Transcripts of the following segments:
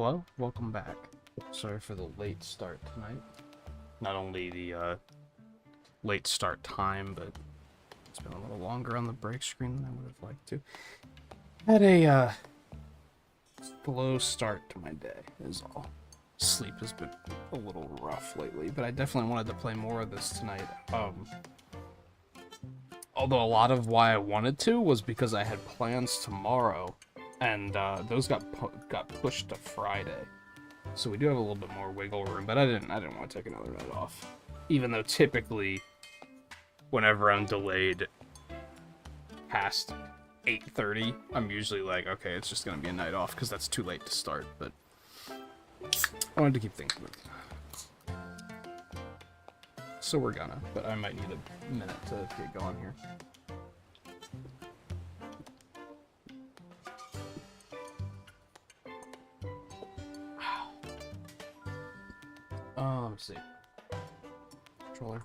Hello, welcome back. Sorry for the late start tonight. Not only the late start time, but it's been a little longer on the break screen than I would have liked to. Had a slow start to my day, is all. Sleep has been a little rough lately, but I definitely wanted to play more of this tonight. Although a lot of why I wanted to was because I had plans tomorrow, and those got pushed to Friday. So we do have a little bit more wiggle room, but I didn't want to take another night off. Even though typically, whenever I'm delayed past 8:30, I'm usually like, okay, it's just gonna be a night off because that's too late to start. But I wanted to keep things moving. So we're gonna, but I might need a minute to get going here. Let me see. Controller.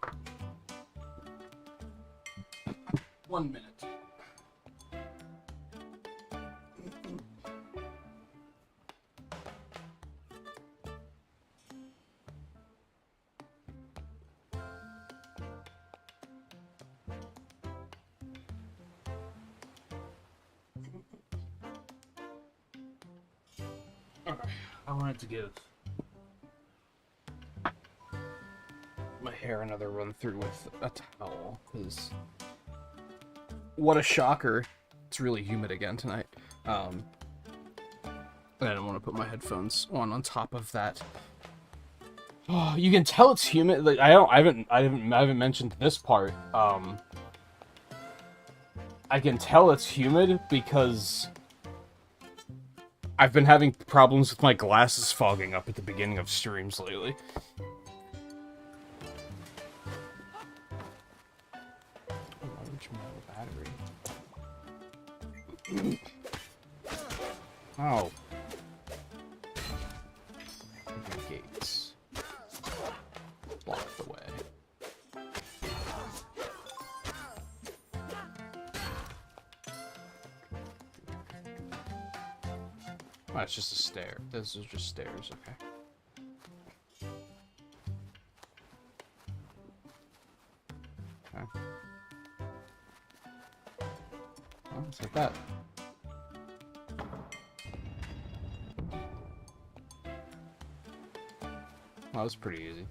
1 minute. Okay, I wanted to give my hair another run through with a towel, because what a shocker. It's really humid again tonight. I didn't want to put my headphones on top of that. Oh, you can tell it's humid. Like I haven't mentioned this part. I can tell it's humid because I've been having problems with my glasses fogging up at the beginning of streams lately. Oh. Gates. Block the way. Oh, it's just a stair. This is just stairs, okay. Okay. Oh, it's like that. That was pretty easy.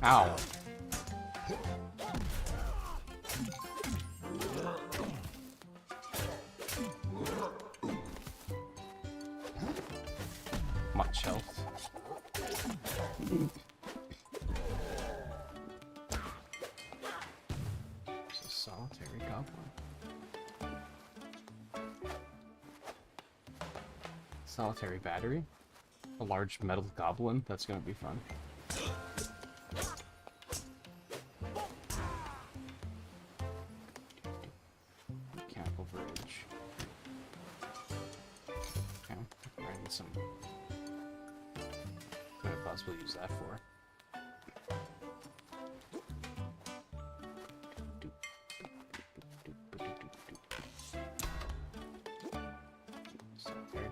Ow. Much health. Solitary goblin. Solitary battery? A large metal goblin? That's gonna be fun. Mechanical bridge. Okay, I need some. What could I possibly use that for?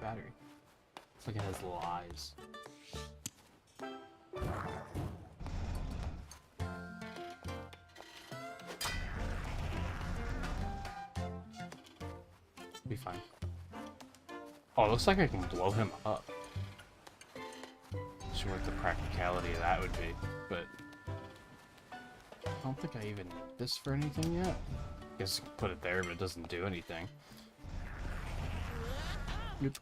Battery. It's like it has little eyes. Be fine. Oh, it looks like I can blow him up. Not sure what the practicality of that would be, but I don't think I even need this for anything yet. I guess I can put it there, but it doesn't do anything. Yep.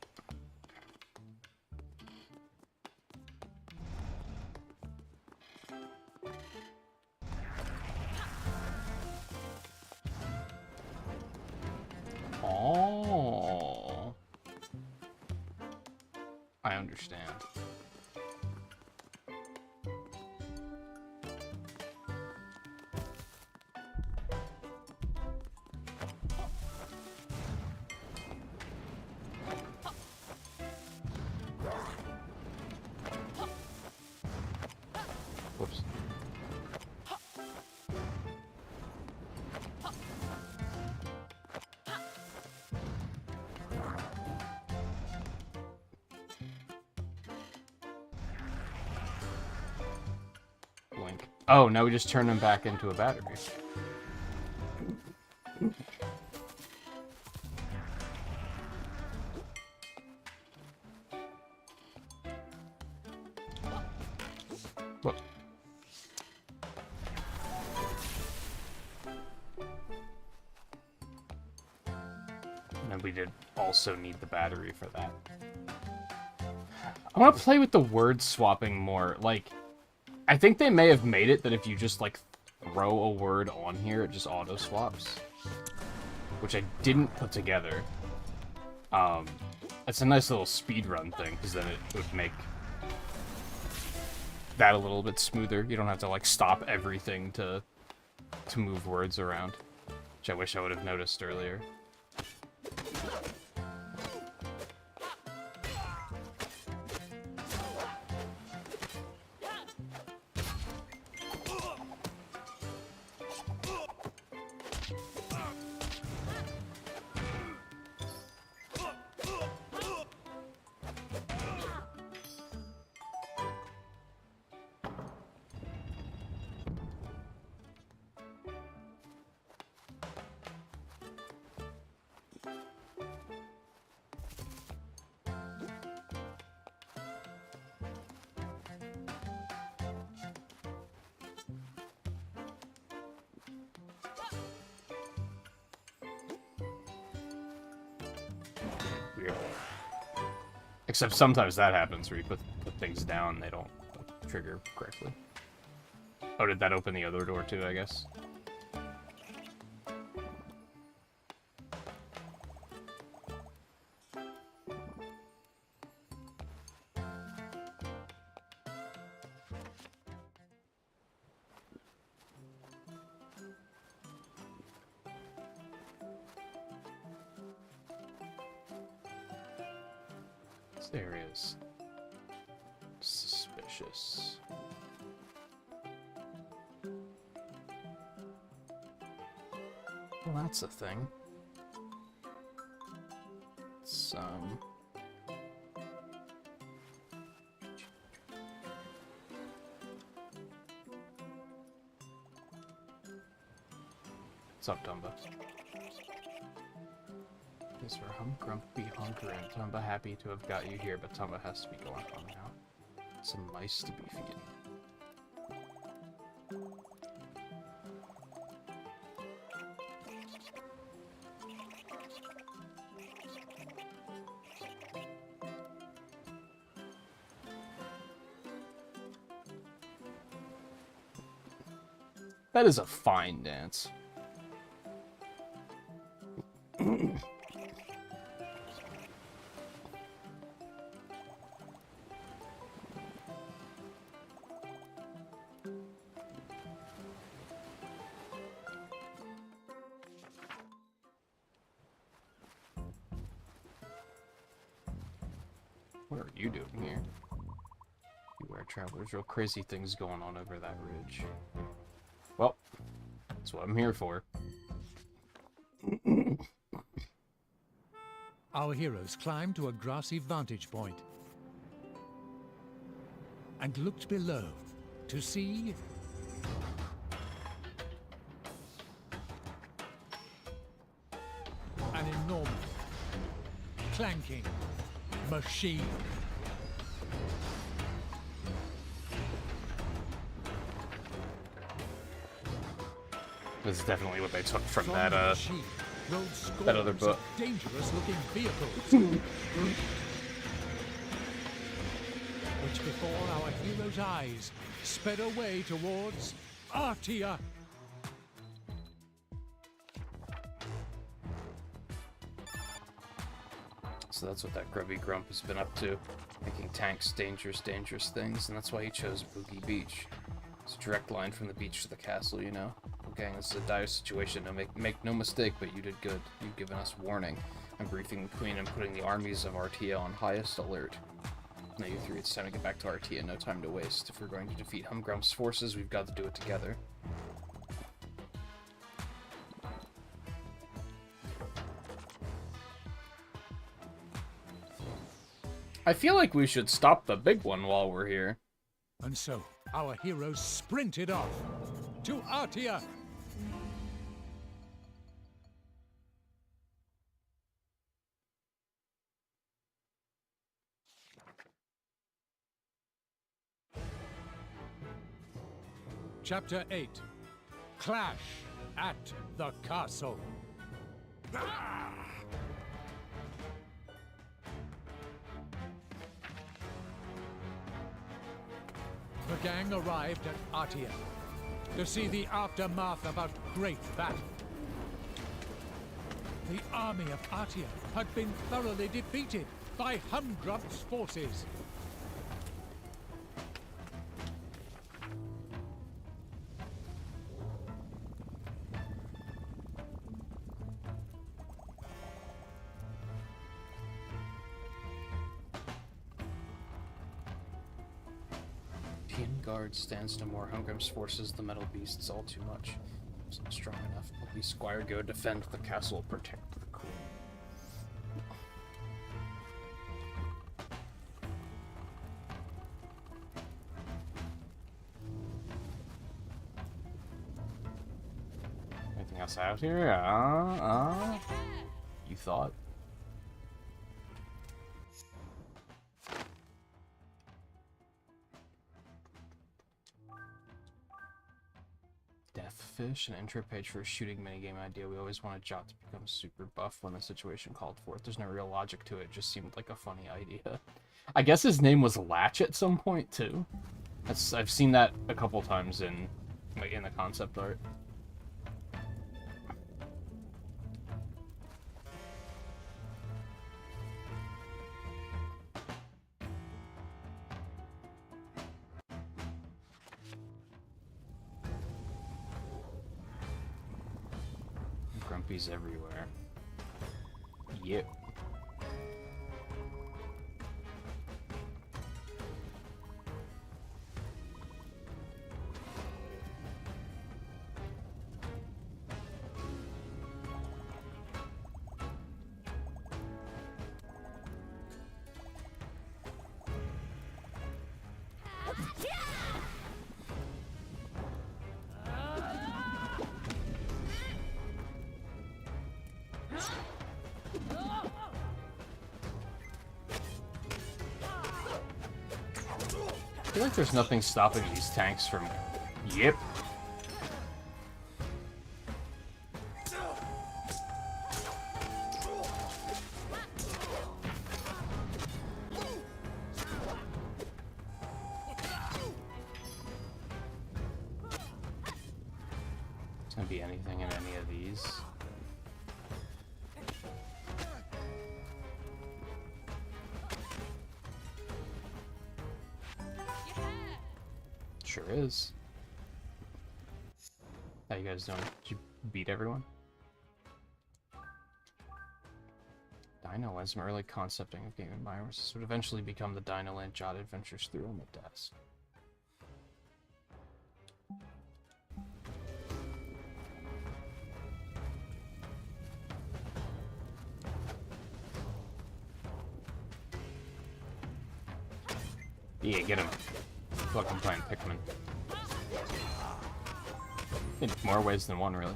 Oh, I understand. Whoops. Oh, now we just turn them back into a battery. Whoop. And then we did also need the battery for that. I want to play with the word swapping more. Like, I think they may have made it that if you just, like, throw a word on here, it just auto-swaps. Which I didn't put together. It's a nice little speedrun thing, because then it would make that a little bit smoother. You don't have to, like, stop everything to move words around. Which I wish I would have noticed earlier. Weird. Except sometimes that happens where you put things down and they don't trigger correctly. Oh, did that open the other door too, I guess? There is. Suspicious. Well, that's a thing. It's, What's up, Dumba? Yes, we're grumpy hunker and Tumba happy to have got you here, but Tumba has to be going home now. Some mice to be feeding. That is a fine dance. What are you doing here? Beware, travelers. Real crazy things going on over that ridge. Well, that's what I'm here for. Our heroes climbed to a grassy vantage point and looked below to see an enormous, clanking machine. This is definitely what they took from that other book. Dangerous-looking vehicles, which before our heroes' eyes sped away towards Artia. So that's what that grubby grump has been up to, making tanks dangerous things, and that's why he chose Boogie Beach. It's a direct line from the beach to the castle, you know. Gang, this is a dire situation. No, make no mistake, but you did good. You've given us warning. I'm briefing the Queen and putting the armies of Artia on highest alert. Now you three, it's time to get back to Artia. No time to waste. If we're going to defeat Humgrump's forces, we've got to do it together. I feel like we should stop the big one while we're here. And so, our heroes sprinted off to Artia. Chapter 8. Clash at the Castle. The gang arrived at Artia to see the aftermath of a great battle. The army of Artia had been thoroughly defeated by Humdrup's forces. Guard stands no more. Hungrim's forces the metal beasts all too much. It's not strong enough. Let the Squire go defend the castle, protect the queen. Anything else out here? You thought? Deathfish, an intro page for a shooting minigame idea. We always wanted Jot to become super buff when the situation called for it. There's no real logic to it, just seemed like a funny idea. I guess his name was Latch at some point too. I've seen that a couple times in the concept art. Grumpy's everywhere. Yep. I feel like there's nothing stopping these tanks from... Yep. It's gonna be anything in any of these. Sure is. How you guys doing? Did you beat everyone? Dino Land, some early concepting of game environments. This would eventually become the Dino Land Jot adventures through on the desk. Yeah, get him. Fucking playing Pikmin. In more ways than one, really.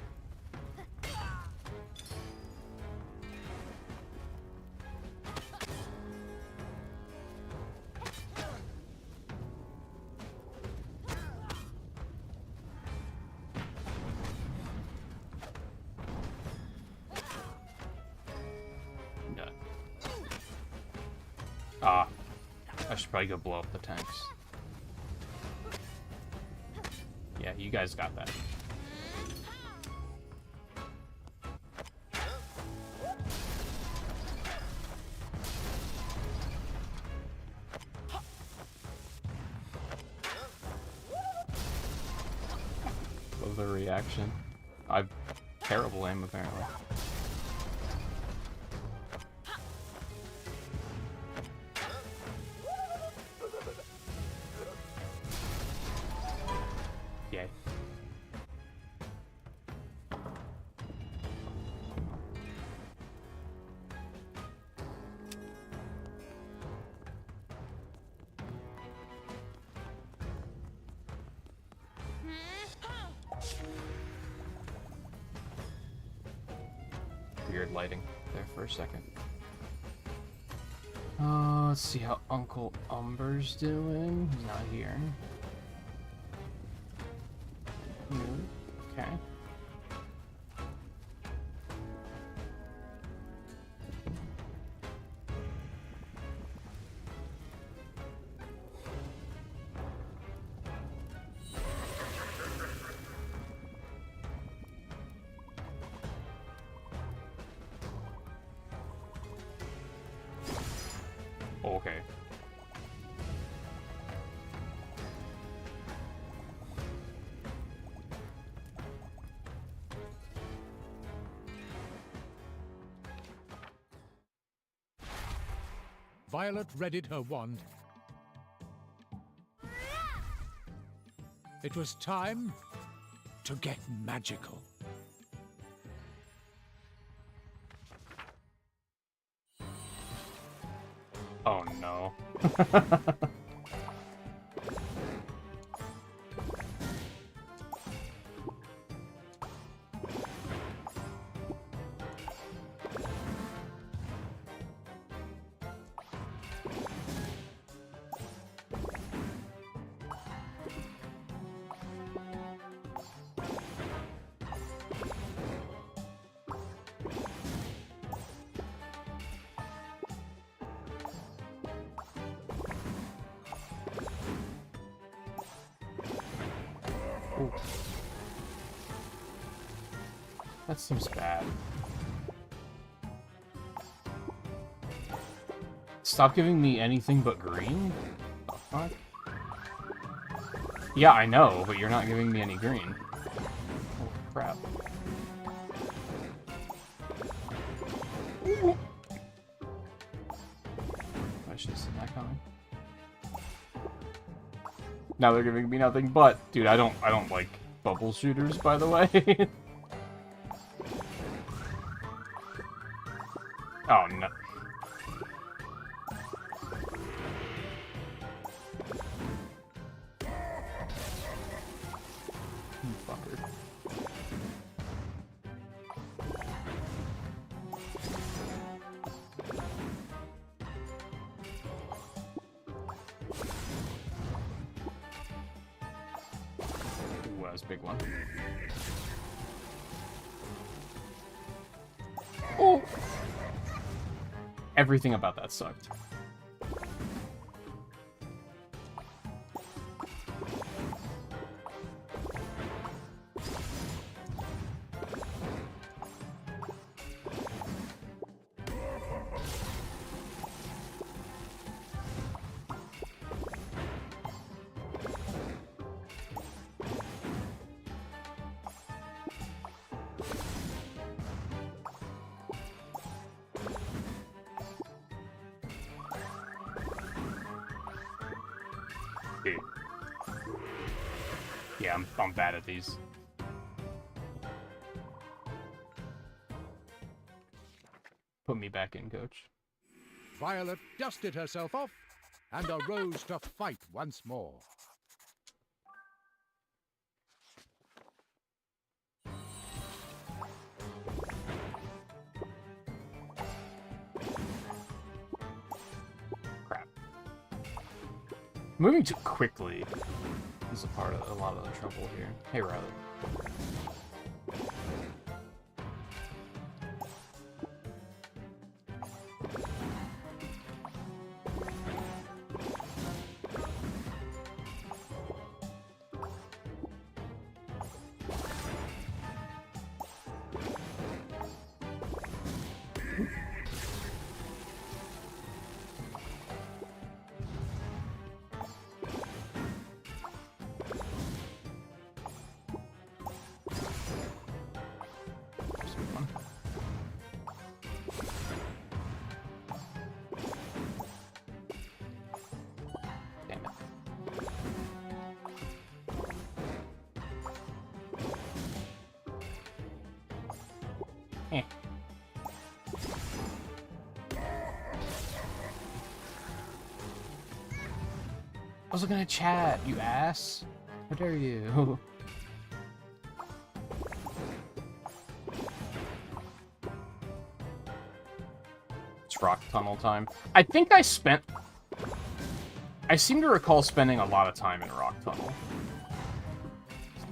No. I should probably go blow up the tanks. Yeah, you guys got that. Love the reaction. I've terrible aim apparently. Yay. weird lighting there for a second. Let's see how Uncle Umber's doing. He's not here. Okay. Okay. Violet readied her wand. It was time to get magical. Oh no. Ooh. That seems bad. Stop giving me anything but green? The fuck? Yeah, I know, but you're not giving me any green. Oh, crap. I should have seen that coming. Now they're giving me nothing but, dude, I don't like bubble shooters, by the way. Oh no. You fucker. Ooh, that was a big one. Oh! Everything about that sucked. Yeah, I'm bad at these. Put me back in, coach. Violet dusted herself off and arose to fight once more. Crap. Moving too quickly is a part of a lot of the trouble here. Hey, Riley. I was looking at chat, you ass. How dare you? it's rock tunnel time. I think I spent... I seem to recall spending a lot of time in rock tunnel.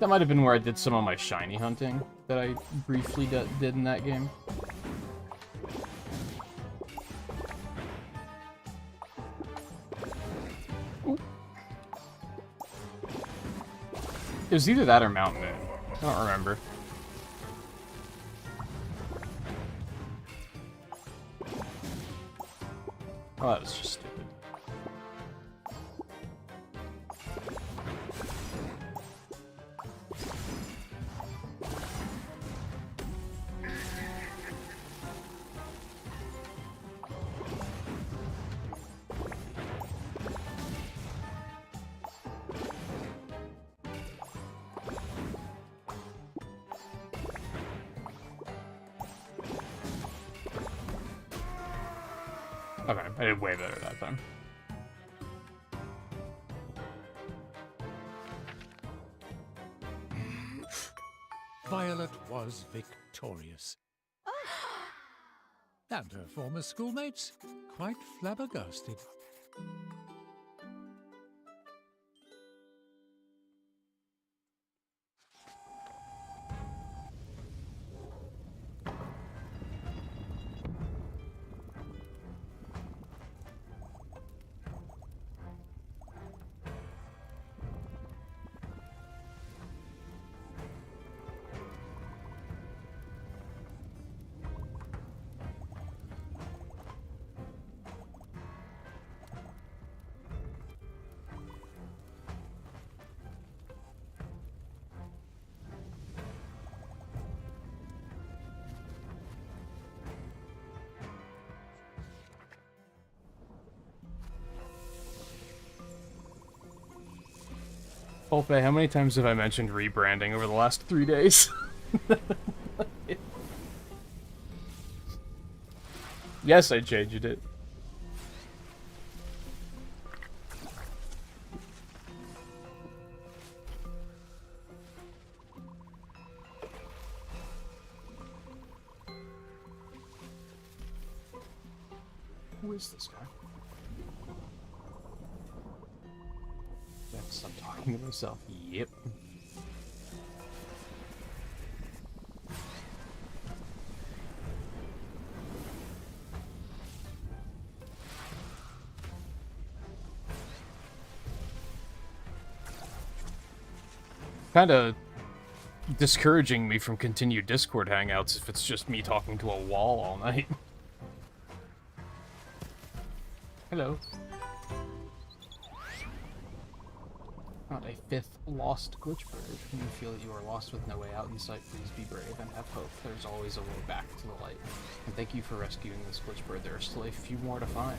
That might have been where I did some of my shiny hunting that I briefly did in that game. Ooh. It was either that or Mount Moon. I don't remember. Oh, that was just stupid. Okay, I did way better that time. Violet was victorious. And her former schoolmates quite flabbergasted. Pulpe, how many times have I mentioned rebranding over the last 3 days? Yes, I changed it. Who is this guy? Yes, I'm talking to myself. Yep. Kind of discouraging me from continued Discord hangouts if it's just me talking to a wall all night. Hello. Not a fifth lost glitch bird. When you feel that you are lost with no way out in sight, please be brave and have hope. There's always a way back to the light. And thank you for rescuing this glitch bird. There are still a few more to find.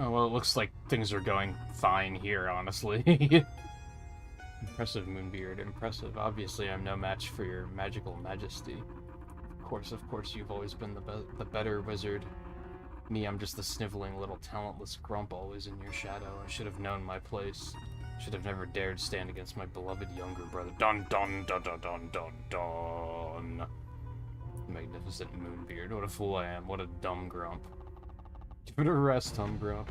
Oh, well, it looks like things are going fine here, honestly. Impressive, Moonbeard. Impressive. Obviously, I'm no match for your magical majesty. Of course, you've always been the better wizard. Me, I'm just the sniveling little talentless grump always in your shadow. I should have known my place. Should have never dared stand against my beloved younger brother. Dun dun dun dun dun dun dun. Magnificent Moonbeard. What a fool I am. What a dumb grump. Give it a rest, Grump.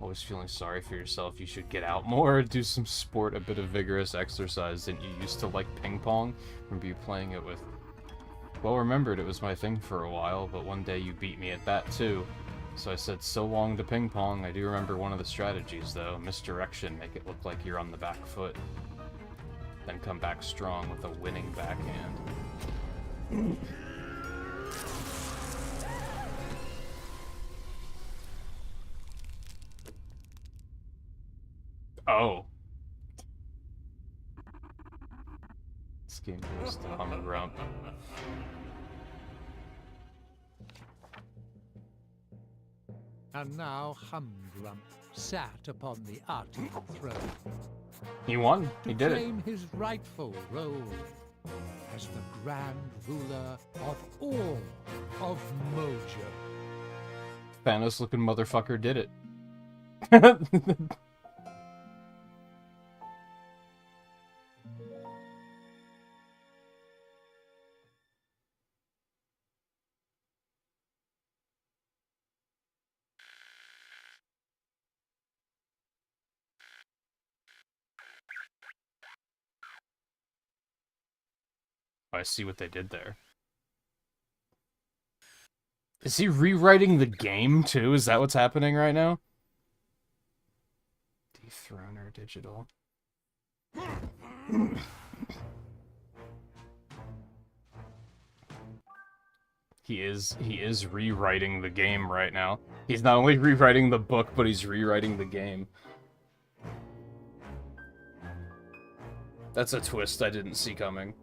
Always feeling sorry for yourself. You should get out more, do some sport, a bit of vigorous exercise. Didn't you used to like ping pong? Remember you playing it with... Well remembered, it was my thing for a while, but one day you beat me at that too. So I said so long to ping pong. I do remember one of the strategies though. Misdirection, make it look like you're on the back foot. Then come back strong with a winning backhand. Oh. This game goes to Grump. And now Humgrump sat upon the Artian throne. He won. He did it. To claim his rightful role. as the grand ruler of all of Mojo. Thanos-looking motherfucker did it. I see what they did there. Is he rewriting the game, too? Is that what's happening right now? Dethroner Digital. He is rewriting the game right now. He's not only rewriting the book, but he's rewriting the game. That's a twist I didn't see coming.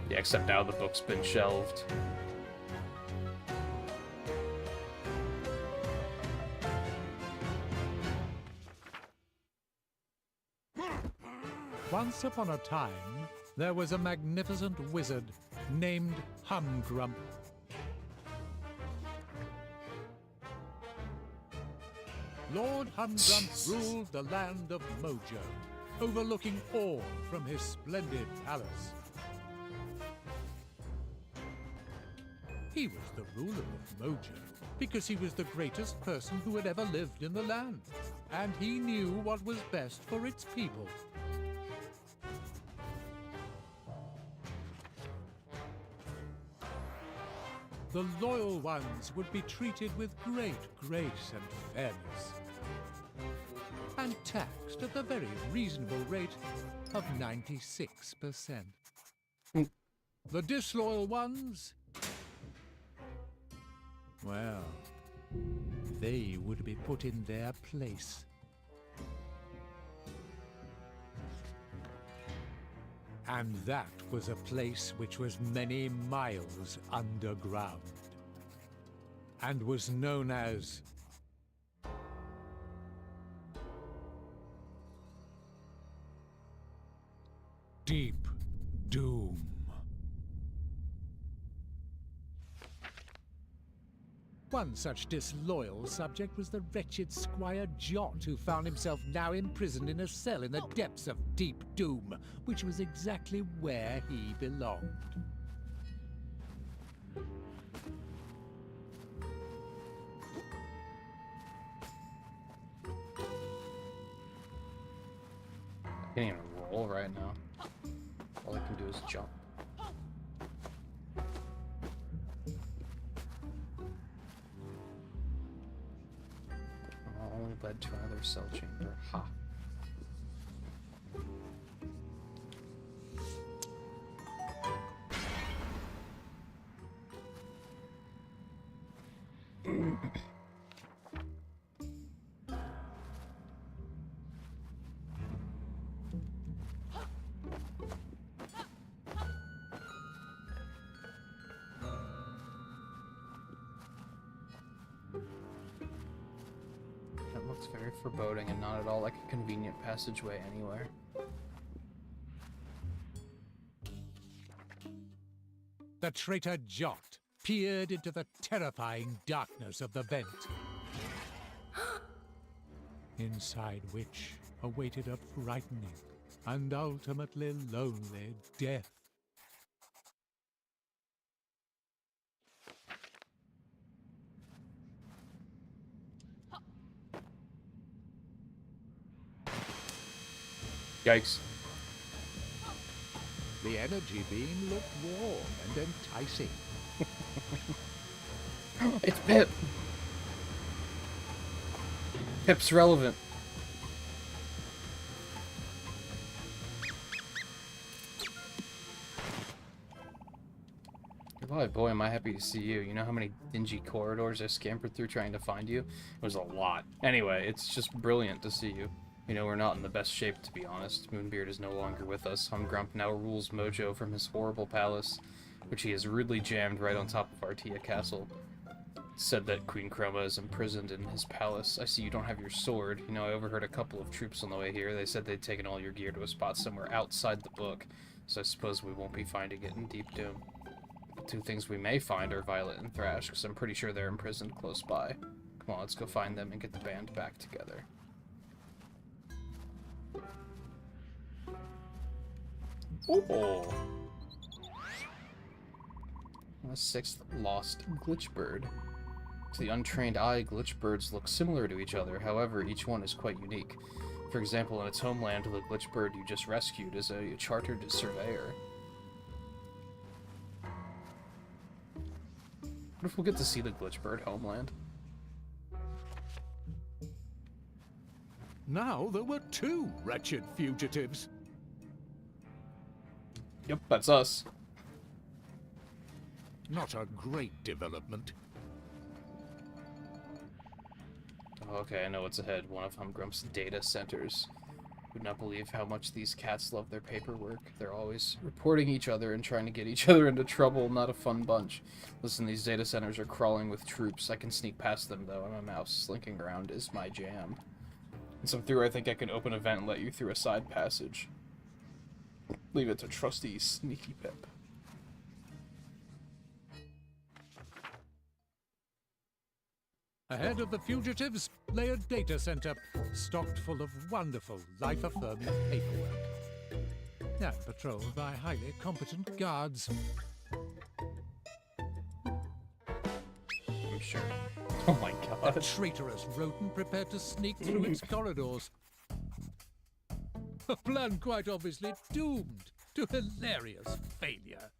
Yeah, except now the book's been shelved. Once upon a time, there was a magnificent wizard named Humgrump. Lord Humgrump ruled the land of Mojo, overlooking all from his splendid palace. He was the ruler of Mojo because he was the greatest person who had ever lived in the land, and he knew what was best for its people. The loyal ones would be treated with great grace and fairness, and taxed at the very reasonable rate of 96%. The disloyal ones, well, they would be put in their place. And that was a place which was many miles underground, and was known as Deep Doom. One such disloyal subject was the wretched Squire Jot, who found himself now imprisoned in a cell in the depths of Deep Doom, which was exactly where he belonged. I can't even roll right now. All I can do is jump. Only led to another cell chamber. Ha. It's very foreboding and not at all like a convenient passageway anywhere. The traitor Jot peered into the terrifying darkness of the vent, inside which awaited a frightening and ultimately lonely death. Yikes. The energy beam looked warm and enticing. It's Pip! Pip's relevant. Oh boy, am I happy to see you. You know how many dingy corridors I scampered through trying to find you? It was a lot. Anyway, it's just brilliant to see you. You know, we're not in the best shape, to be honest. Moonbeard is no longer with us. Humgrump now rules Mojo from his horrible palace, which he has rudely jammed right on top of Artia Castle. said that Queen Chroma is imprisoned in his palace. I see you don't have your sword. You know, I overheard a couple of troops on the way here. They said they'd taken all your gear to a spot somewhere outside the book, so I suppose we won't be finding it in Deep Doom. The two things we may find are Violet and Thrash, because I'm pretty sure they're imprisoned close by. Come on, let's go find them and get the band back together. Oh! A sixth lost glitchbird. To the untrained eye, glitchbirds look similar to each other, however, each one is quite unique. For example, in its homeland, the glitchbird you just rescued is a chartered surveyor. What if we'll get to see the glitchbird homeland? Now there were 2 wretched fugitives. Yep, that's us. Not a great development. Okay, I know what's ahead. One of Humgrump's data centers. Would not believe how much these cats love their paperwork. They're always reporting each other and trying to get each other into trouble. Not a fun bunch. Listen, these data centers are crawling with troops. I can sneak past them, though. I'm a mouse. Slinking around is my jam. Once I'm through, I think I can open a vent and let you through a side passage. Leave it to trusty Sneaky Pip. Ahead of the fugitives lay a data center stocked full of wonderful, life-affirming paperwork. And patrolled by highly competent guards. I'm sure. Oh my god. A traitorous rodent prepared to sneak through its corridors. A plan quite obviously doomed to hilarious failure.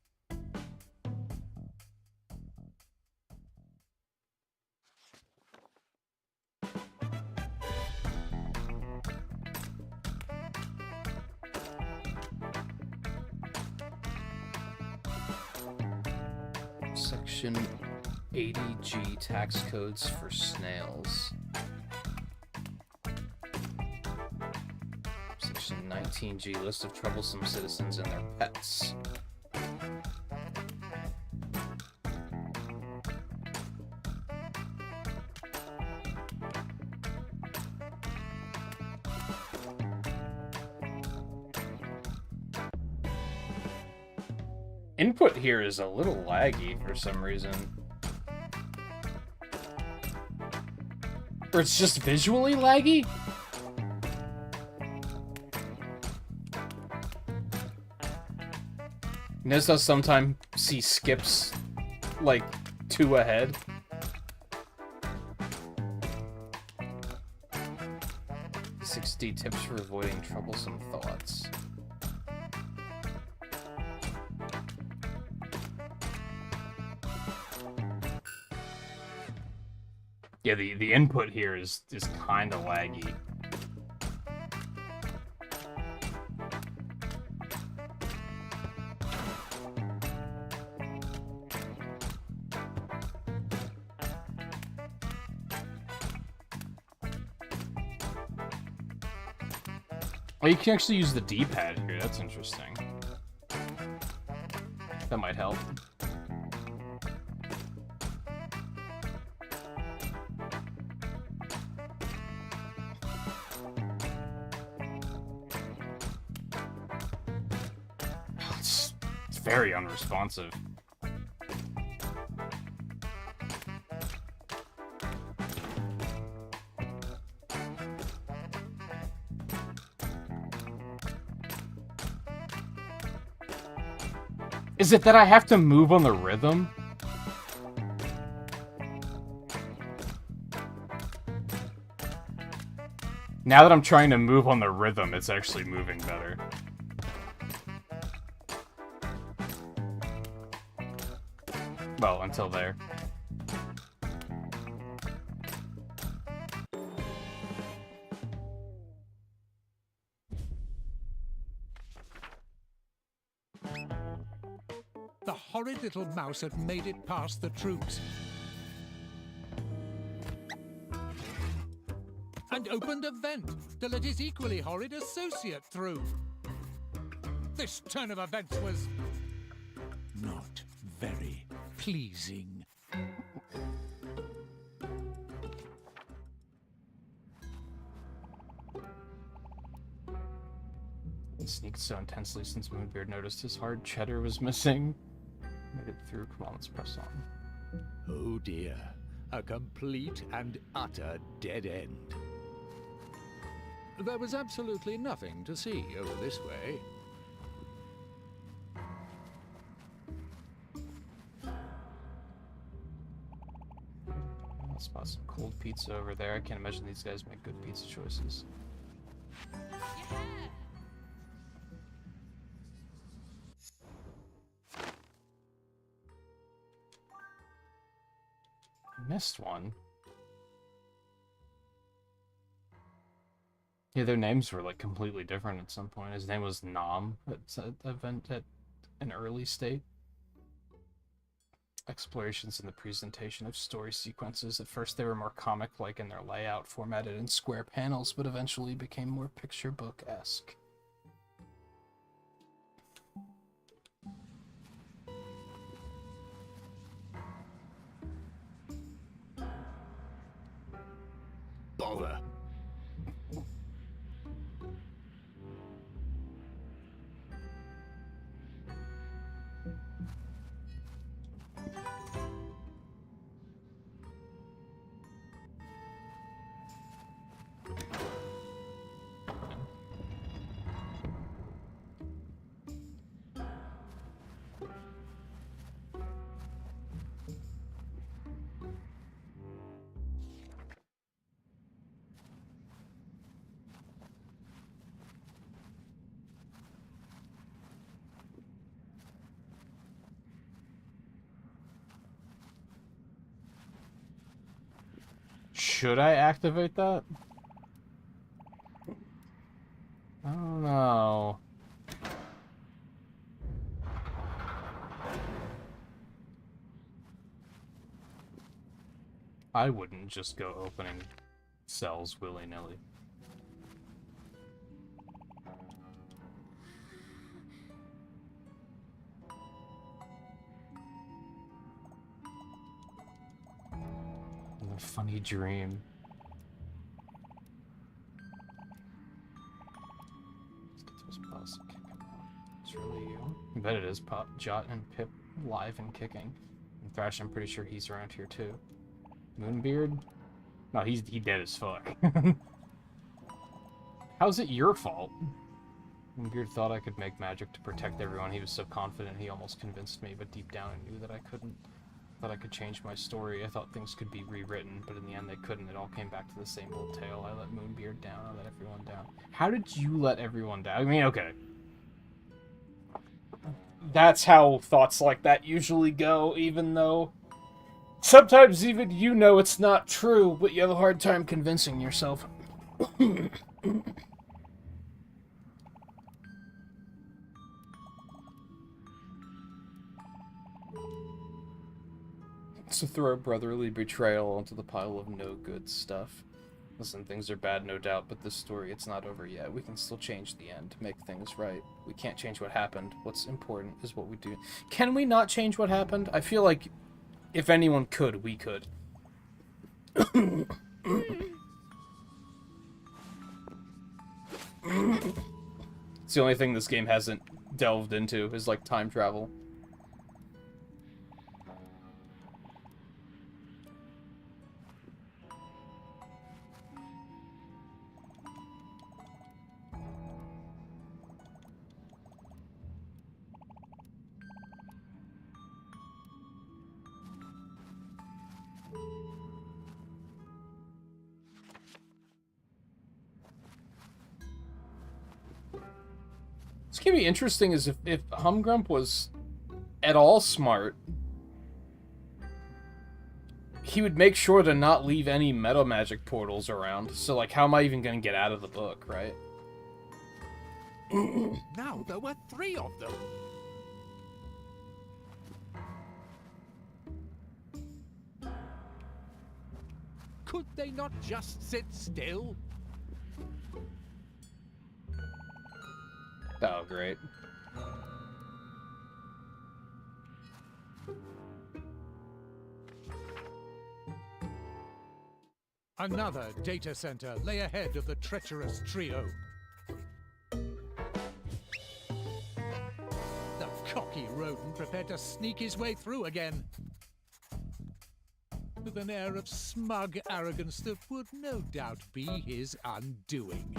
Section 80G tax codes for snails. Section 19G list of troublesome citizens and their pets. Input here is a little laggy for some reason. Or it's just visually laggy? Notice how sometimes he skips, like, 2 ahead? "60 tips for avoiding troublesome thoughts." Yeah, the input here is kind of laggy. Oh, you can actually use the D-pad here. That's interesting. That might help. It's very unresponsive. Is it that I have to move on the rhythm? Now that I'm trying to move on the rhythm, it's actually moving better. Well, until there. The horrid little mouse had made it past the troops. And opened a vent to let his equally horrid associate through. This turn of events was not very pleasing. He sneaked so intensely since Moonbeard noticed his hard cheddar was missing. Made it through. Come on, let's press on. Oh dear. A complete and utter dead end. There was absolutely nothing to see over this way. I'll spot some cold pizza over there. I can't imagine these guys make good pizza choices. Missed one. Yeah, their names were like completely different at some point. His name was Nam at an early state. Explorations in the presentation of story sequences. At first they were more comic-like in their layout, formatted in square panels, but eventually became more picture book-esque. Bother. Should I activate that? I don't know. I wouldn't just go opening cells willy-nilly. A funny dream. Let's get those boss and kick him out. It's really you? I bet it is Pop, Jot, and Pip live and kicking. And Thrash, I'm pretty sure he's around here too. Moonbeard? No, he dead as fuck. How's it your fault? Moonbeard thought I could make magic to protect everyone. He was so confident he almost convinced me, but deep down I knew that I couldn't. I thought I could change my story. I thought things could be rewritten, but in the end they couldn't. It all came back to the same old tale. I let Moonbeard down. I let everyone down. How did you let everyone down? I mean, okay. That's how thoughts like that usually go, even though sometimes even you know it's not true, but you have a hard time convincing yourself. To throw brotherly betrayal onto the pile of no good stuff. Listen, things are bad, no doubt, but this story, it's not over yet. We can still change the end, make things right. We can't change what happened. What's important is what we do. Can we not change what happened? I feel like if anyone could, we could. It's the only thing this game hasn't delved into, is like time travel. What's gonna be interesting is if Humgrump was at all smart, he would make sure to not leave any meta magic portals around. So, like, how am I even gonna get out of the book, right? Now there were 3 of them. Could they not just sit still? Oh, great. Another data center lay ahead of the treacherous trio. rodent prepared to sneak his way through again. With an air of smug arrogance that would no doubt be his undoing.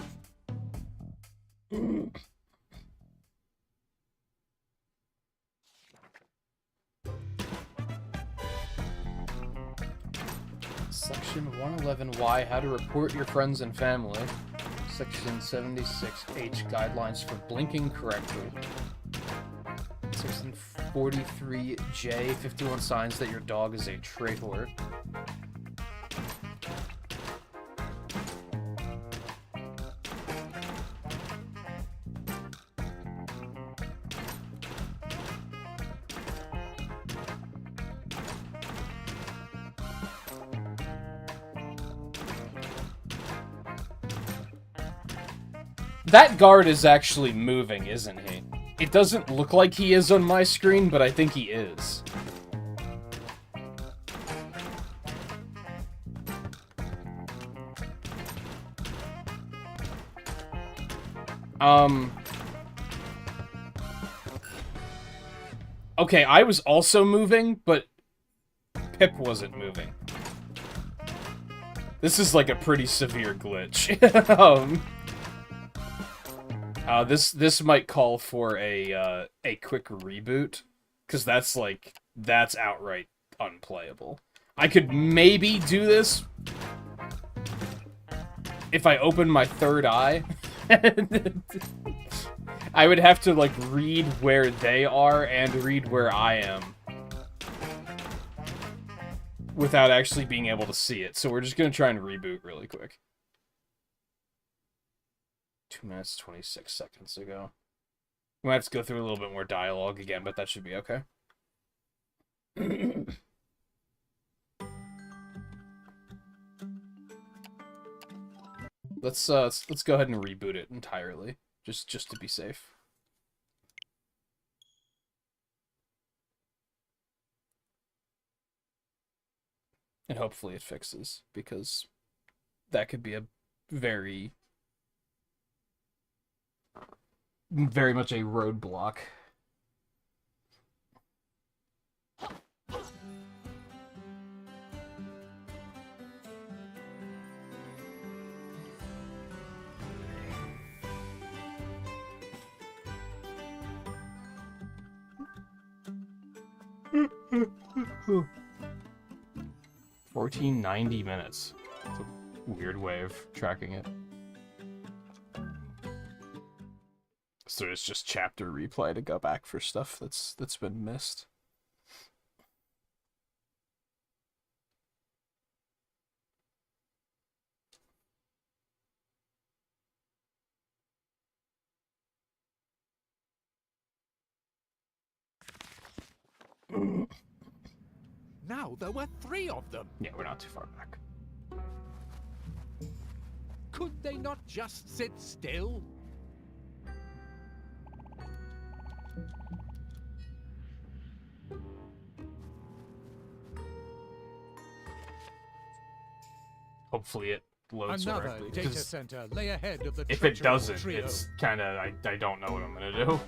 Section 111Y, how to report your friends and family. Section 76H, guidelines for blinking correctly. Section 43J, 51 signs that your dog is a traitor. That guard is actually moving, isn't he? It doesn't look like he is on my screen, but I think he is. Okay, I was also moving, but Pip wasn't moving. This is like a pretty severe glitch. This might call for a quick reboot, because that's outright unplayable. I could maybe do this if I open my third eye. I would have to, like, read where they are and read where I am without actually being able to see it. So we're just gonna try and reboot really quick. 2 minutes, 26 seconds ago. We might have to go through a little bit more dialogue again, but that should be okay. Let's go ahead and reboot it entirely, just to be safe. And hopefully it fixes, because that could be a very much a roadblock. $14.90 minutes. It's a weird way of tracking it. So it's just chapter replay to go back for stuff that's been missed. Now there were 3 of them. Yeah, we're not too far back. Could they not just sit still? Hopefully it loads Another correctly. data center lay ahead of the If it treacherous doesn't, trio. it's kind of... I don't know what I'm going to do.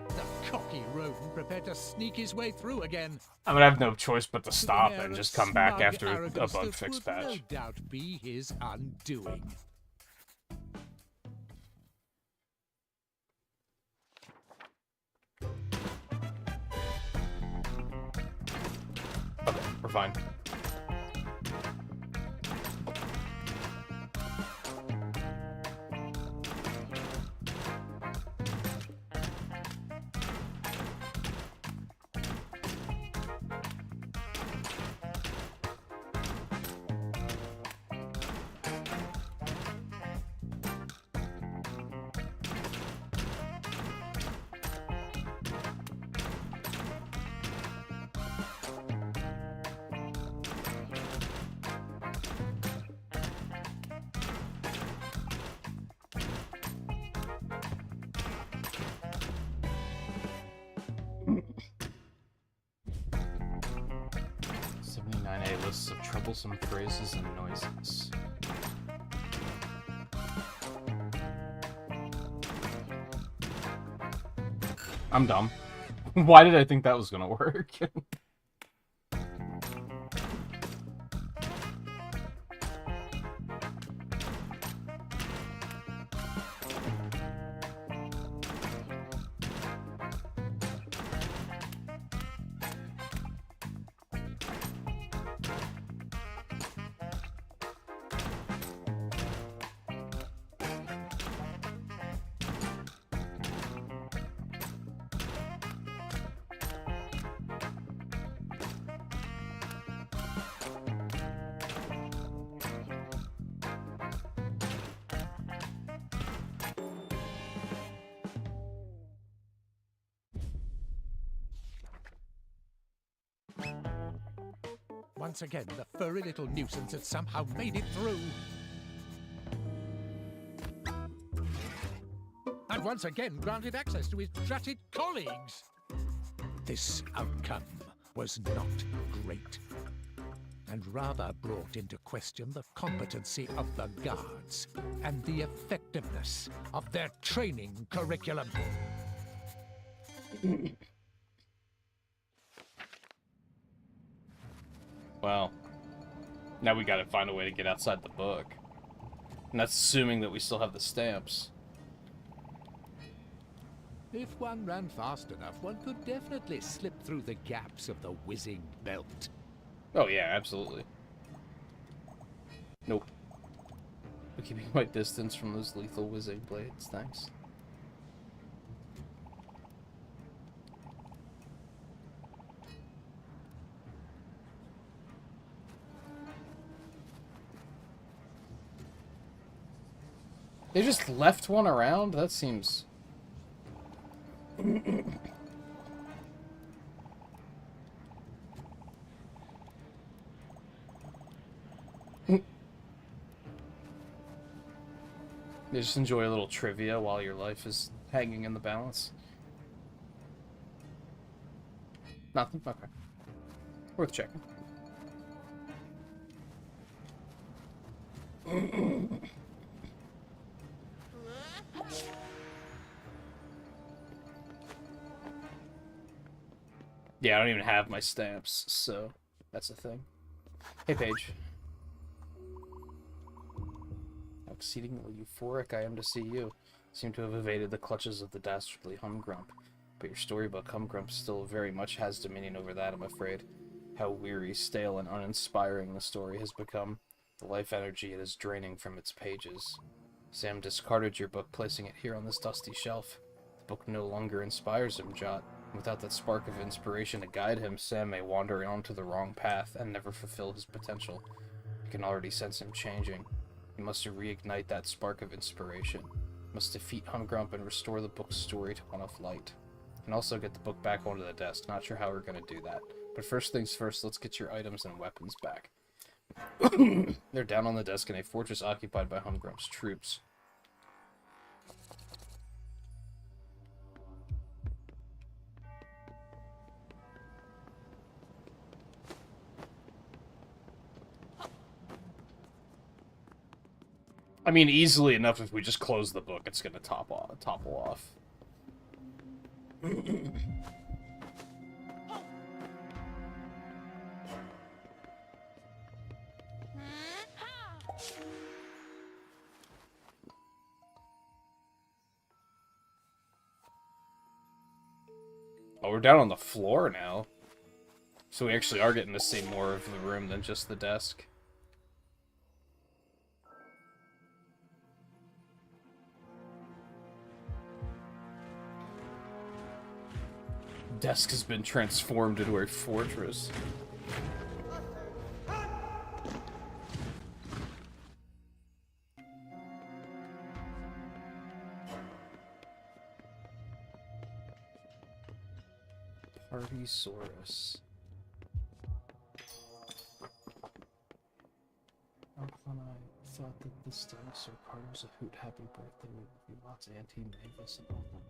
The cocky rodent prepared to sneak his way through again. I'm going to have no choice but to stop With an and air just of come back smug after a arrogance bug that fix would patch. no doubt be his undoing. Okay, we're fine. Lists of troublesome phrases and noises. I'm dumb. Why did I think that was gonna work? Once again, the furry little nuisance had somehow made it through. And once again granted access to his dratted colleagues. This outcome was not great, and rather brought into question the competency of the guards and the effectiveness of their training curriculum. Well, now we gotta find a way to get outside the book. And that's assuming that we still have the stamps. If one ran fast enough, one could definitely slip through the gaps of the whizzing belt. Oh yeah, absolutely. Nope. I'm keeping my distance from those lethal whizzing blades, thanks. They just left one around? That seems... You just enjoy a little trivia while your life is hanging in the balance. Nothing? Okay. Worth checking. Yeah, I don't even have my stamps, so that's a thing. Hey, Paige. How exceedingly euphoric I am to see you. Seem to have evaded the clutches of the dastardly Humgrump. But your storybook Humgrump still very much has dominion over that, I'm afraid. How weary, stale, and uninspiring the story has become. The life energy it is draining from its pages. Sam discarded your book, placing it here on this dusty shelf. The book no longer inspires him, Jot. Without that spark of inspiration to guide him, Sam may wander onto the wrong path and never fulfill his potential. You can already sense him changing. You must reignite that spark of inspiration. You must defeat Humgrump and restore the book's story to one of light. And also get the book back onto the desk. Not sure how we're going to do that. But first things first, let's get your items and weapons back. They're down on the desk in a fortress occupied by Humgrump's troops. I mean, easily enough if we just close the book, it's gonna topple off. Oh, we're down on the floor now. So we actually are getting to see more of the room than just the desk. Desk has been transformed into a fortress. Partysaurus. When I thought that this dinosaur party was a hoot, happy birthday, with lots of anti-Mavis and all that.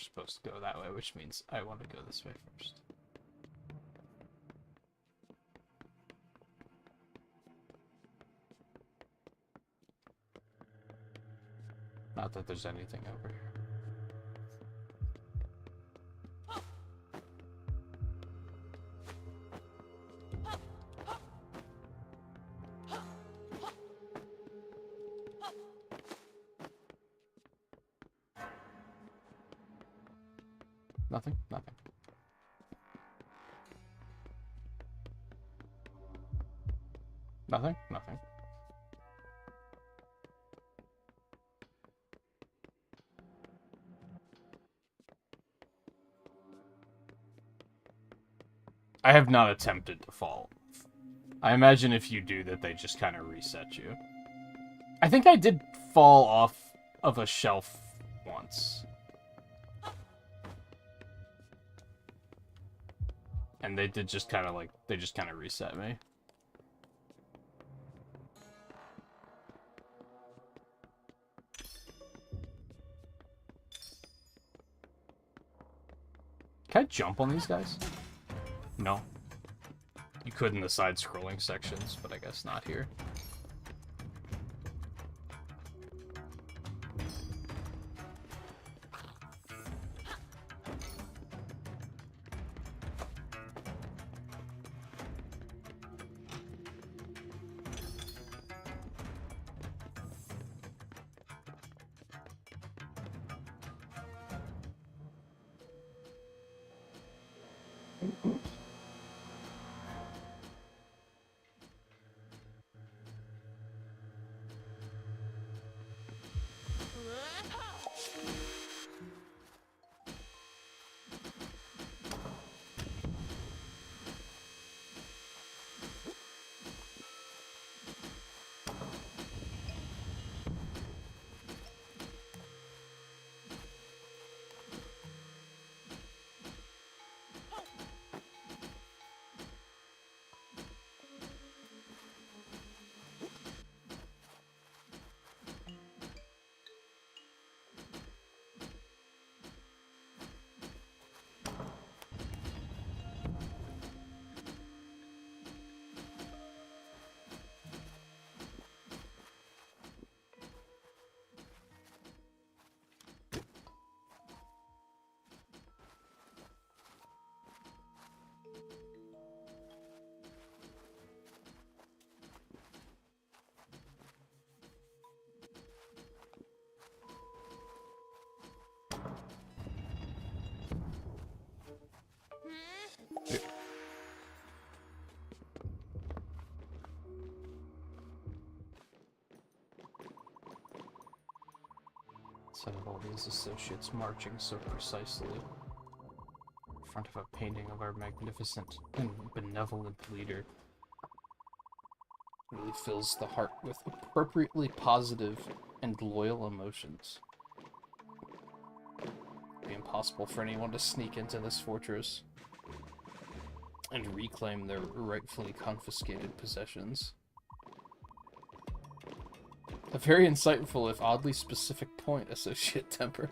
supposed to go that way, which means I want to go this way first. Not that there's anything over here. Nothing? Nothing. Nothing? Nothing. I have not attempted to fall. I imagine if you do that, they just kind of reset you. I think I did fall off of a shelf once. And they did just kind of like, they just kind of reset me. Can I jump on these guys? No. You could in the side-scrolling sections, but I guess not here. Instead of all these associates marching so precisely in front of a painting of our magnificent and benevolent leader, really fills the heart with appropriately positive and loyal emotions. It'd be impossible for anyone to sneak into this fortress and reclaim their rightfully confiscated possessions. A very insightful, if oddly specific point, Associate Temper.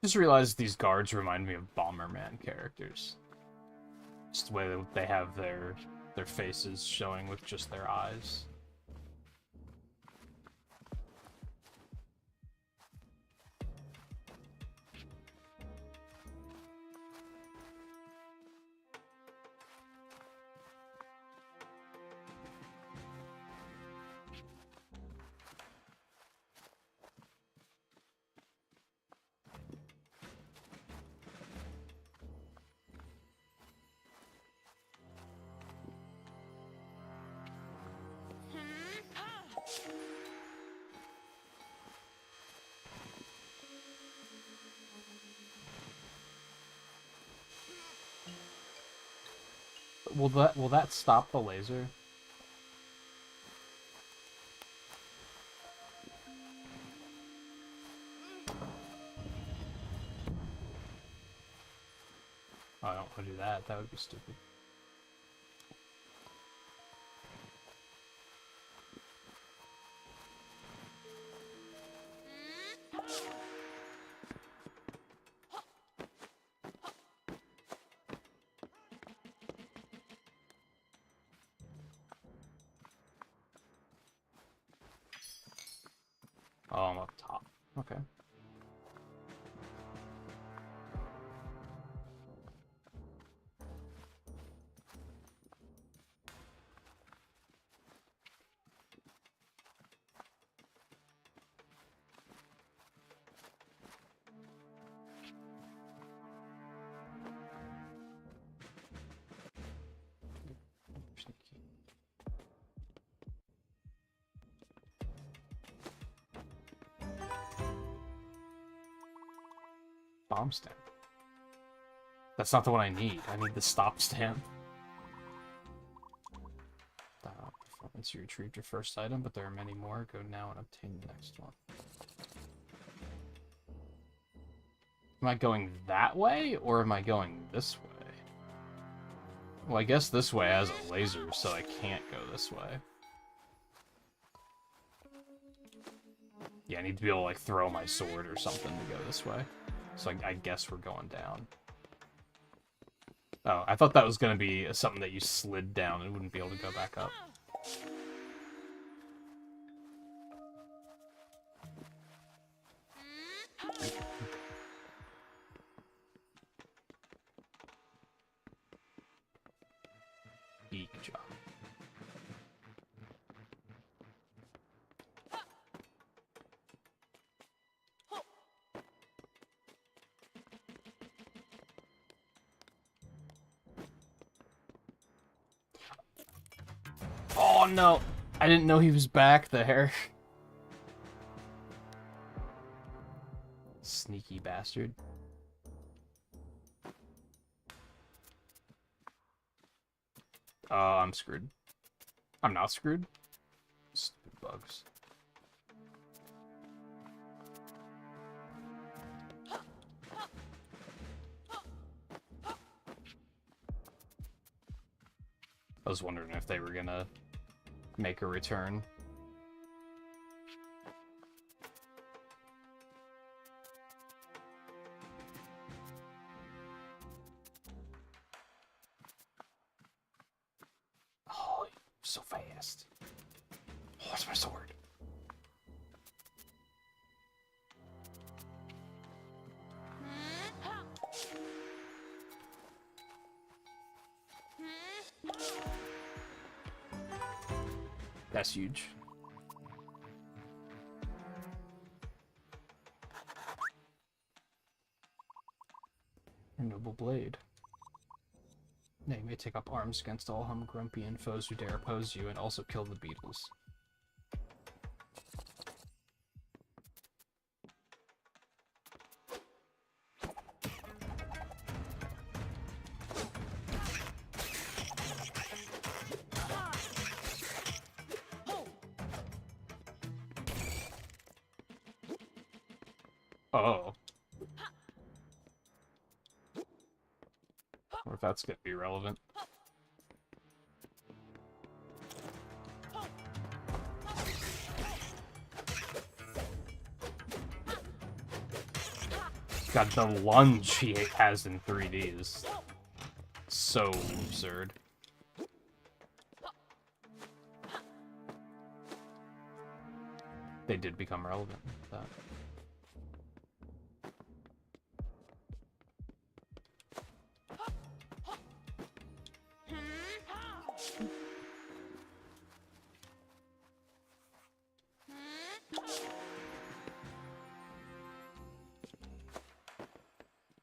Just realized these guards remind me of Bomberman characters. Just the way that they have their faces showing with just their eyes. Will that stop the laser? Oh, I don't want to do that. That would be stupid. Oh, I'm up top. Okay. Bomb stamp. That's not the one I need. I need the stop stamp. Performance, you retrieved your first item, but there are many more. Go now and obtain the next one. Am I going that way, or am I going this way? Well, I guess this way has a laser, so I can't go this way. Yeah, I need to be able to, like, throw my sword or something to go this way. So I guess we're going down. Oh, I thought that was going to be something that you slid down and wouldn't be able to go back up. Good job. Oh no! I didn't know he was back there. Sneaky bastard. Oh, I'm screwed. I'm not screwed. Stupid bugs. I was wondering if they were gonna make a return. Oh, so fast. Oh, where's my sword? That's huge. A noble blade. Now you may take up arms against all Humgrumpian foes who dare oppose you, and also kill the beetles. Oh. Or if that's gonna be relevant. God, the lunge he has in 3D is so absurd. They did become relevant with that.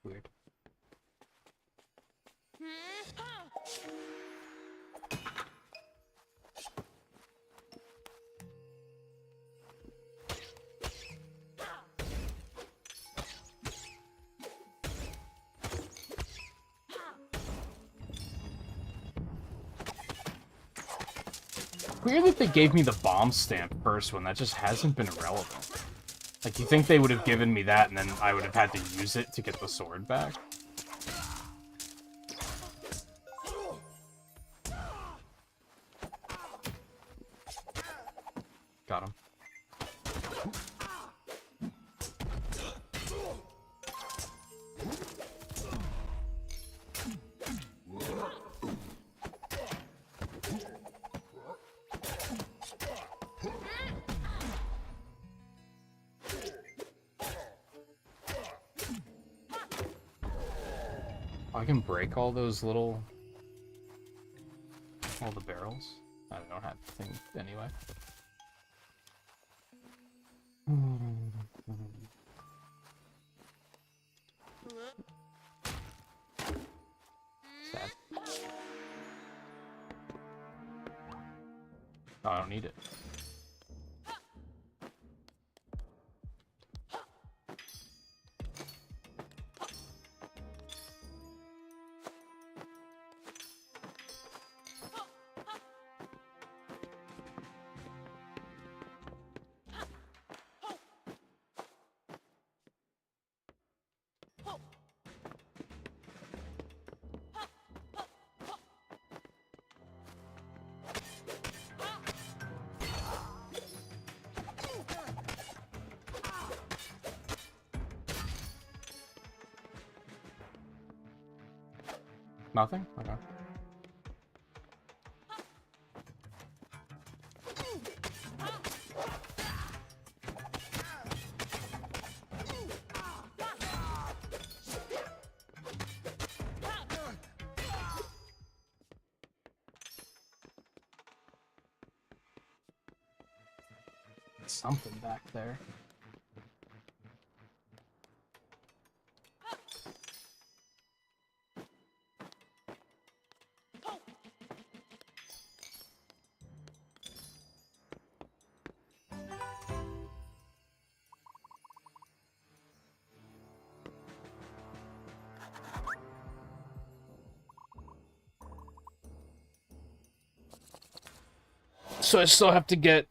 Weird. Weird that they gave me the bomb stamp first when that just hasn't been relevant. Like, you think they would have given me that and then I would have had to use it to get the sword back? Got him. I can break all those little... all the barrels? I don't have to think anyway. Sad. Oh, I don't need it. Nothing? Okay. Something back there. So I still have to get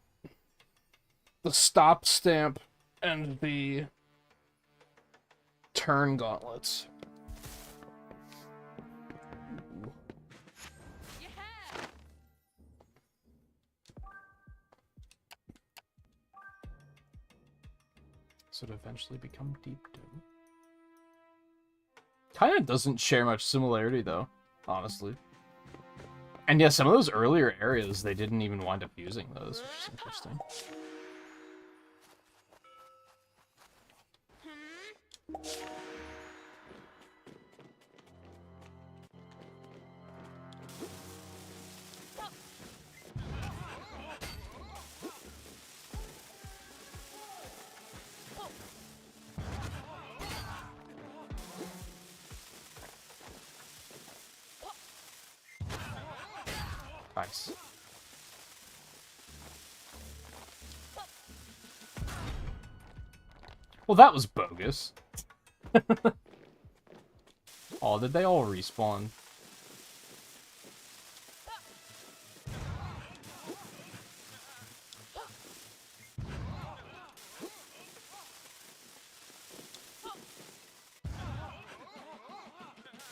the stop stamp and the turn gauntlets. So to eventually become Deep Doom. Kinda doesn't share much similarity though, honestly. And yeah, some of those earlier areas, they didn't even wind up using those, which is interesting. Nice. Well, that was bogus. Oh, did they all respawn?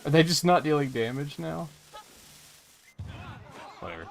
Are they just not dealing damage now? Whatever.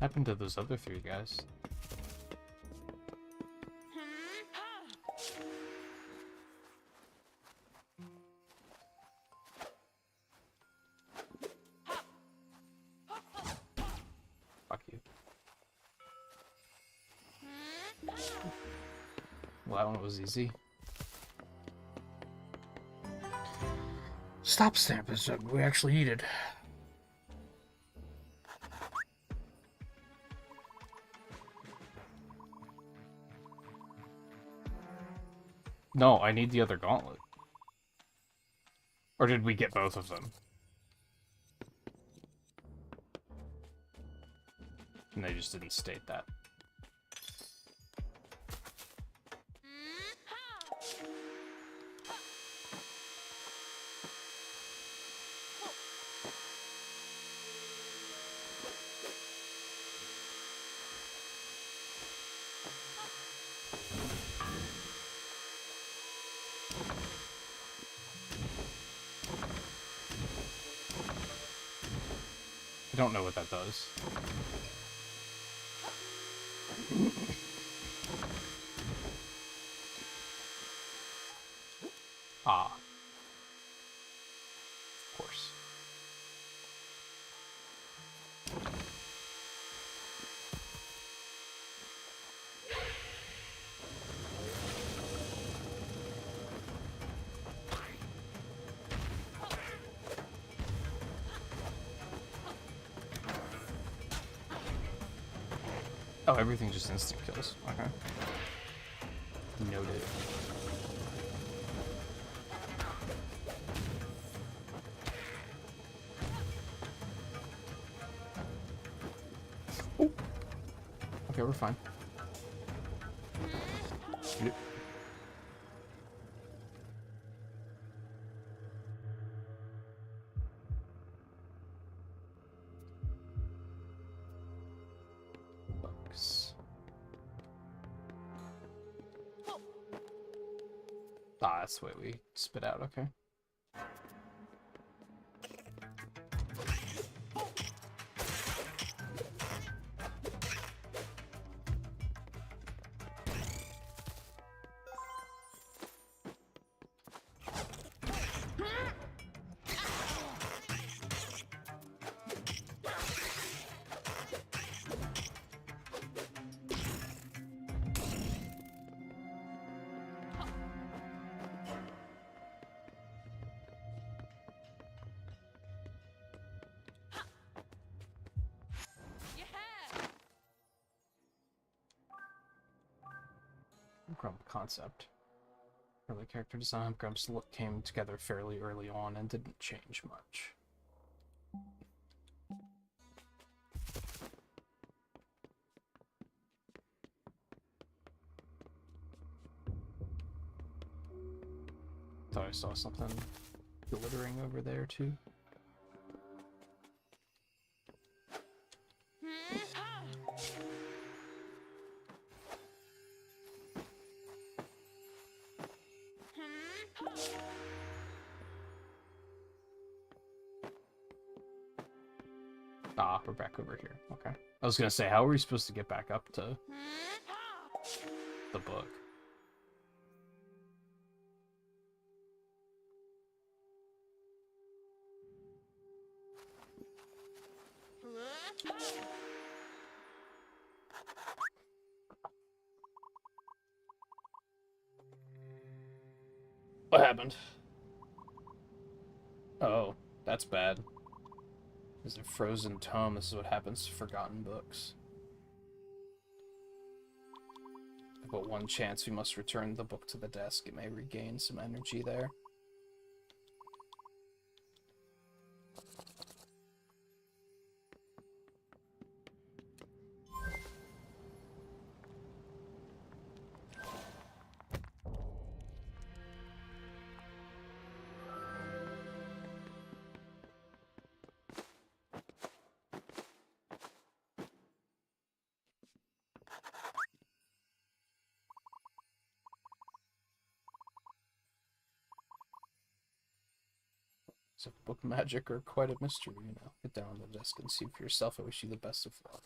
happened to those other 3 guys? Fuck you. Well, that one was easy. Stop stamp is what we actually needed. No, I need the other gauntlet. Or did we get both of them? And they just didn't state that. I don't know what that does. Ah. Of course. Oh, everything just instant kills. Okay. Noted. Ooh. Okay, we're fine. Yep. Bugs. Ah, that's the way we spit out, okay. Grump concept. Early character design. Grump's look came together fairly early on and didn't change much. Thought I saw something glittering over there too. Ah, we're back over here. Okay. I was gonna say, how are we supposed to get back up to the book? What happened? Oh, that's bad. Is a frozen tome. This is what happens to forgotten books. But one chance, we must return the book to the desk. It may regain some energy there. So book magic are quite a mystery, you know. Get down on the desk and see for yourself. I wish you the best of luck.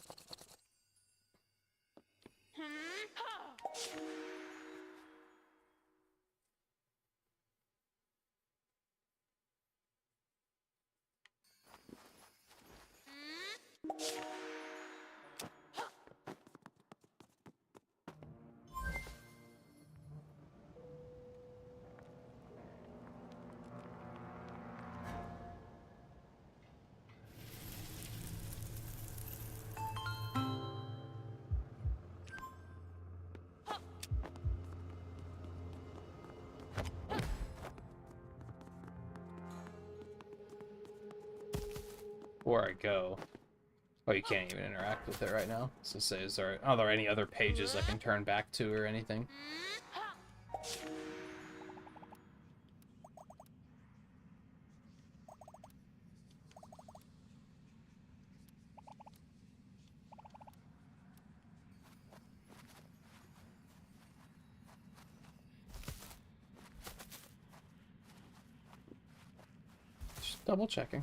Before I go... Oh, you can't even interact with it right now. So say, are there any other pages I can turn back to or anything? Just double checking.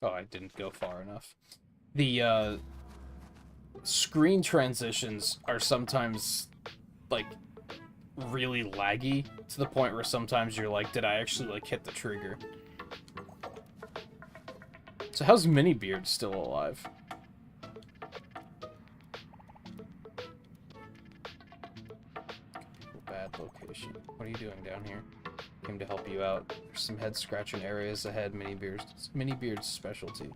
Oh, I didn't go far enough. The, screen transitions are sometimes, like, really laggy, to the point where sometimes you're like, did I actually, like, hit the trigger? So how's Minibeard still alive? Bad location. What are you doing down here? Came to help you out. There's some head-scratching areas ahead, Minibeard's specialty.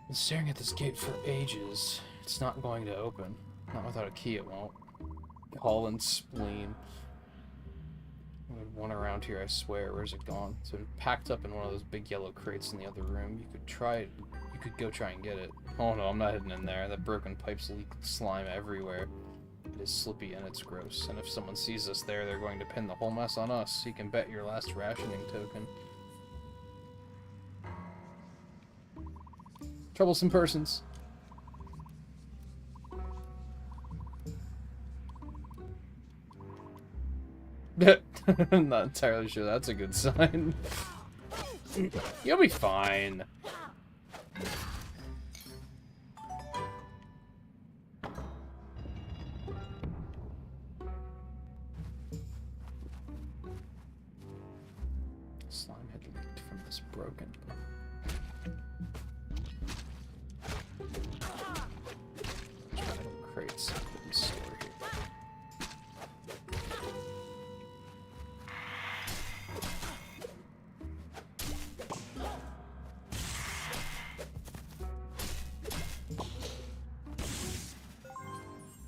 Been staring at this gate for ages. It's not going to open. Not without a key, it won't. Holland spleen. We had one around here, I swear. Where's it gone? It's been packed up in one of those big yellow crates in the other room. You could go try and get it. Oh no, I'm not heading in there. That broken pipes leak slime everywhere. It is slippy and it's gross. And if someone sees us there, they're going to pin the whole mess on us. You can bet your last rationing token. Troublesome persons. I'm not entirely sure that's a good sign. You'll be fine. Slime had leaked from this broken book. Crates in store here.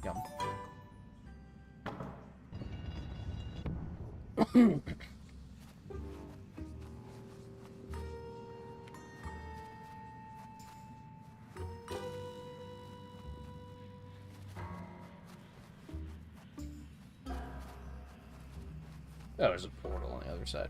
Yum. Oh, there's a portal on the other side.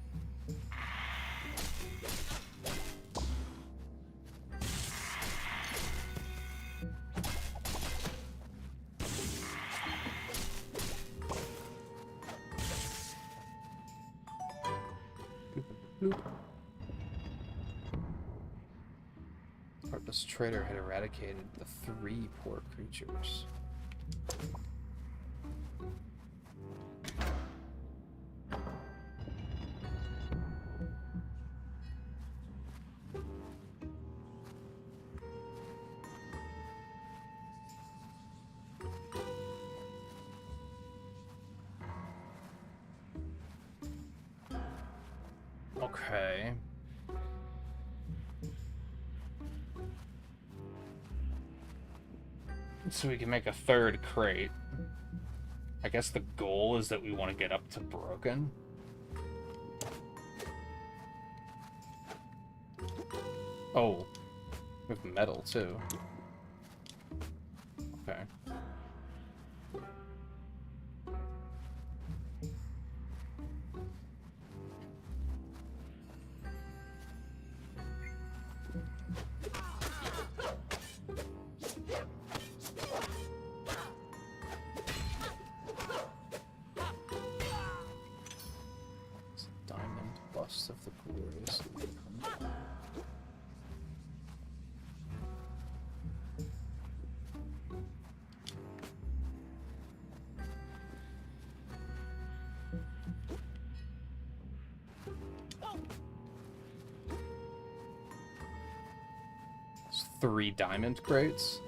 Heartless trader had eradicated the 3 poor creatures. Okay. So we can make a 3rd crate. I guess the goal is that we want to get up to broken. Oh, we have metal too. Okay. 3 diamond crates.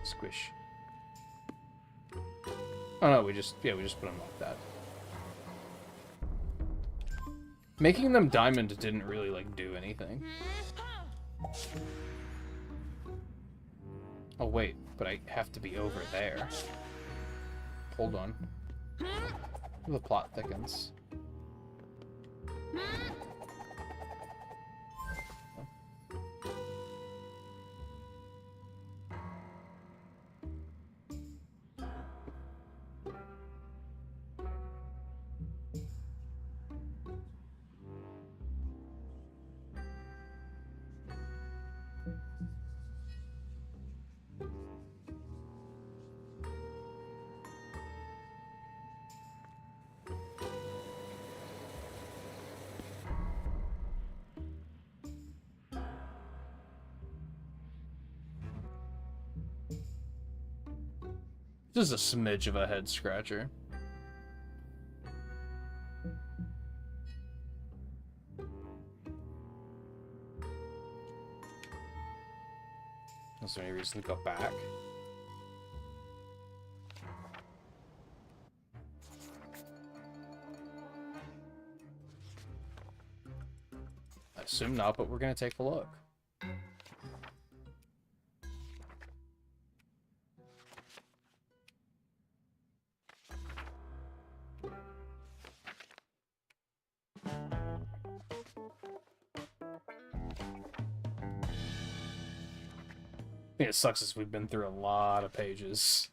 Squish. Oh no, we just put them like that. Making them diamond didn't really like do anything. Oh wait, but I have to be over there. Hold on. The plot thickens. Just a smidge of a head scratcher. Is there any reason to go back? I assume not, but we're gonna take a look. I think it sucks as we've been through a lot of pages.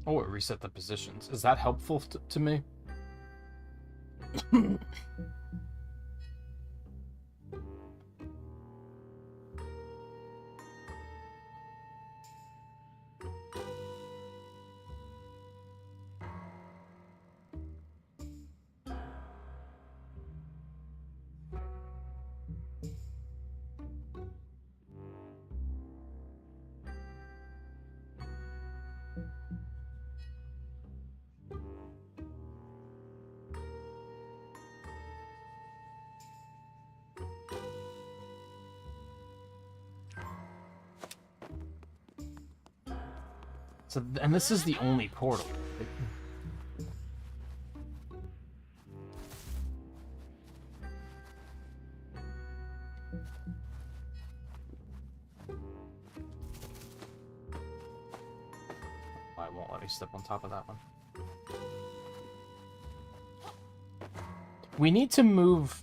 Oh, it reset the positions. Is that helpful to me? So, and this is the only portal. I won't let me step on top of that one. We need to move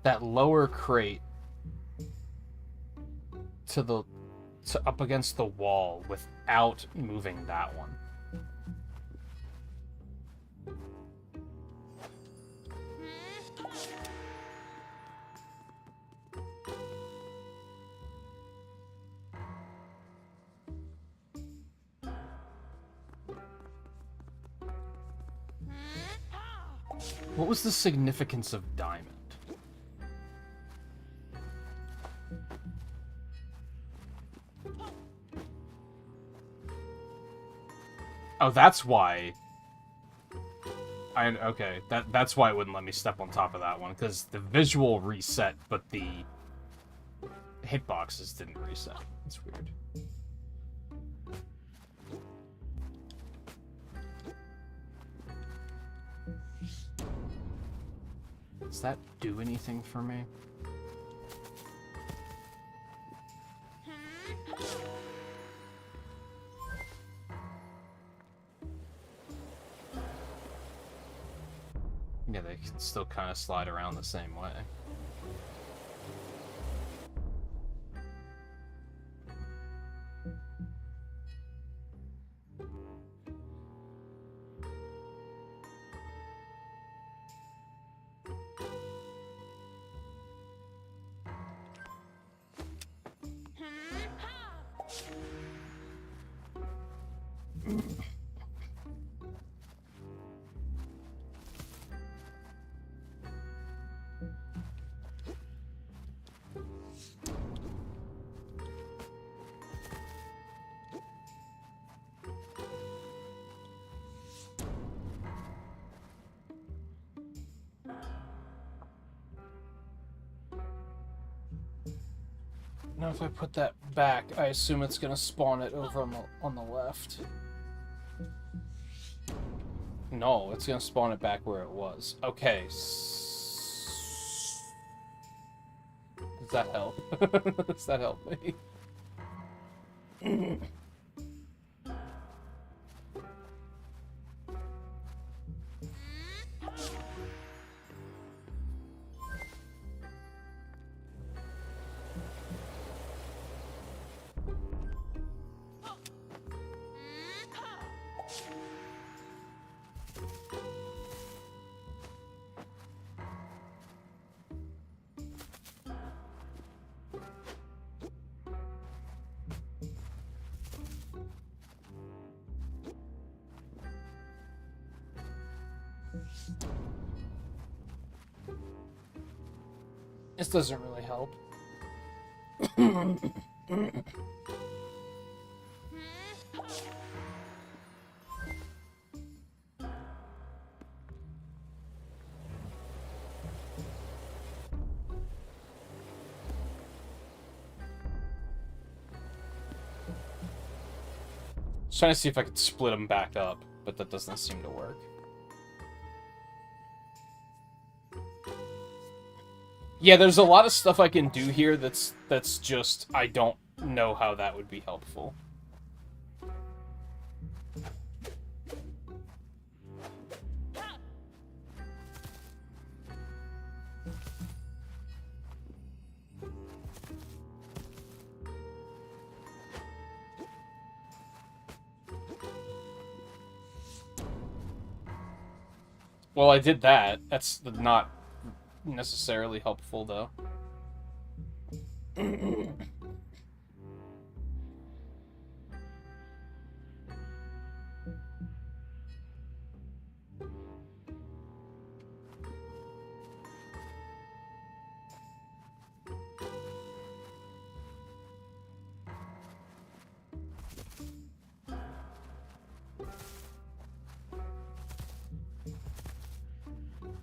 that lower crate to up against the wall without moving that one. What was the significance of diamond? Oh, that's why. Okay, that's why it wouldn't let me step on top of that one, because the visual reset, but the hitboxes didn't reset. That's weird. Does that do anything for me? Yeah, they can still kind of slide around the same way. Now if I put that back, I assume it's gonna spawn it over on the left. No, it's gonna spawn it back where it was. Okay. Does that help? Does that help me? This doesn't really help. Just trying to see if I could split them back up, but that doesn't seem to work. Yeah, there's a lot of stuff I can do here that's just, I don't know how that would be helpful. Well, I did that. That's not necessarily helpful, though.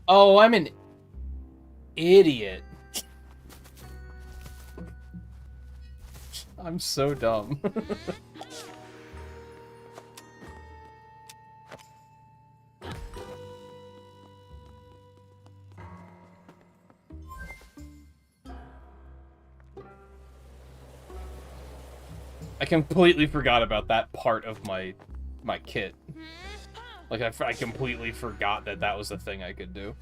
Oh, I'm an idiot. I'm so dumb. I completely forgot about that part of my kit. Like, I completely forgot that that was the thing I could do.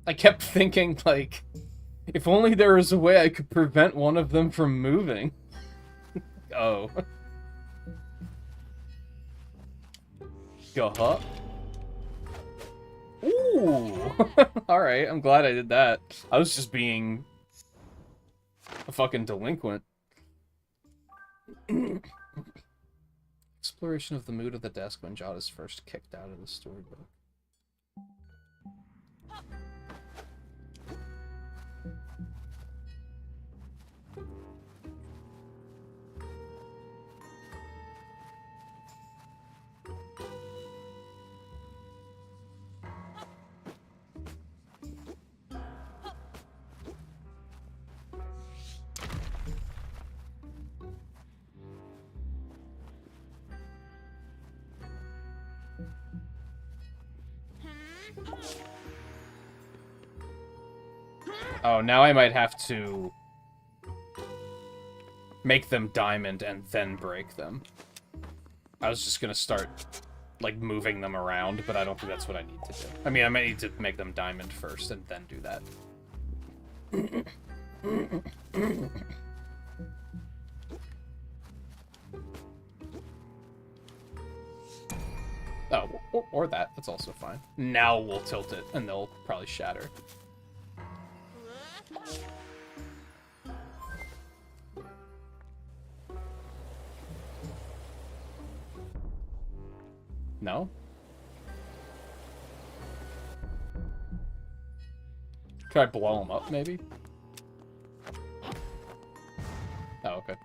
I kept thinking, like, if only there was a way I could prevent one of them from moving. Oh. Go up. Ooh! Ooh! Alright, I'm glad I did that. I was just being a fucking delinquent. Exploration of the mood of the desk when Jot is first kicked out of the storybook. Oh, now I might have to make them diamond and then break them. I was just gonna start, like, moving them around, but I don't think that's what I need to do. I mean, I might need to make them diamond first and then do that. Oh, or that. That's also fine. Now we'll tilt it, and they'll probably shatter. No? Try blow them up, maybe? Oh, okay.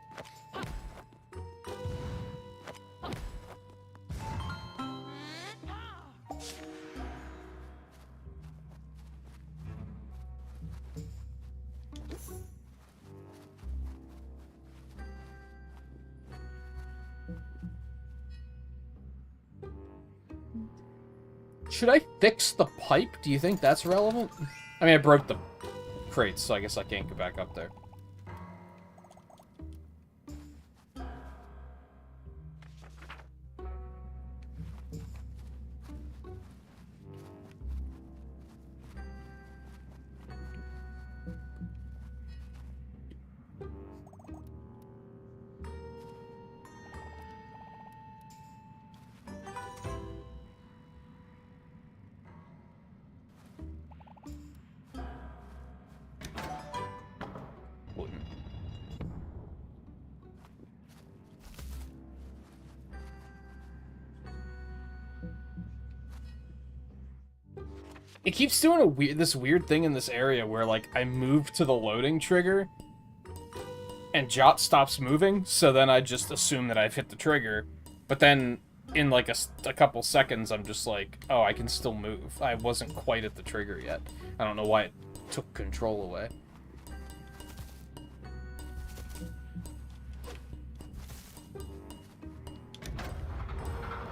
Should I fix the pipe? Do you think that's relevant? I mean, I broke the crates, so I guess I can't go back up there. It keeps doing this weird thing in this area where, like, I move to the loading trigger, and Jot stops moving, so then I just assume that I've hit the trigger, but then in, like, a couple seconds, I'm just like, oh, I can still move. I wasn't quite at the trigger yet. I don't know why it took control away.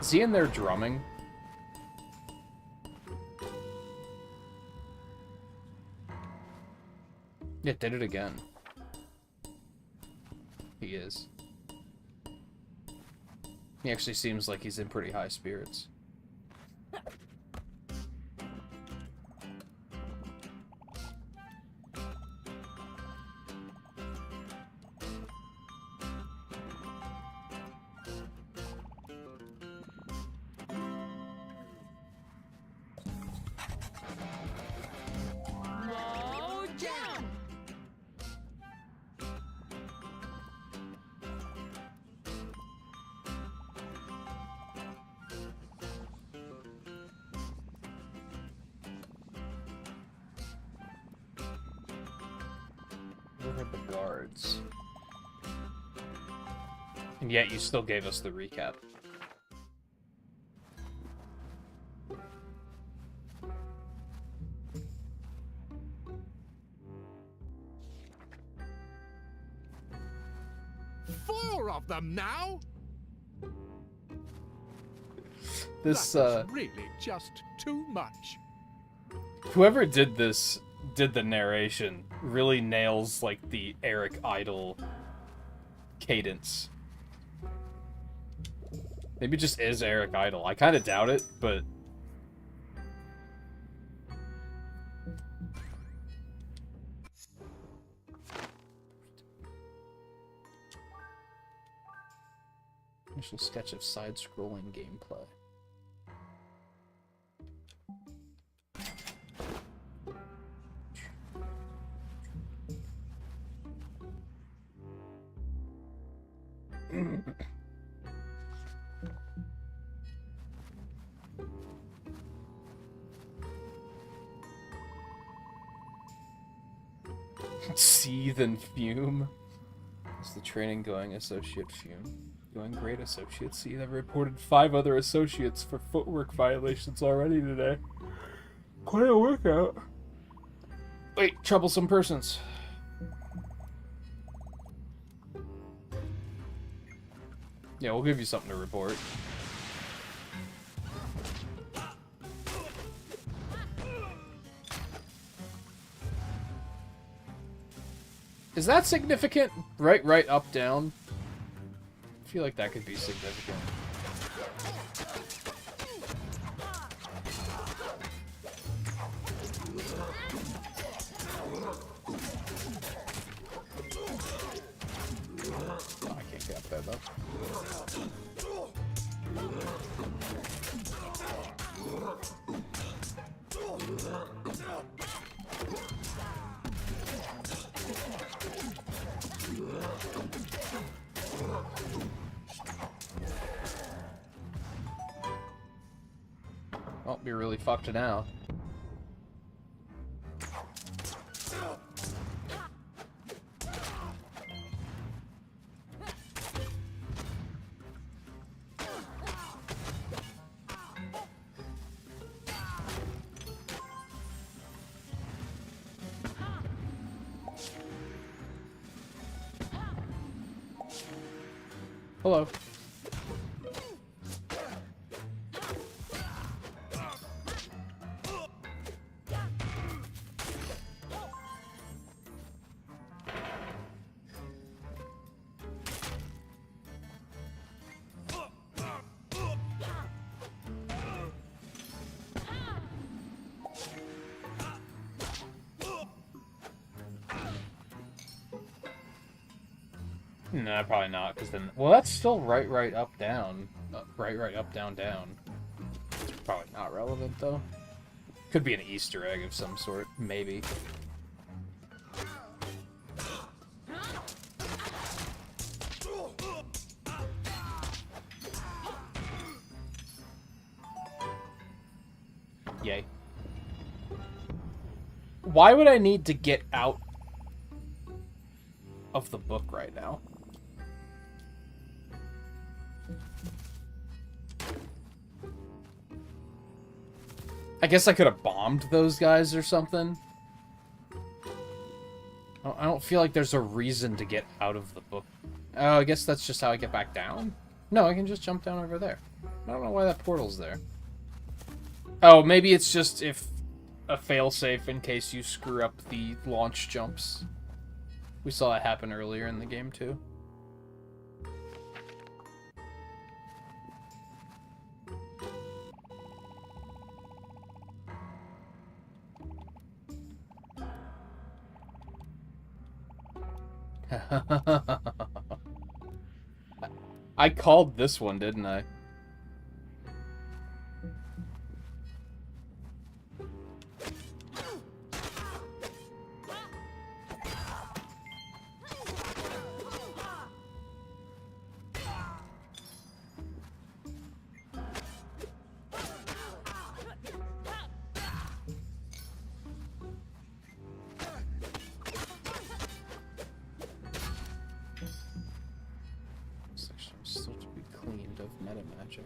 Is he in there drumming? Yeah, did it again. He is. He actually seems like he's in pretty high spirits. The guards. And yet you still gave us the recap. Four of them now? This That's really just too much. Whoever did this did the narration really nails, like, the Eric Idle cadence. Maybe it just is Eric Idle. I kind of doubt it, but... Initial sketch of side-scrolling gameplay. Seethe and fume. Is the training going, Associate Fume? Going great, Associate Seethe. I've reported 5 other associates for footwork violations already today. Quite a workout. Wait, troublesome persons. Yeah, we'll give you something to report. Is that significant? Right, up, down? I feel like that could be significant. Oh, I can't get up there, though. Oh, you're really fucked now. Hello. No, probably not, because then... Well, that's still right, up, down. Right, up, down, down. It's probably not relevant, though. Could be an Easter egg of some sort. Maybe. Yay. Why would I need to get out of the book right now? I guess I could have bombed those guys or something. I don't feel like there's a reason to get out of the book. Oh, I guess that's just how I get back down? No, I can just jump down over there. I don't know why that portal's there. Oh, maybe it's just if a failsafe in case you screw up the launch jumps. We saw that happen earlier in the game, too. I called this one, didn't I? Section still to be cleaned of meta magic.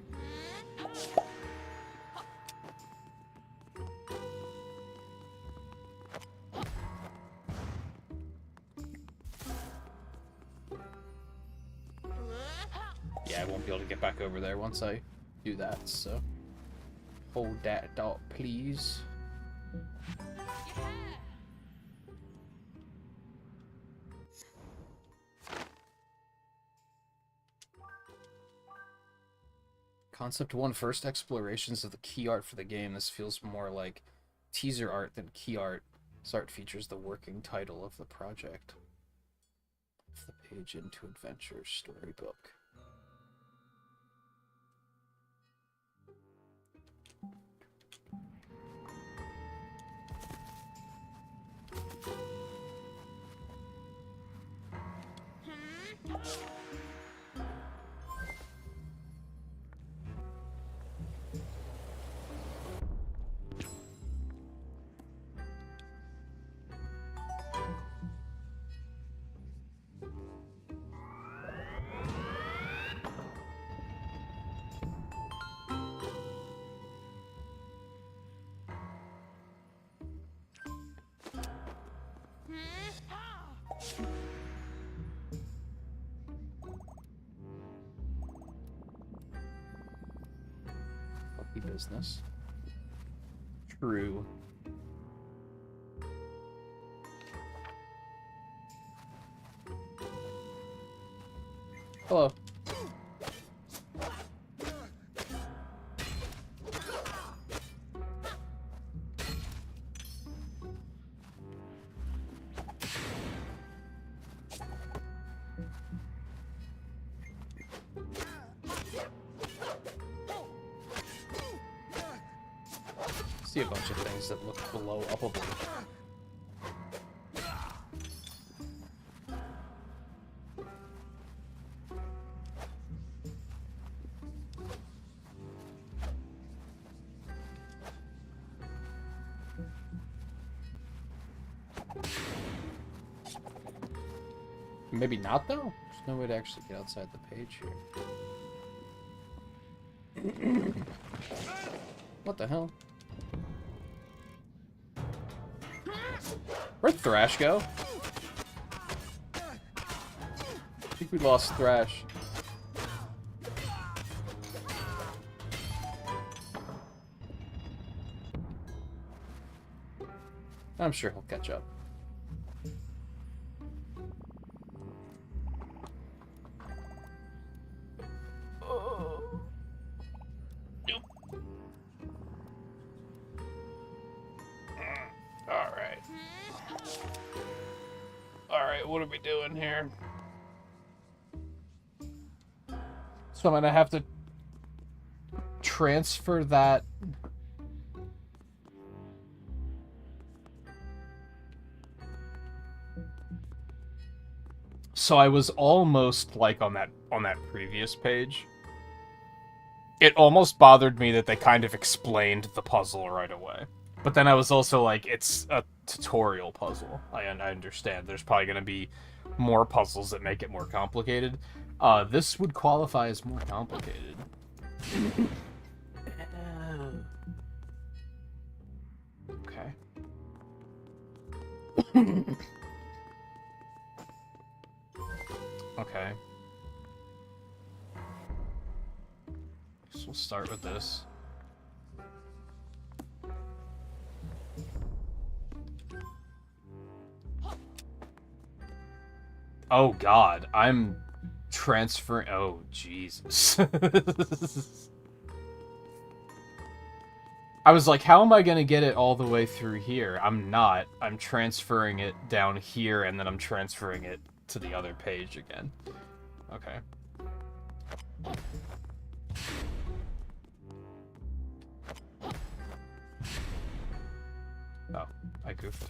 Yeah, I won't be able to get back over there once I do that, so... Hold that dot, please. Concept 1, first explorations of the key art for the game. This feels more like teaser art than key art. This art features the working title of the project. The page into Adventure Storybook. business. True. Hello. See a bunch of things that look below upable. Maybe not, though? There's no way to actually get outside the page here. What the hell? Where'd Thrash go? I think we lost Thrash. I'm sure he'll catch up. What are we doing here? So I'm gonna have to transfer that. So I was almost like on that previous page. It almost bothered me that they kind of explained the puzzle right away. But then I was also like, it's a tutorial puzzle. I understand. There's probably going to be more puzzles that make it more complicated. This would qualify as more complicated. Okay. Okay. So we'll start with this. Oh god, I'm transferring. Oh Jesus. I was like, how am I gonna get it all the way through here? I'm not. I'm transferring it down here, and then I'm transferring it to the other page again. Okay. Oh, I goofed.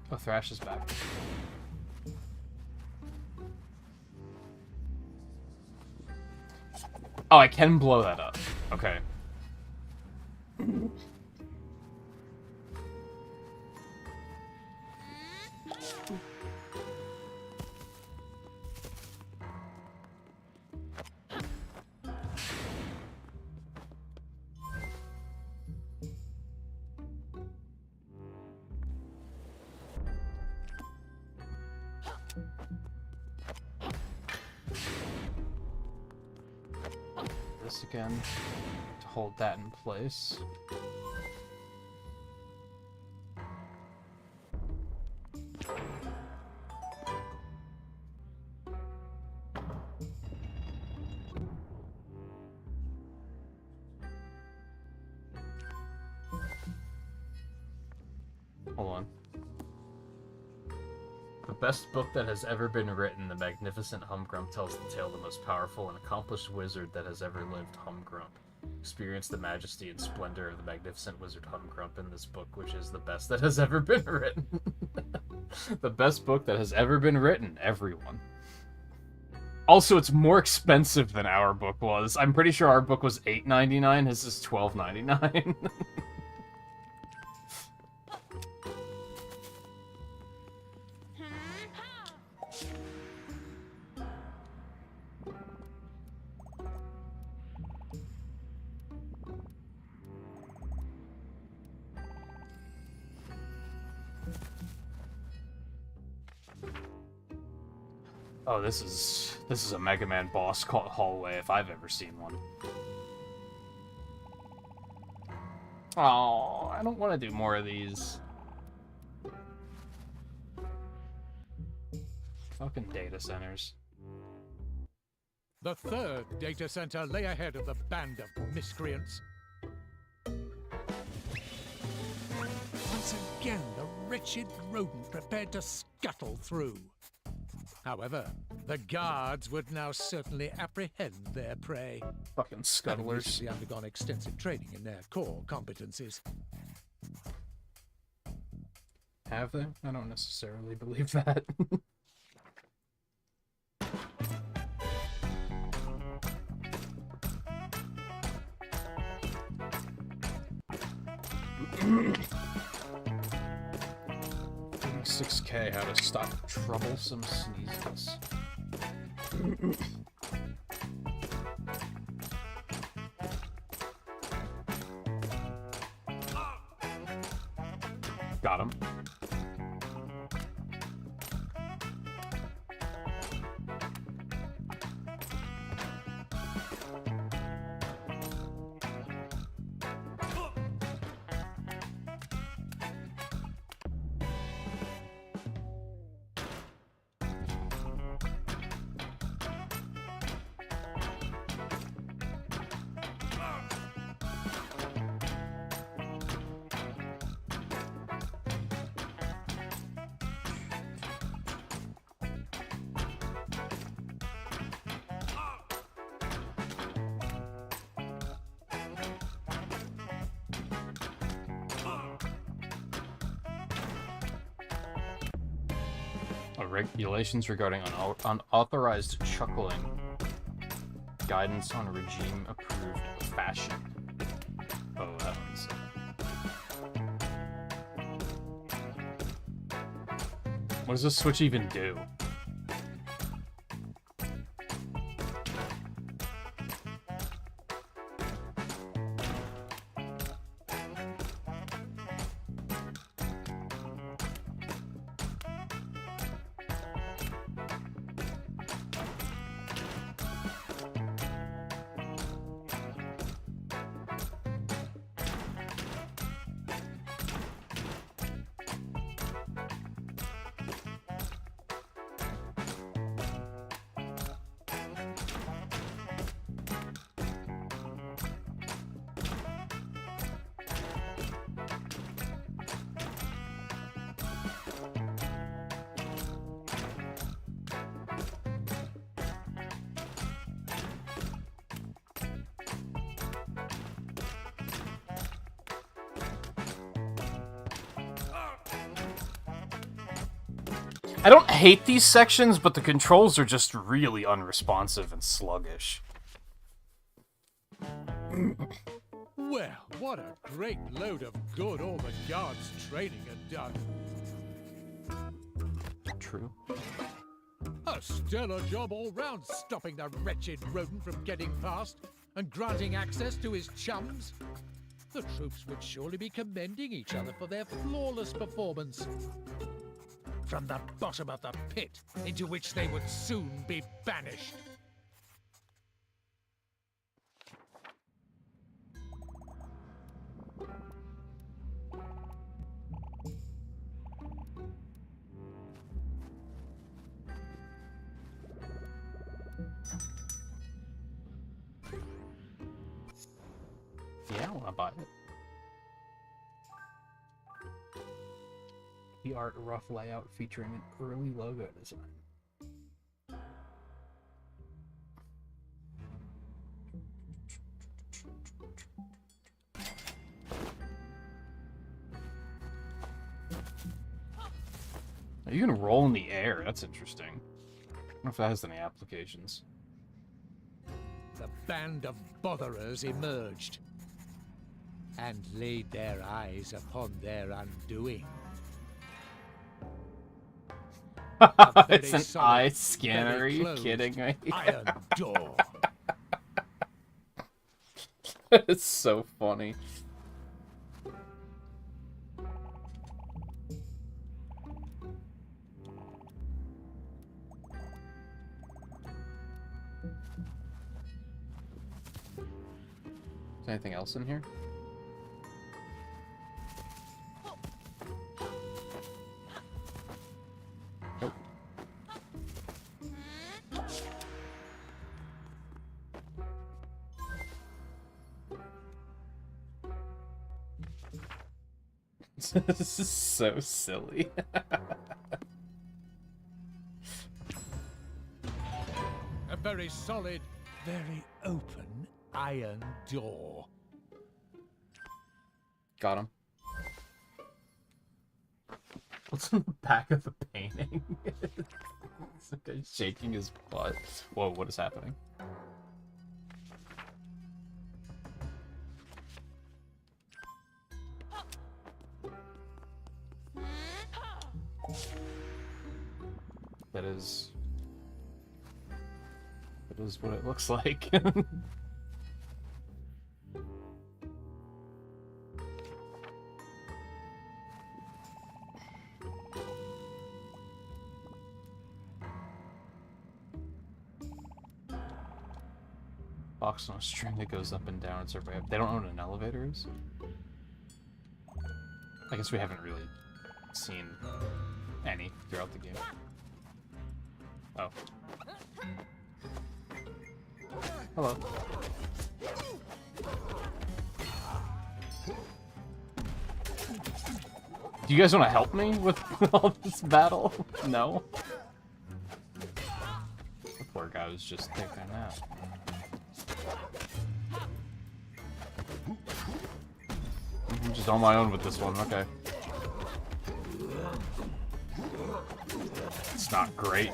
Oh, Thrash is back. Oh, I can blow that up. Okay. This again to hold that in place. Hold on. The best book that has ever been written, The Magnificent Humgrump, tells the tale of the most powerful and accomplished wizard that has ever lived, Humgrump. Experience the majesty and splendor of the magnificent wizard Humgrump in this book, which is the best that has ever been written. The best book that has ever been written, everyone. Also, it's more expensive than our book was. I'm pretty sure our book was $8.99, his is $12.99. Oh, this is a Mega Man boss called hallway if I've ever seen one. Oh, I don't want to do more of these. Fucking data centers. The third data center lay ahead of the band of miscreants. Once again, the wretched rodent prepared to scuttle through. However, the guards would now certainly apprehend their prey. Fucking scuttlers. Having undergone extensive training in their core competencies. Have they? I don't necessarily believe that. $6K, how to stop troublesome sneezes. Got him. Regulations regarding unauthorized chuckling. Guidance on regime-approved fashion. Oh, that one's... What does this switch even do? I don't hate these sections, but the controls are just really unresponsive and sluggish. Well, what a great load of good all the guards' training had done. True. A stellar job all round, stopping the wretched rodent from getting past and granting access to his chums. The troops would surely be commending each other for their flawless performance. From the bottom of the pit into which they would soon be banished. Yeah, I want to buy it. The art rough layout featuring an early logo design. You can roll in the air. That's interesting. I don't know if that has any applications. The band of botherers emerged and laid their eyes upon their undoing. It's an eye scanner. Are you kidding me? Iron door. It's so funny. Is anything else in here? Nope. This is so silly. A very solid, very open iron door. Got him. What's on the back of the painting? Some guy shaking his butt. Whoa, what is happening? That is what it looks like. Box on a string that goes up and down. It's a ramp. They don't know what an elevator is? I guess we haven't really seen any throughout the game. Oh. Hello. Do you guys want to help me with all this battle? No? The poor guy was just taking a nap. I'm just on my own with this one, okay. It's not great.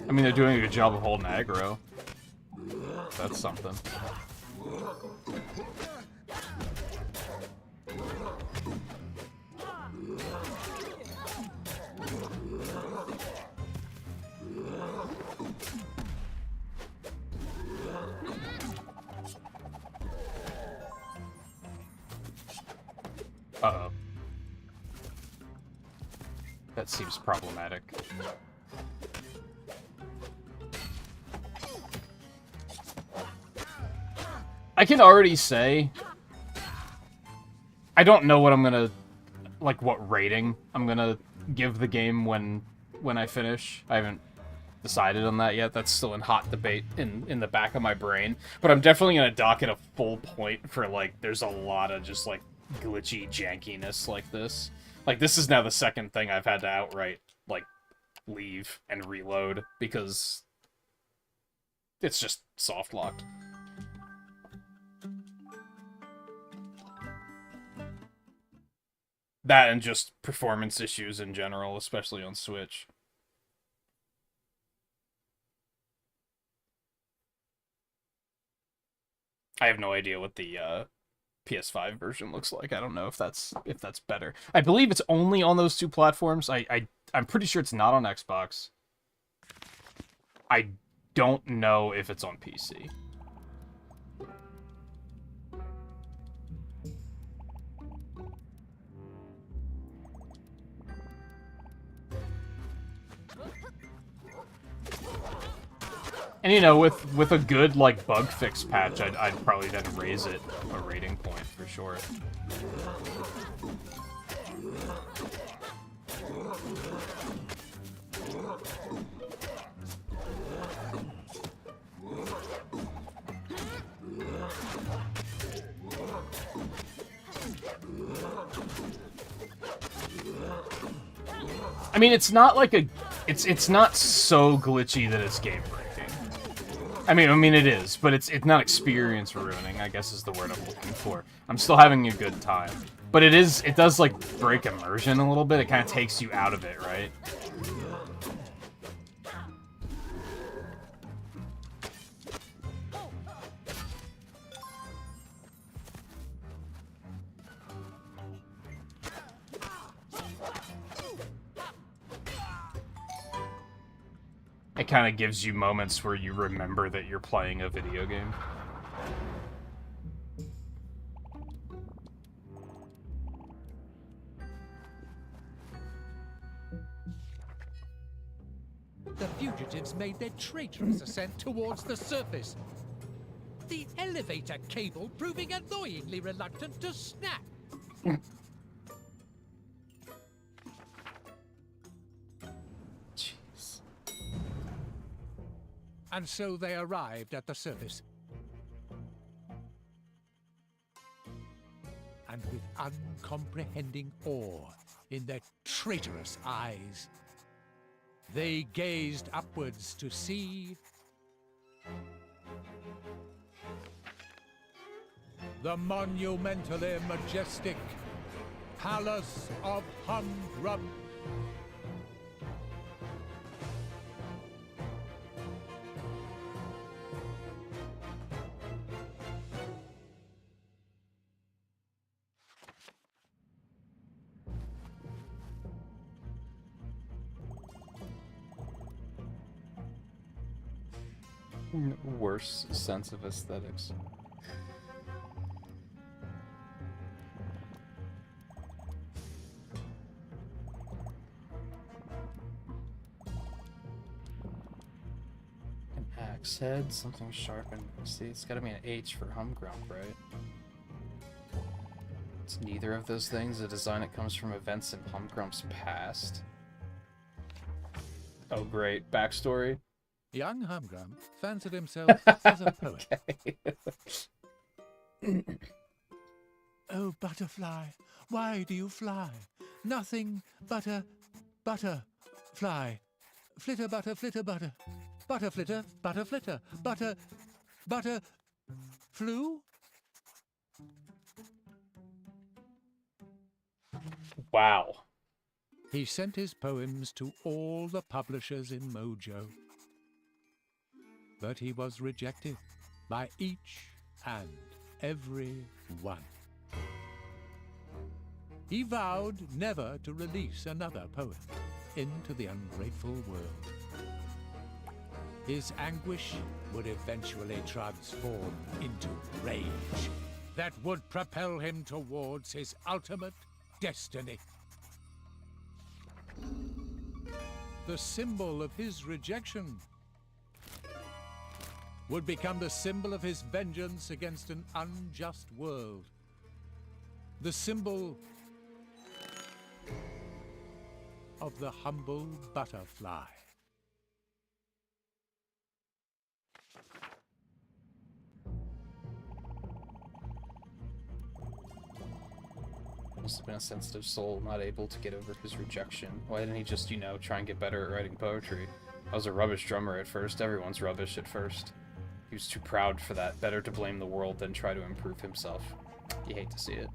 I mean, they're doing a good job of holding aggro. That's something. Uh-oh. That seems problematic. I can already say I don't know what I'm gonna, like, what rating I'm gonna give the game when I finish. I haven't decided on that yet. That's still in hot debate in the back of my brain. But I'm definitely gonna dock it a full point for, like, there's a lot of just, like, glitchy jankiness like this. Like, this is now the second thing I've had to outright, like, leave and reload because it's just soft locked. That and just performance issues in general, especially on Switch. I have no idea what the PS5 version looks like. I don't know if that's better. I believe it's only on those two platforms. I'm pretty sure it's not on Xbox. I don't know if it's on PC. And, you know, with a good, like, bug fix patch, I'd probably then raise it a rating point, for sure. I mean, it's not like a... It's not so glitchy that it's game breaking. I mean it is, but it's not experience ruining, I guess is the word I'm looking for. I'm still having a good time. But it does, like, break immersion a little bit. It kind of takes you out of it, right? It kind of gives you moments where you remember that you're playing a video game. The fugitives made their traitorous ascent towards the surface. The elevator cable proving annoyingly reluctant to snap. Jeez. And so they arrived at the surface. And with uncomprehending awe in their traitorous eyes, they gazed upwards to see the monumentally majestic Palace of Humgrum. Worst sense of aesthetics. An axe head, something sharpened. See, it's gotta be an H for Humgrum, right? It's neither of those things. The design, it comes from events in Humgrum's past. Oh, great. Backstory. Young Humgrum fancied himself as a poet. Oh, butterfly, why do you fly? Nothing but a butterfly. Flitter, butter, flitter, butter. Butter, flitter, butter, flitter. Butter, flew? Wow. He sent his poems to all the publishers in Mojo. But he was rejected by each and every one. He vowed never to release another poet into the ungrateful world. His anguish would eventually transform into rage that would propel him towards his ultimate destiny. The symbol of his rejection would become the symbol of his vengeance against an unjust world. The symbol of the humble butterfly. Must have been a sensitive soul, not able to get over his rejection. Why didn't he just, you know, try and get better at writing poetry? I was a rubbish drummer at first. Everyone's rubbish at first. He was too proud for that. Better to blame the world than try to improve himself. You hate to see it.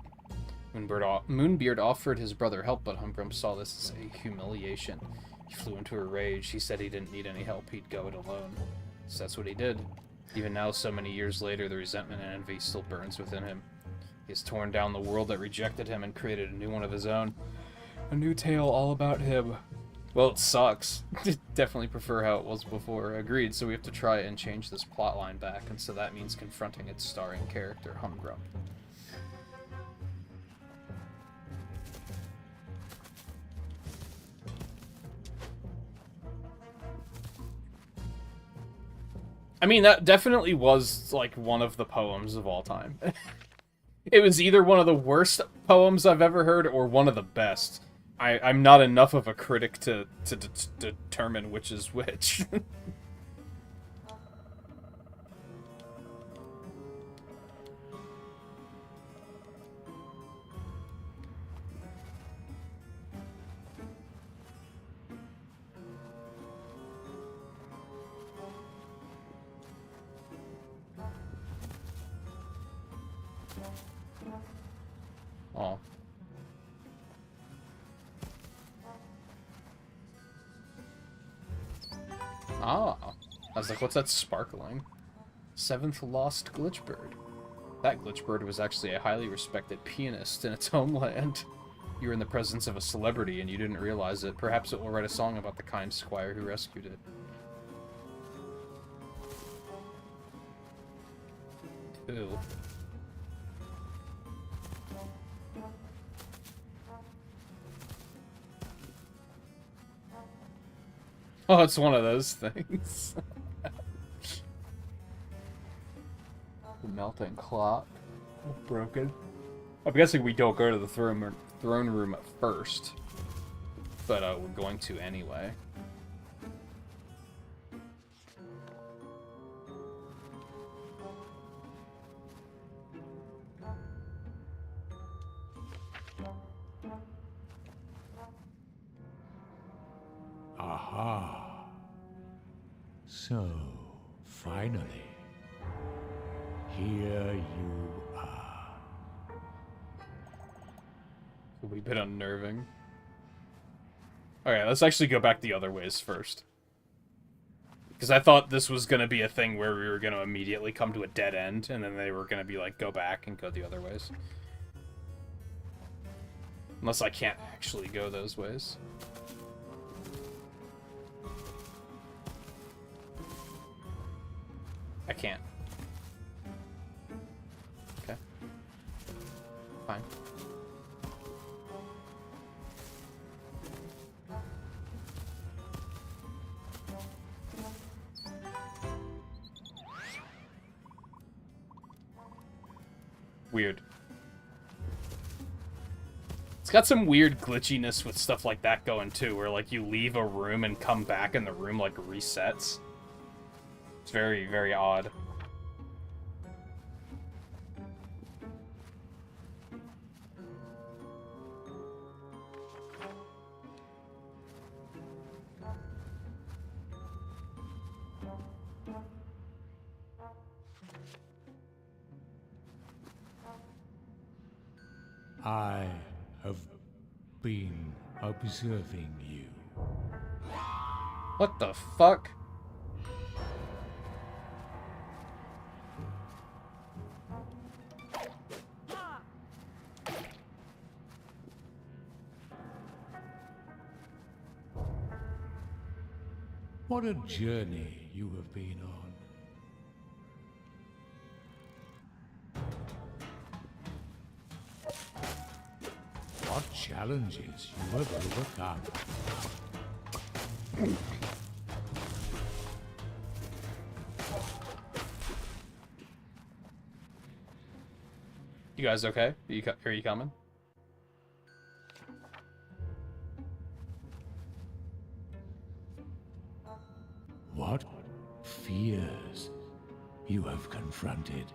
Moonbeard offered his brother help, but Humgrum saw this as a humiliation. He flew into a rage. He said he didn't need any help. He'd go it alone. So that's what he did. Even now, so many years later, the resentment and envy still burns within him. He has torn down the world that rejected him and created a new one of his own. A new tale all about him. Well, it sucks. Definitely prefer how it was before. Agreed, so we have to try and change this plotline back, and so that means confronting its starring character, Humgrum. I mean, that definitely was, like, one of the poems of all time. It was either one of the worst poems I've ever heard or one of the best. I'm not enough of a critic to determine which is which. Oh. Ah. I was like, what's that sparkling? Seventh Lost Glitchbird. That Glitchbird was actually a highly respected pianist in its homeland. You were in the presence of a celebrity and you didn't realize it. Perhaps it will write a song about the kind squire who rescued it. Ew. Oh, it's one of those things. The melting clock. Broken. I'm guessing we don't go to the throne room at first. But we're going to anyway. Aha. So, finally, here you are. It'll be a bit unnerving. Okay, let's actually go back the other ways first. Because I thought this was going to be a thing where we were going to immediately come to a dead end, and then they were going to be like, go back and go the other ways. Unless I can't actually go those ways. I can't. Okay. Fine. Weird. It's got some weird glitchiness with stuff like that going too, where like you leave a room and come back and the room like resets. It's very, very odd. I have been observing you. What the fuck? What a journey you have been on. What challenges you have overcome. You guys okay? Are you coming? What fears you have confronted.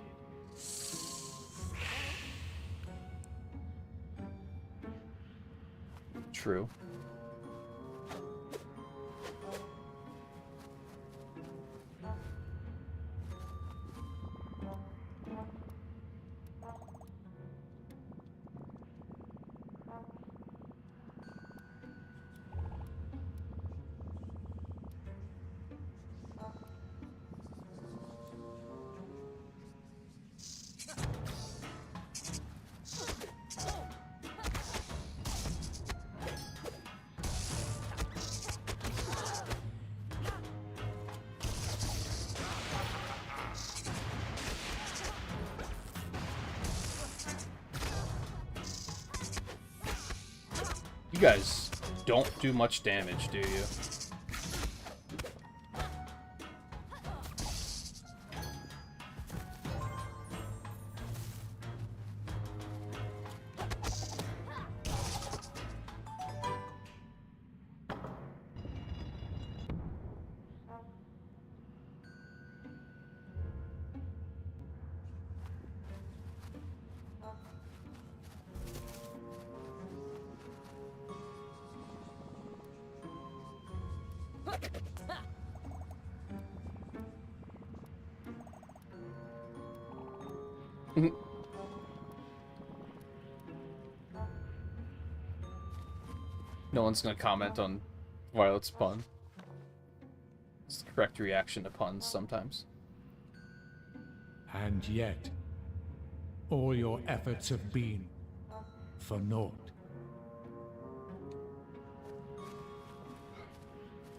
True. You guys don't do much damage, do you? No one's gonna comment on Violet's pun. It's the correct reaction to puns sometimes. And yet, all your efforts have been for naught.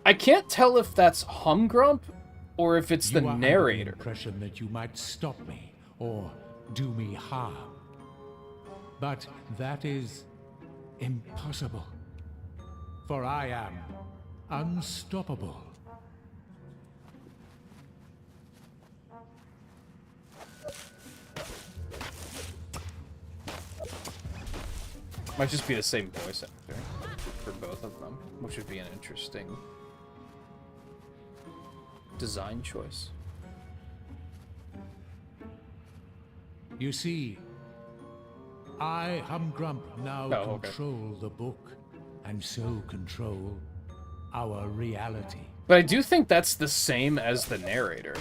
I can't tell if that's Humgrump or if it's the You are under narrator. the impression that you might stop me or do me harm. But that is impossible. For I am unstoppable. Might just be the same voice actor for both of them, which would be an interesting design choice. You see, I, Humgrump, now control the book, and so control our reality. But I do think that's the same as the narrator.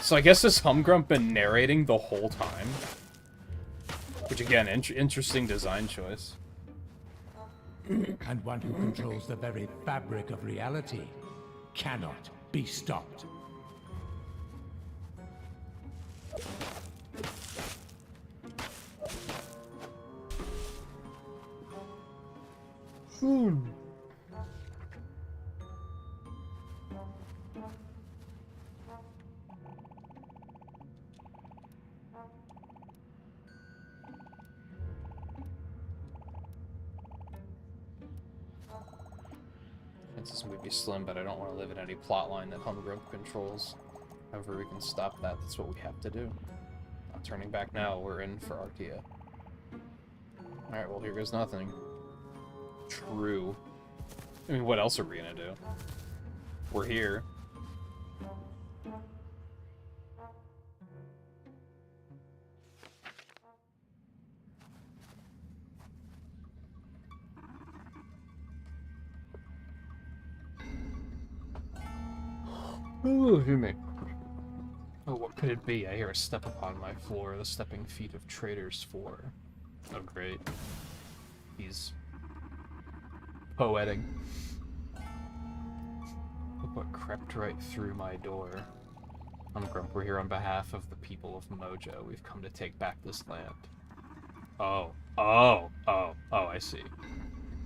So I guess has Humgrump been narrating the whole time? Which, again, interesting design choice. And one who controls the very fabric of reality cannot be stopped. This movie slim, but I don't want to live in any plotline that Humgrump controls. However, we can stop that. That's what we have to do. Not turning back now. We're in for Archaea. Alright, well, here goes nothing. True. I mean, what else are we gonna do? We're here. Ooh, hear me. Oh, what could it be? I hear a step upon my floor, the stepping feet of traitors 4. Oh, great. He's poeting. Look what crept right through my door. Humgrump, we're here on behalf of the people of Mojo. We've come to take back this land. Oh, I see.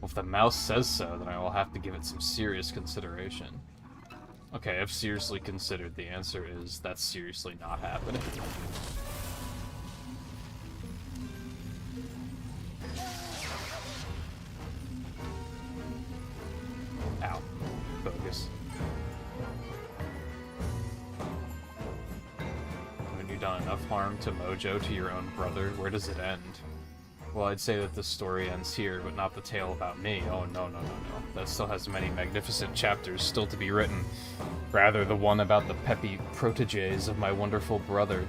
Well, if the mouse says so, then I will have to give it some serious consideration. Okay, I've seriously considered. The answer is that's seriously not happening. Ow. Focus. When you've done enough harm to Mojo, to your own brother, where does it end? Well, I'd say that the story ends here, but not the tale about me. Oh, no. That still has many magnificent chapters still to be written. Rather, the one about the peppy proteges of my wonderful brother.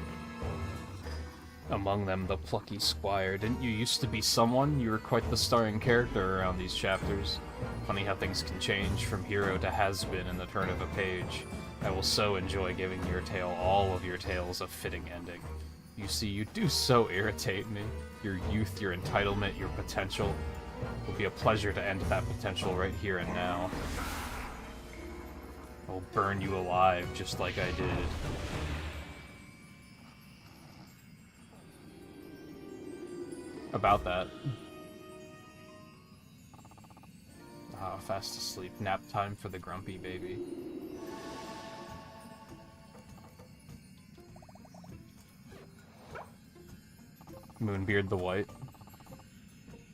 Among them, the Plucky Squire. Didn't you used to be someone? You were quite the starring character around these chapters. Funny how things can change from hero to has-been in the turn of a page. I will so enjoy giving your tale, all of your tales, a fitting ending. You see, you do so irritate me. Your youth, your entitlement, your potential. It will be a pleasure to end that potential right here and now. I will burn you alive, just like I did. About that. Ah, fast asleep. Nap time for the grumpy baby. Moonbeard the White.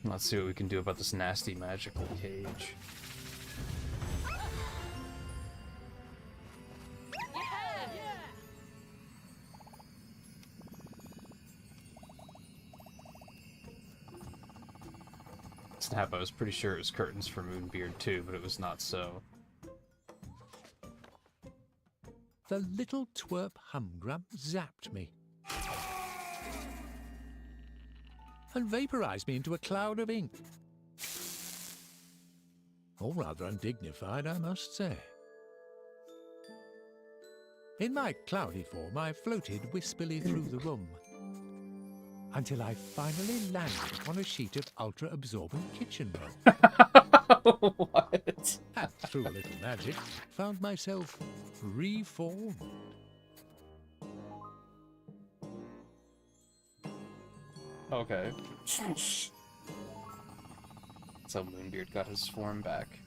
Let's see what we can do about this nasty magical cage. Snap, I was pretty sure it was curtains for Moonbeard too, but it was not so. The little twerp Humgrump zapped me and vaporized me into a cloud of ink. All rather undignified, I must say. In my cloudy form, I floated wispily through the room until I finally landed on a sheet of ultra-absorbent kitchen roll. What? And through a little magic, found myself reformed. Okay. That's how Moonbeard got his form back.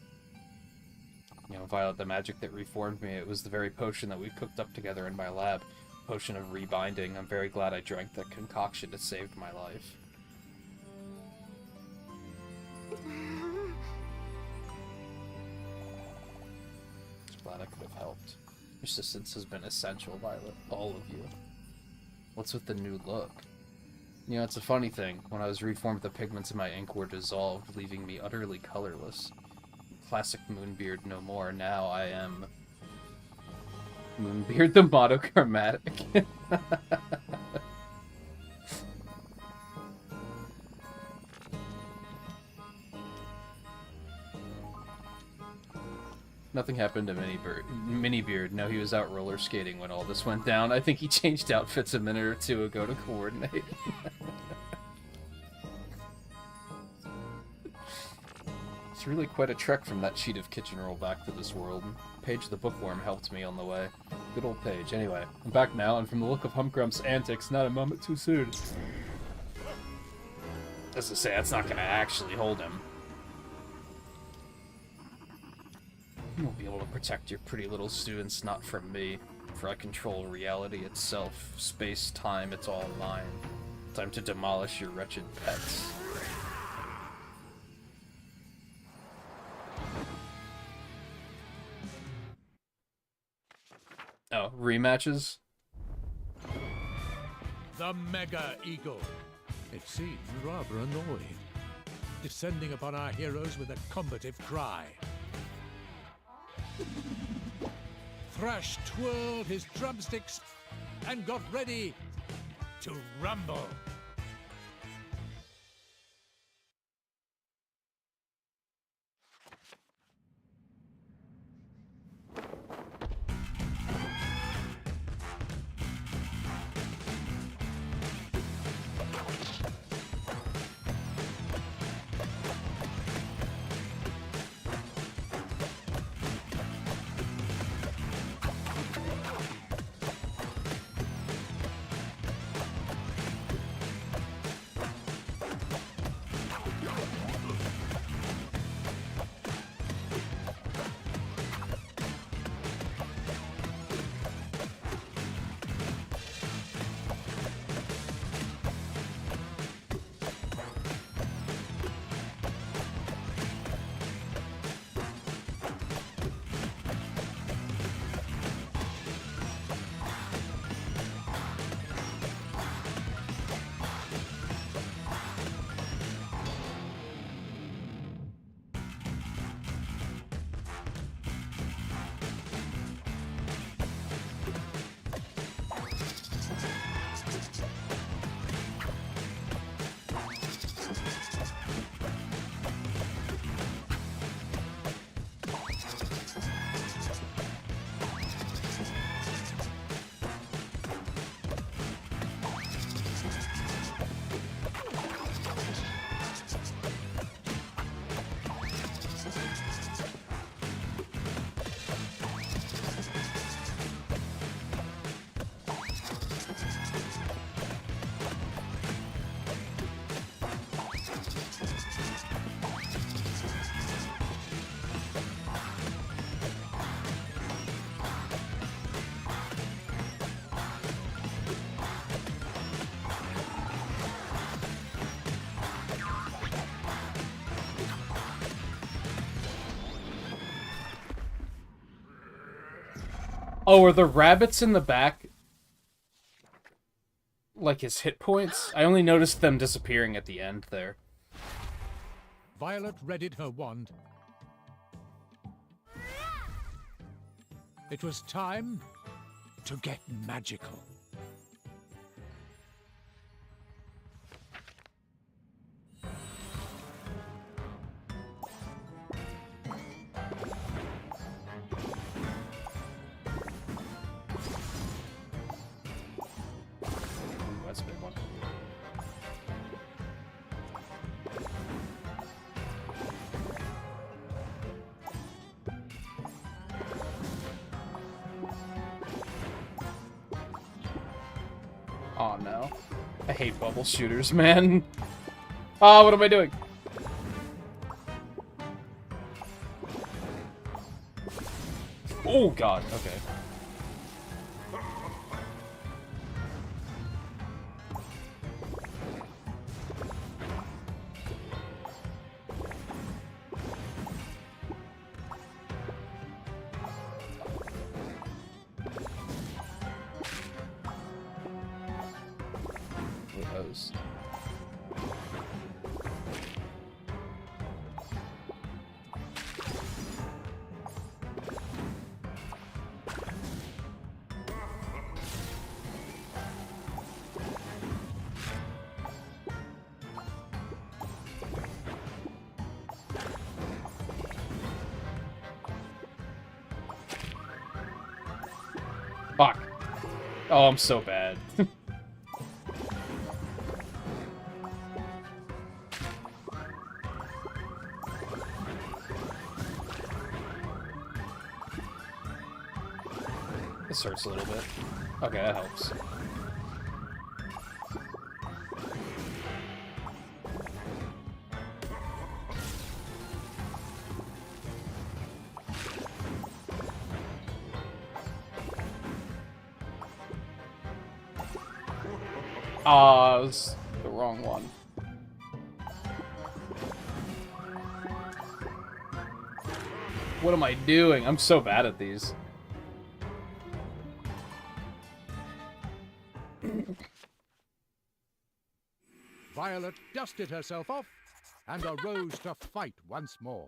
You know, Violet, the magic that reformed me, it was the very potion that we cooked up together in my lab. Potion of rebinding. I'm very glad I drank that concoction. It saved my life. Glad I could have helped. Your assistance has been essential, Violet. All of you. What's with the new look? You know, it's a funny thing. When I was reformed, the pigments in my ink were dissolved, leaving me utterly colorless. Classic Moonbeard no more. Now I am... Moonbeard the monochromatic. Nothing happened to Minibeard. No, he was out roller skating when all this went down. I think he changed outfits a minute or two ago to coordinate. It's really quite a trek from that sheet of kitchen roll back to this world. Paige the Bookworm helped me on the way. Good old Paige. Anyway, I'm back now, and from the look of Humgrump's antics, not a moment too soon. As I say, that's not gonna actually hold him. You won't be able to protect your pretty little students, not from me, for I control reality itself. Space, time, it's all mine. Time to demolish your wretched pets. Oh, rematches? The Mega Eagle. It seemed rather annoyed, descending upon our heroes with a combative cry. Thrash twirled his drumsticks and got ready to rumble. Oh, are the rabbits in the back like his hit points? I only noticed them disappearing at the end there. Violet readied her wand. It was time to get magical. That's a big one. Oh no. I hate bubble shooters, man. Oh, what am I doing? Oh god, okay. those. Fuck. Oh, I'm so bad. This hurts a little bit. Okay, that helps. Ah, it was the wrong one. What am I doing? I'm so bad at these. Violet dusted herself off and arose to fight once more.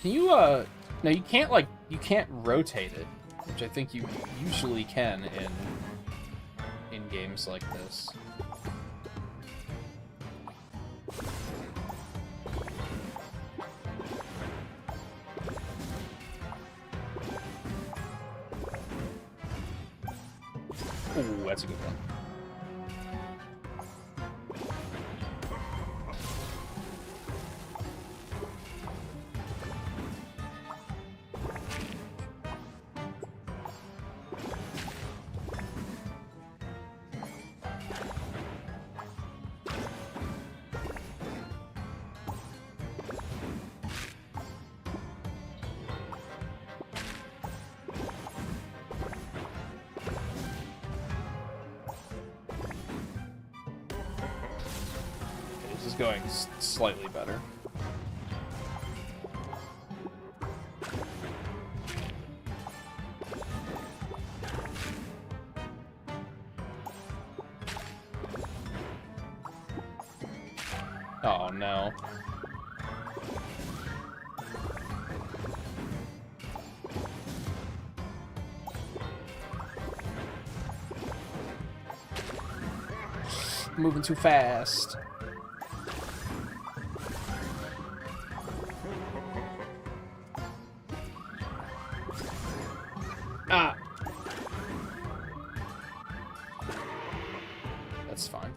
Can you, no, you can't, like, you can't rotate it, which I think you usually can in games like this. Ooh, that's a good one. Going slightly better. Oh no. Moving too fast. Ah! That's fine.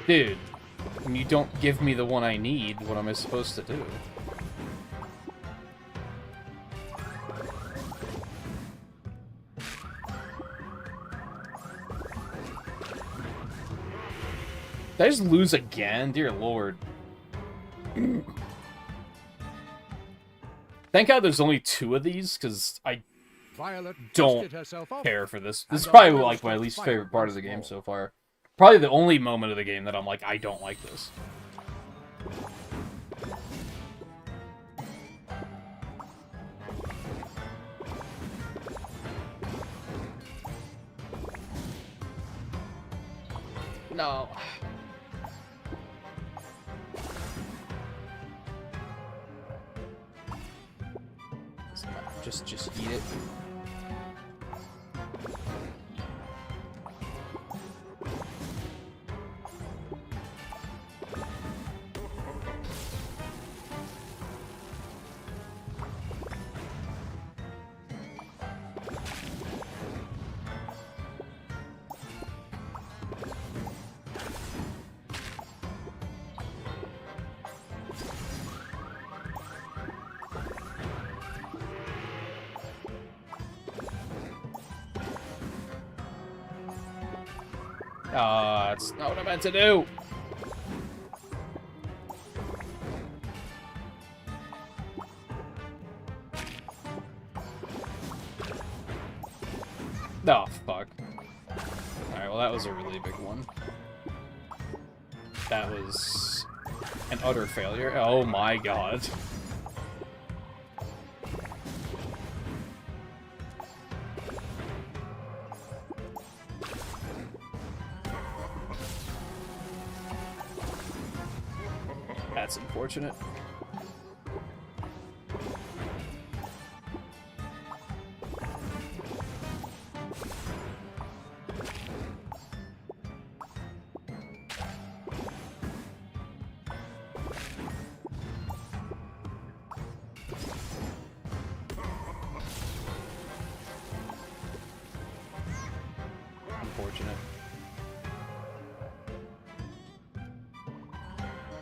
Dude, when you don't give me the one I need, what am I supposed to do? Did I just lose again? Dear Lord. Thank God there's only 2 of these, because I don't care for this. This is probably like my least favorite part of the game so far. Probably the only moment of the game that I'm like, I don't like this. No. Just eat it. That's not what I meant to do. Oh, fuck. Alright, well that was a really big one. That was An utter failure. Oh my god. That's unfortunate. Unfortunate.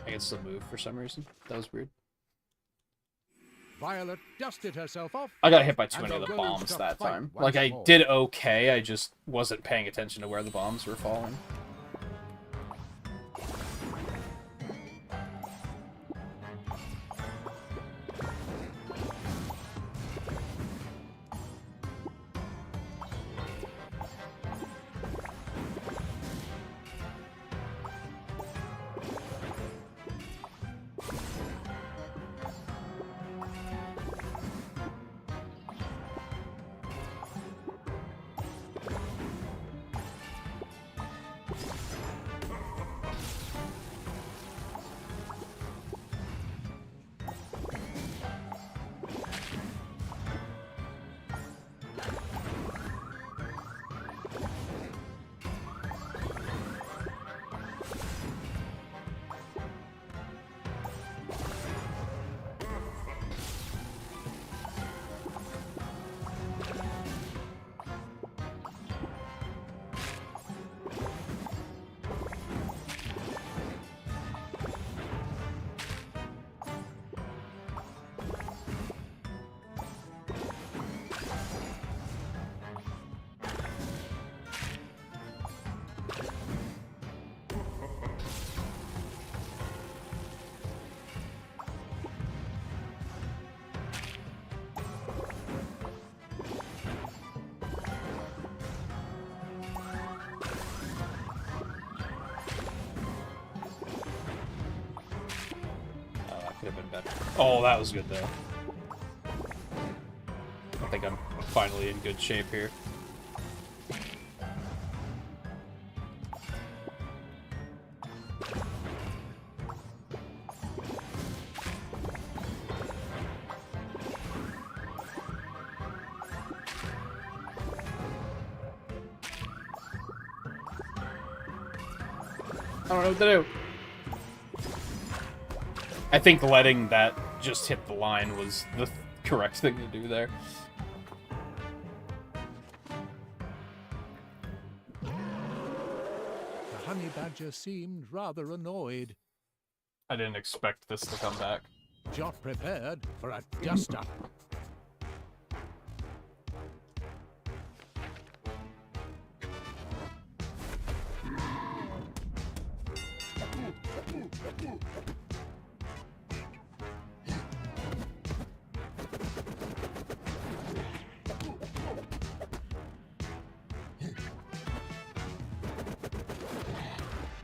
I can still move for some reason. That was weird. Violet dusted herself off. I got hit by too and many of the arose bombs to that fight time. once Like, I more. did okay, I just wasn't paying attention to where the bombs were falling. Could have been better. Oh, that was good, though. I think I'm finally in good shape here. I don't know what to do. I think letting that just hit the line was the correct thing to do there. The honey badger seemed rather annoyed. I didn't expect this to come back. Jot prepared for a dust-up.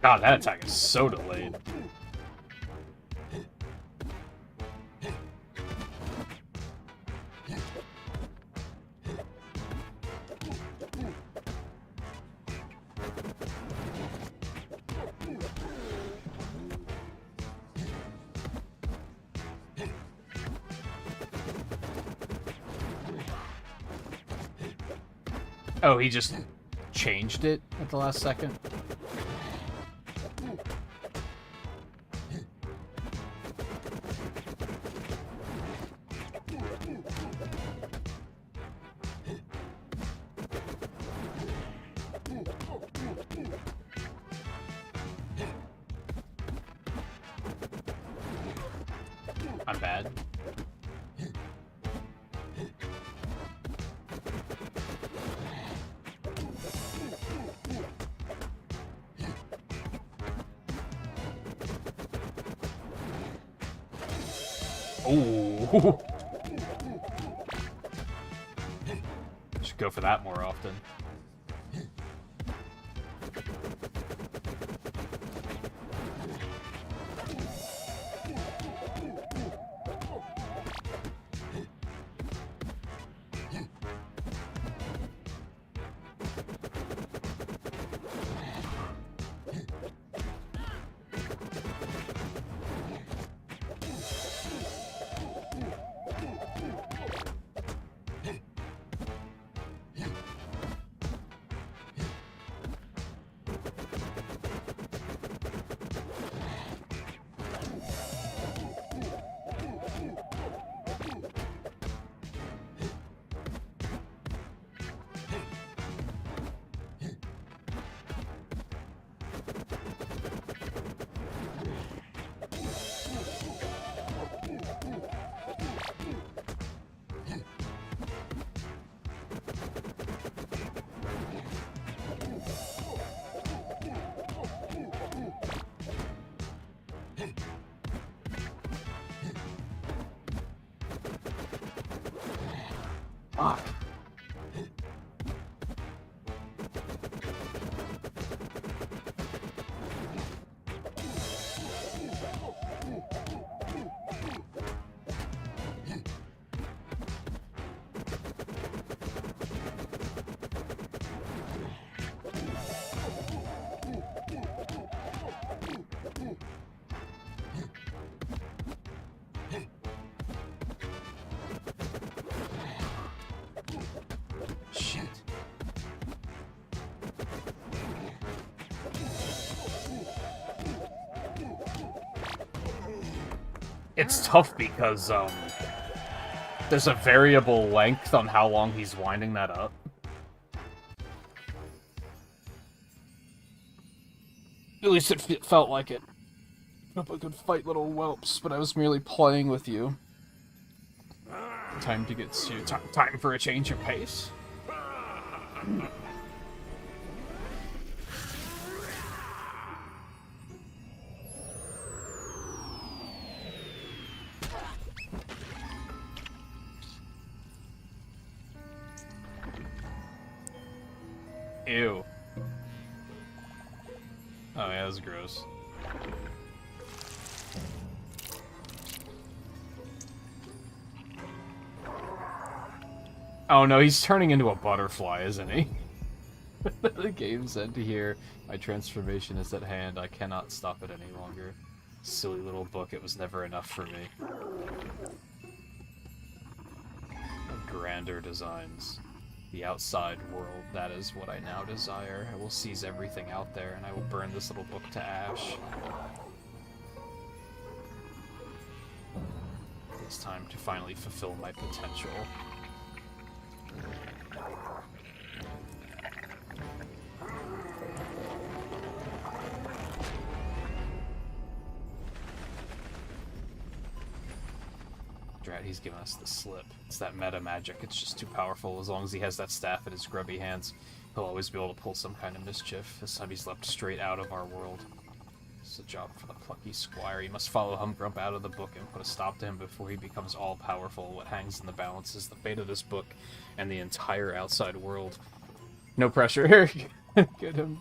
God, that attack is so delayed. Oh, he just changed it at the last second? I'm bad. Ooh. Should go for that more often. Fuck. Shit. It's tough because, there's a variable length on how long he's winding that up. At least it felt like it. Hope I could fight little whelps, but I was merely playing with you. Time to get to time for a change of pace. Ew. Oh yeah, that's gross. Oh no, he's turning into a butterfly, isn't he? The game's end here. My transformation is at hand. I cannot stop it any longer. Silly little book, it was never enough for me. Grander designs. The outside world, that is what I now desire. I will seize everything out there, and I will burn this little book to ash. It's time to finally fulfill my potential. Drat, he's giving us the slip. It's that meta magic. It's just too powerful. As long as he has that staff in his grubby hands, he'll always be able to pull some kind of mischief. This time he's leapt straight out of our world. It's a job for the plucky Squire. He must follow Humgrump out of the book and put a stop to him before he becomes all-powerful. What hangs in the balance is the fate of this book and the entire outside world. No pressure here. Get him.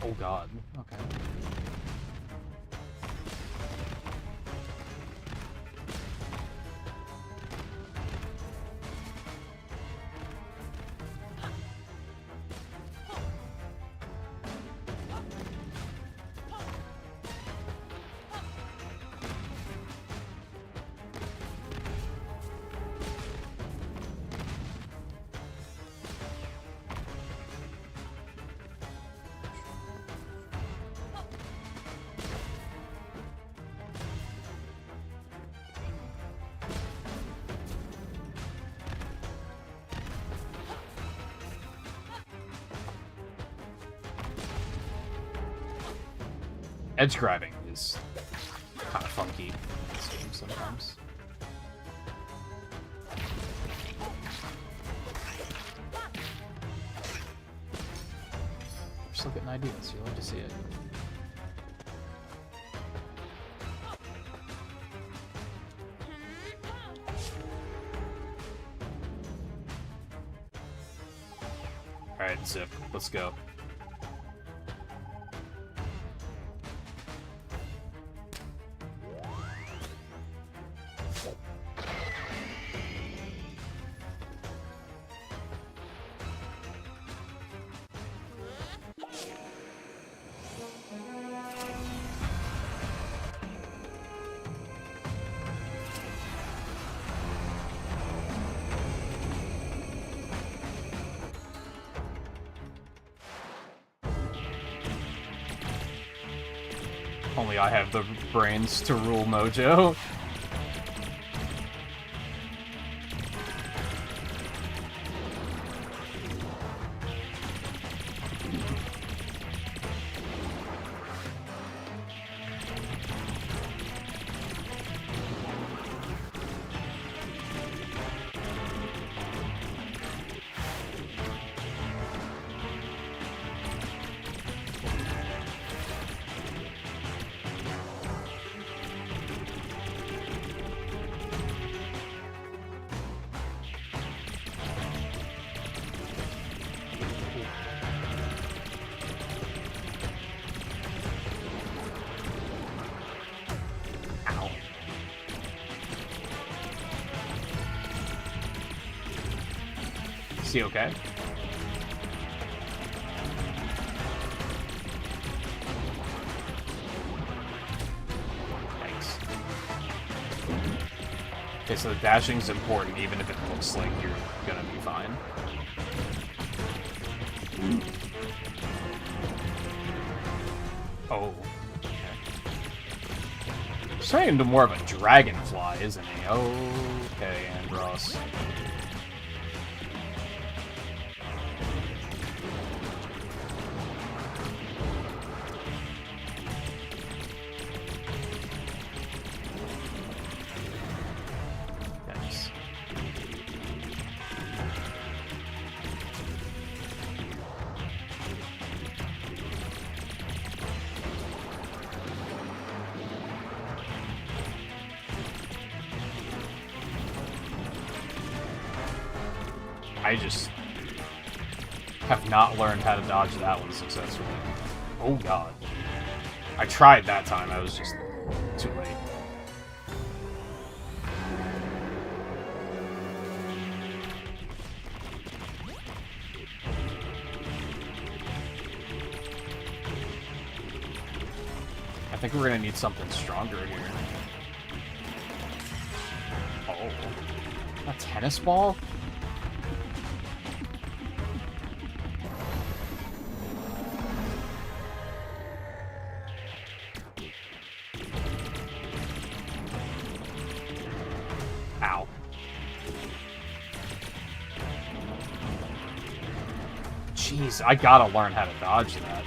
Oh god, okay. Edge grabbing is kind of funky in this game sometimes. We're still getting ideas, you love to see it. Alright, Zip, let's go. Only I have the brains to rule Mojo. Is he okay? Thanks. Okay, so the dashing's important even if it looks like you're gonna be fine. Oh. He's turning into more of a dragonfly, isn't he? Okay, Andros. Thanks. I just have not learned how to dodge that one successfully. Oh god. I tried that time, I was just too late. I think we're gonna need something stronger here. Oh. A tennis ball? Ow. Jeez, I gotta learn how to dodge that.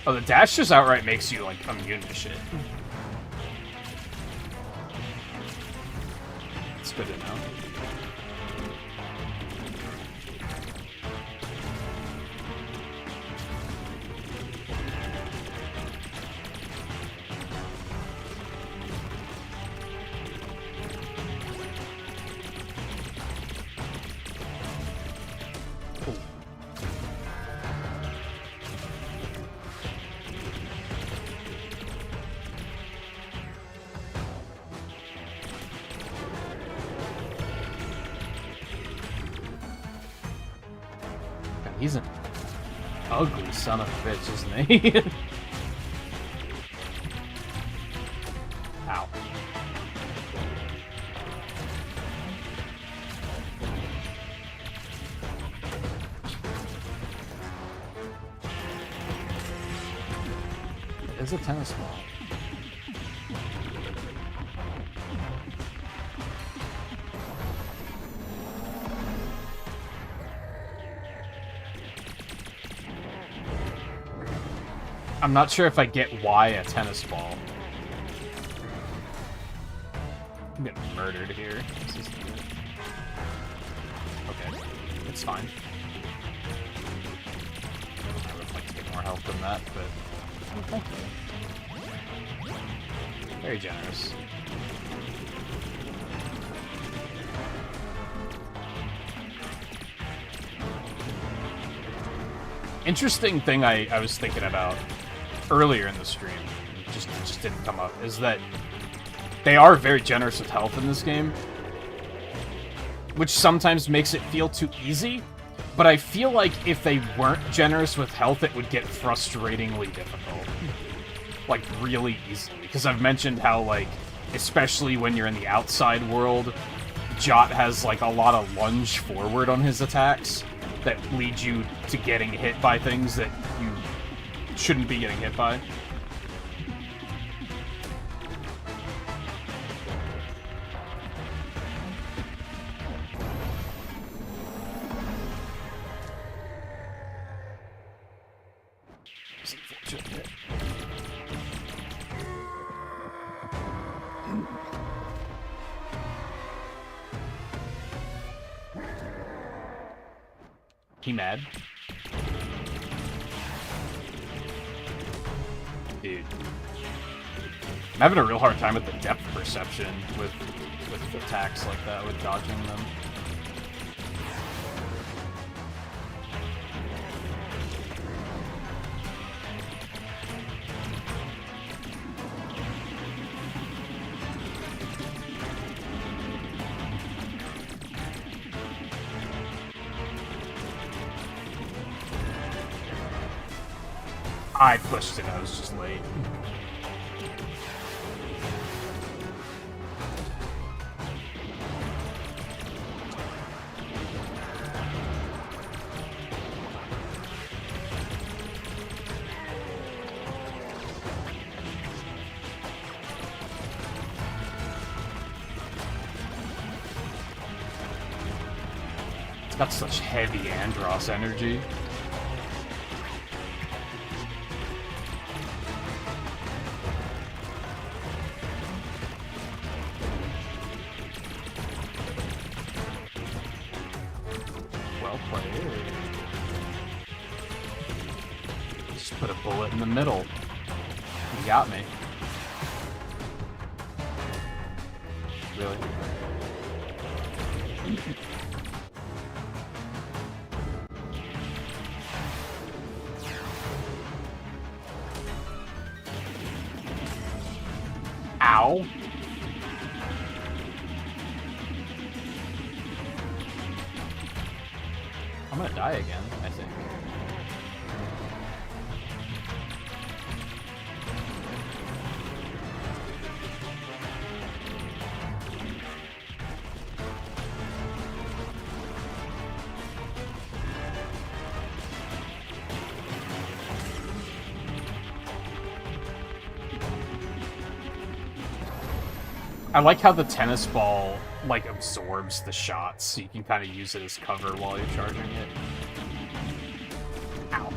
Oh, the dash just outright makes you, like, immune to shit. It's good to know. He's an ugly son of a bitch, isn't he? Ow. It is a tennis ball. I'm not sure if I get why a tennis ball. I'm getting murdered here. This is weird. Okay, it's fine. I would like to get more help than that, but oh, thank you. Very generous. Interesting thing I was thinking about earlier in the stream, just didn't come up, is that they are very generous with health in this game, which sometimes makes it feel too easy, but I feel like if they weren't generous with health, it would get frustratingly difficult. Like, really easily. Because I've mentioned how, like, especially when you're in the outside world, Jot has, like, a lot of lunge forward on his attacks that lead you to getting hit by things that you shouldn't be getting hit by. It's unfortunate. He mad? Dude. I'm having a real hard time with the depth perception with attacks like that, with dodging them. I pushed it, I was just late. It's got such heavy Andros energy. Put a bullet in the middle. You got me. Really? Ow. I'm gonna die again, I think. I like how the tennis ball, like, absorbs the shots, so you can kind of use it as cover while you're charging it. Ow.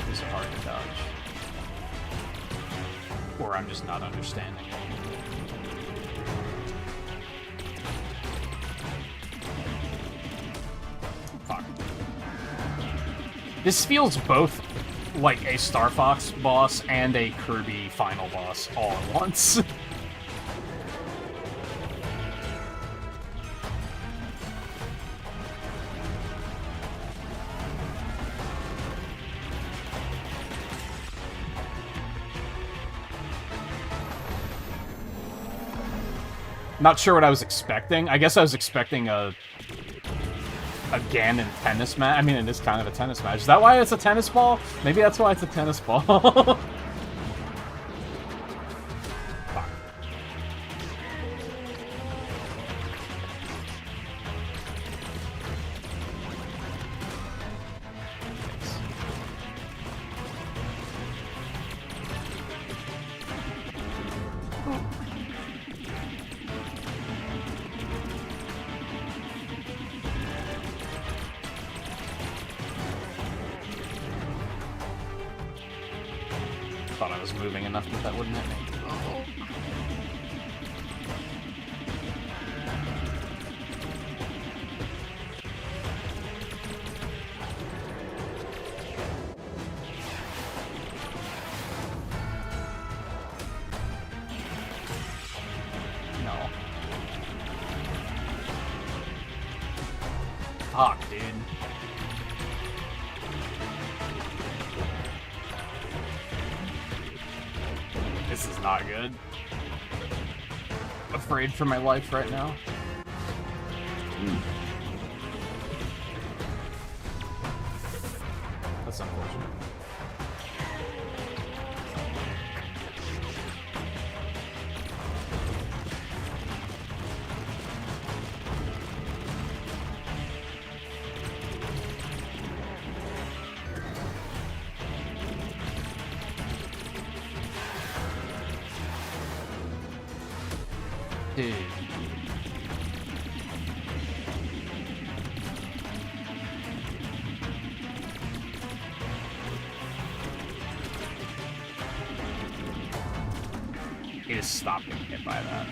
These are hard to dodge. Or I'm just not understanding it. Fuck. This feels both like a Star Fox boss and a Kirby final boss all at once. Not sure what I was expecting. I guess I was expecting a Ganon tennis match. I mean, it is kind of a tennis match. Is that why it's a tennis ball? Maybe that's why it's a tennis ball. Fuck. Thought I was moving enough that that wouldn't hit me. Oh. No. Fuck, dude. This is not good. Afraid for my life right now. That's unfortunate. Dude. He just stopped getting hit by that.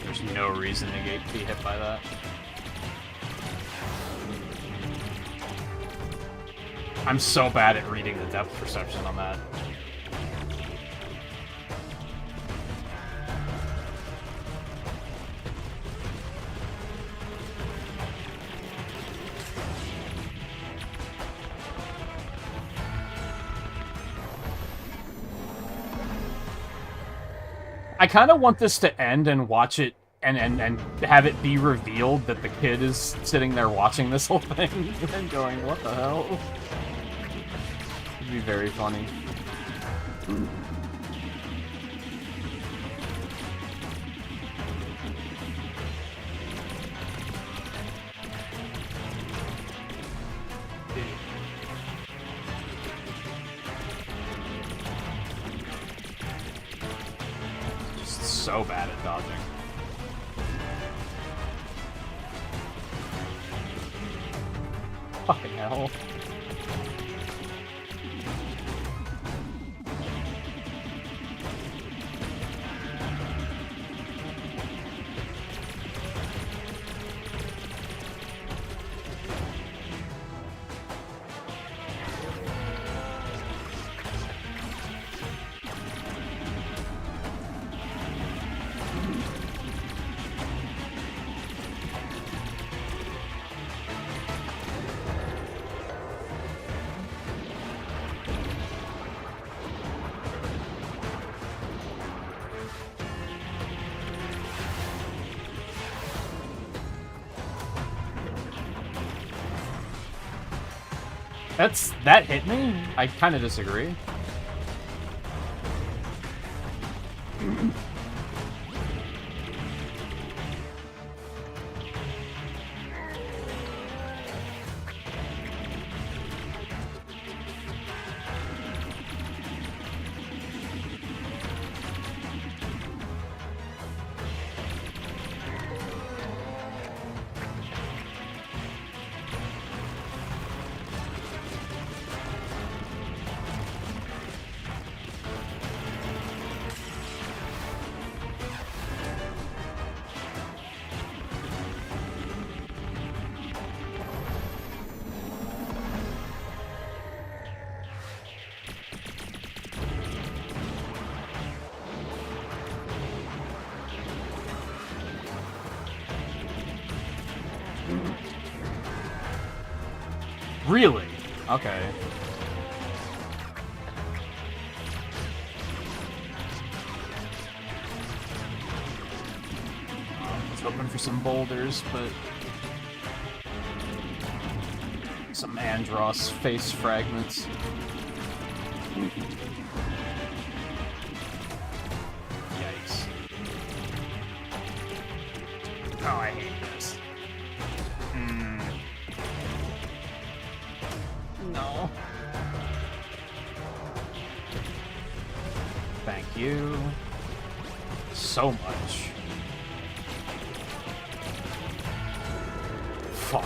There's no reason to be hit by that. I'm so bad at reading the depth perception on that. I kind of want this to end and watch it and have it be revealed that the kid is sitting there watching this whole thing and going, what the hell? It'd be very funny. Just so bad at dodging. Fucking hell. That hit me? I kind of disagree. Really? Okay. I was hoping for some boulders, but some Andross face fragments. Yikes. Oh, I hate this. No. Thank you. So much. Fuck.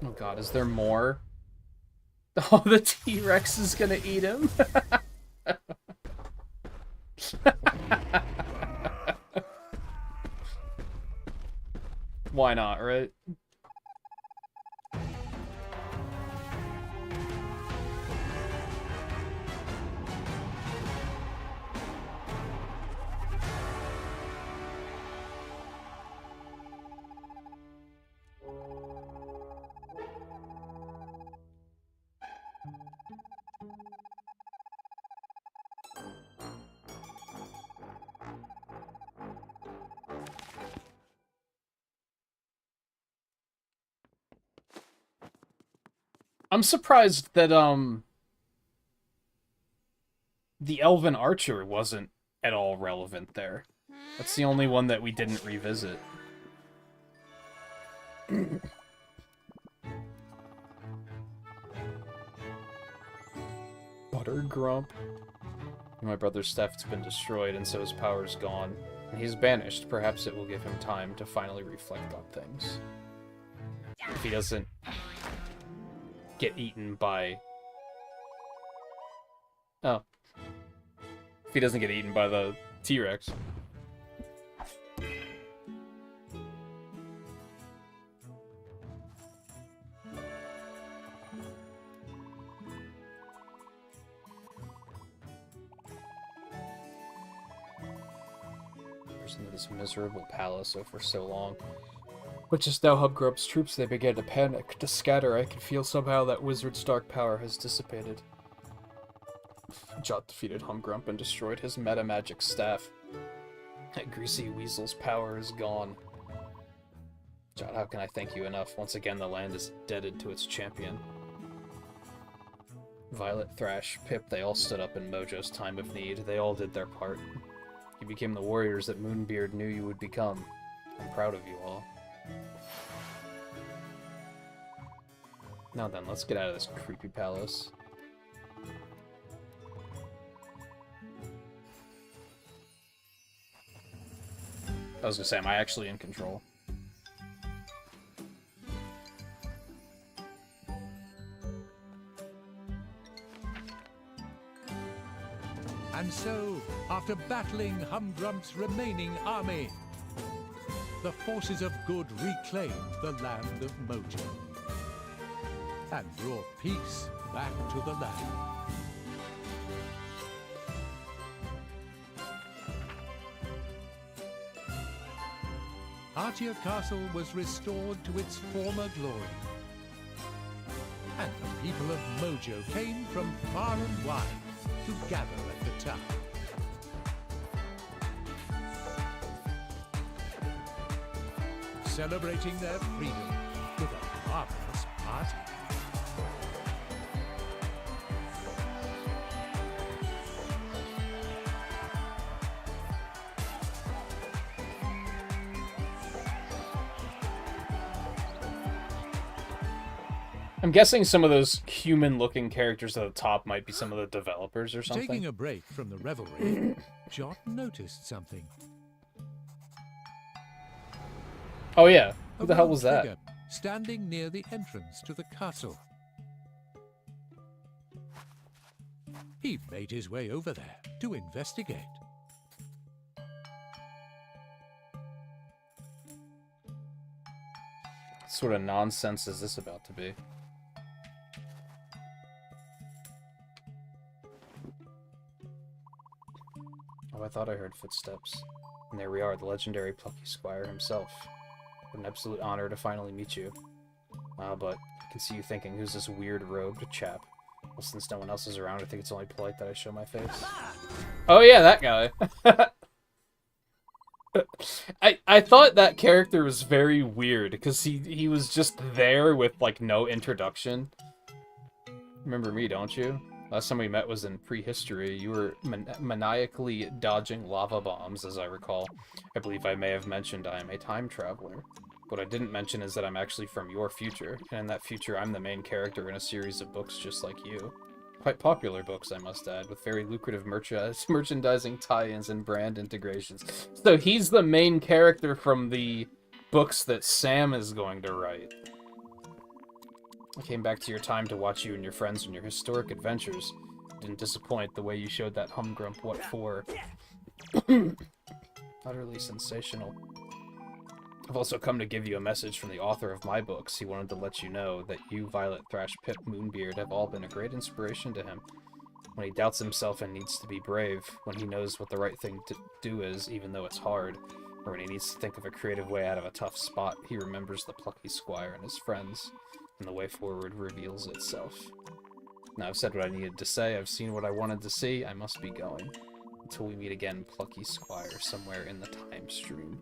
Oh god, is there more? Oh, the T-Rex is gonna eat him? Why not, right? I'm surprised that, the Elven Archer wasn't at all relevant there. That's the only one that we didn't revisit. Butter Grump. My brother's theft has been destroyed, and so his power is gone. And he's banished. Perhaps it will give him time to finally reflect on things. If he doesn't get eaten by... Oh. If he doesn't get eaten by the T-Rex. Into this miserable palace for so long. But just now Hubgrub's troops, they began to panic, to scatter. I can feel somehow that Wizard's dark power has dissipated. Jot defeated Humgrump and destroyed his meta magic staff. That greasy weasel's power is gone. Jot, how can I thank you enough? Once again, the land is indebted to its champion. Violet, Thrash, Pip, they all stood up in Mojo's time of need. They all did their part. You became the warriors that Moonbeard knew you would become. I'm proud of you all. Now then, let's get out of this creepy palace. I was gonna say, am I actually in control? And so, after battling Humgrump's remaining army, the forces of good reclaimed the land of Mojo and brought peace back to the land. Artia Castle was restored to its former glory, and the people of Mojo came from far and wide to gather at the tower. Celebrating their freedom with a marvelous party. I'm guessing some of those human-looking characters at the top might be some of the developers or something. Taking a break from the revelry, Jot noticed something. Oh yeah, who the hell was that? Figure standing near the entrance to the castle. He made his way over there to investigate. What sort of nonsense is this about to be? Oh, I thought I heard footsteps. And there we are, the legendary Plucky Squire himself. What an absolute honor to finally meet you. But I can see you thinking, who's this weird robed chap? Well, since no one else is around, I think it's only polite that I show my face. Oh yeah, that guy! I thought that character was very weird, because he was just there with, like, no introduction. Remember me, don't you? Last time we met was in prehistory. You were maniacally dodging lava bombs, as I recall. I believe I may have mentioned I am a time traveler. What I didn't mention is that I'm actually from your future, and in that future I'm the main character in a series of books just like you. Quite popular books, I must add, with very lucrative merchandising tie-ins and brand integrations. So he's the main character from the books that Sam is going to write. I came back to your time to watch you and your friends on your historic adventures. Didn't disappoint the way you showed that Humgrump what for. Utterly sensational. I've also come to give you a message from the author of my books. He wanted to let you know that you, Violet, Thrash, Pip, Moonbeard have all been a great inspiration to him. When he doubts himself and needs to be brave, when he knows what the right thing to do is, even though it's hard, or when he needs to think of a creative way out of a tough spot, he remembers the Plucky Squire and his friends, and the way forward reveals itself. Now I've said what I needed to say, I've seen what I wanted to see, I must be going. Until we meet again, Plucky Squire, somewhere in the time stream.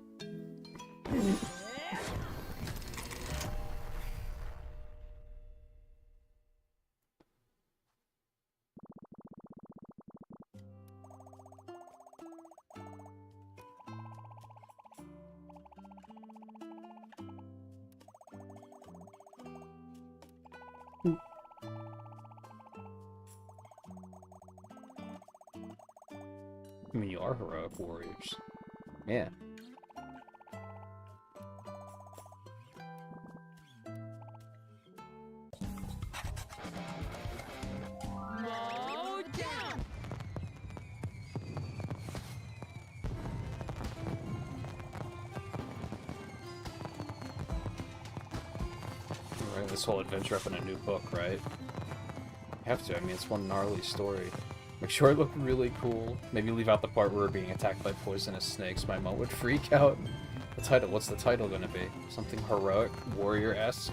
I mean, you are heroic warriors. Yeah. This whole adventure up in a new book, right? You have to. I mean, it's one gnarly story. Make sure it looked really cool. Maybe leave out the part where we're being attacked by poisonous snakes. My mom would freak out. The title. What's the title gonna be? Something heroic, warrior-esque?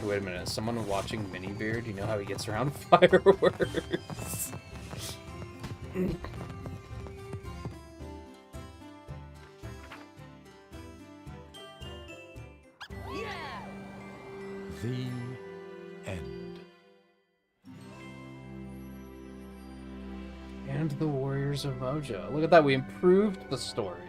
Wait a minute. Is someone watching Minibeard? You know how he gets around fireworks? The end. And the Warriors of Mojo. Look at that, we improved the story.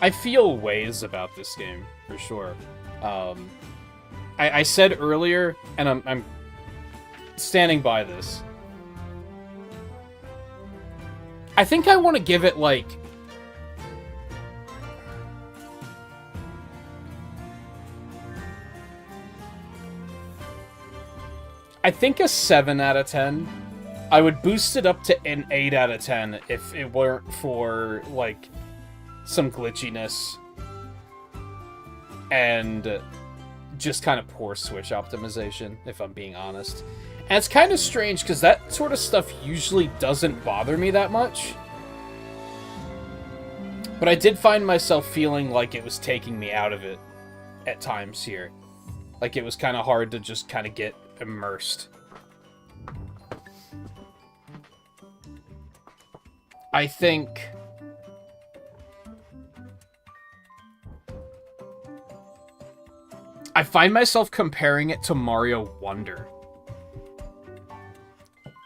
I feel ways about this game, for sure. I said earlier, and I'm standing by this. I think I want to give it, like... I think a 7 out of 10. I would boost it up to an 8 out of 10 if it weren't for, like... some glitchiness and just kind of poor Switch optimization, if I'm being honest. And it's kind of strange because that sort of stuff usually doesn't bother me that much. But I did find myself feeling like it was taking me out of it at times here. Like it was kind of hard to just kind of get immersed. I think... I find myself comparing it to Mario Wonder.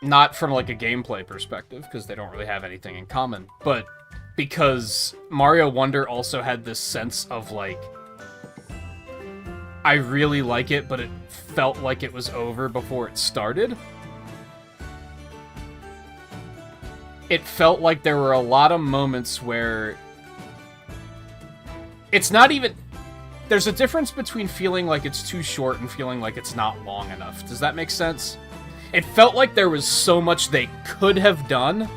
Not from, like, a gameplay perspective, because they don't really have anything in common, but because Mario Wonder also had this sense of, like, I really like it, but it felt like it was over before it started. It felt like there were a lot of moments where it's not even... There's a difference between feeling like it's too short and feeling like it's not long enough. Does that make sense? It felt like there was so much they could have done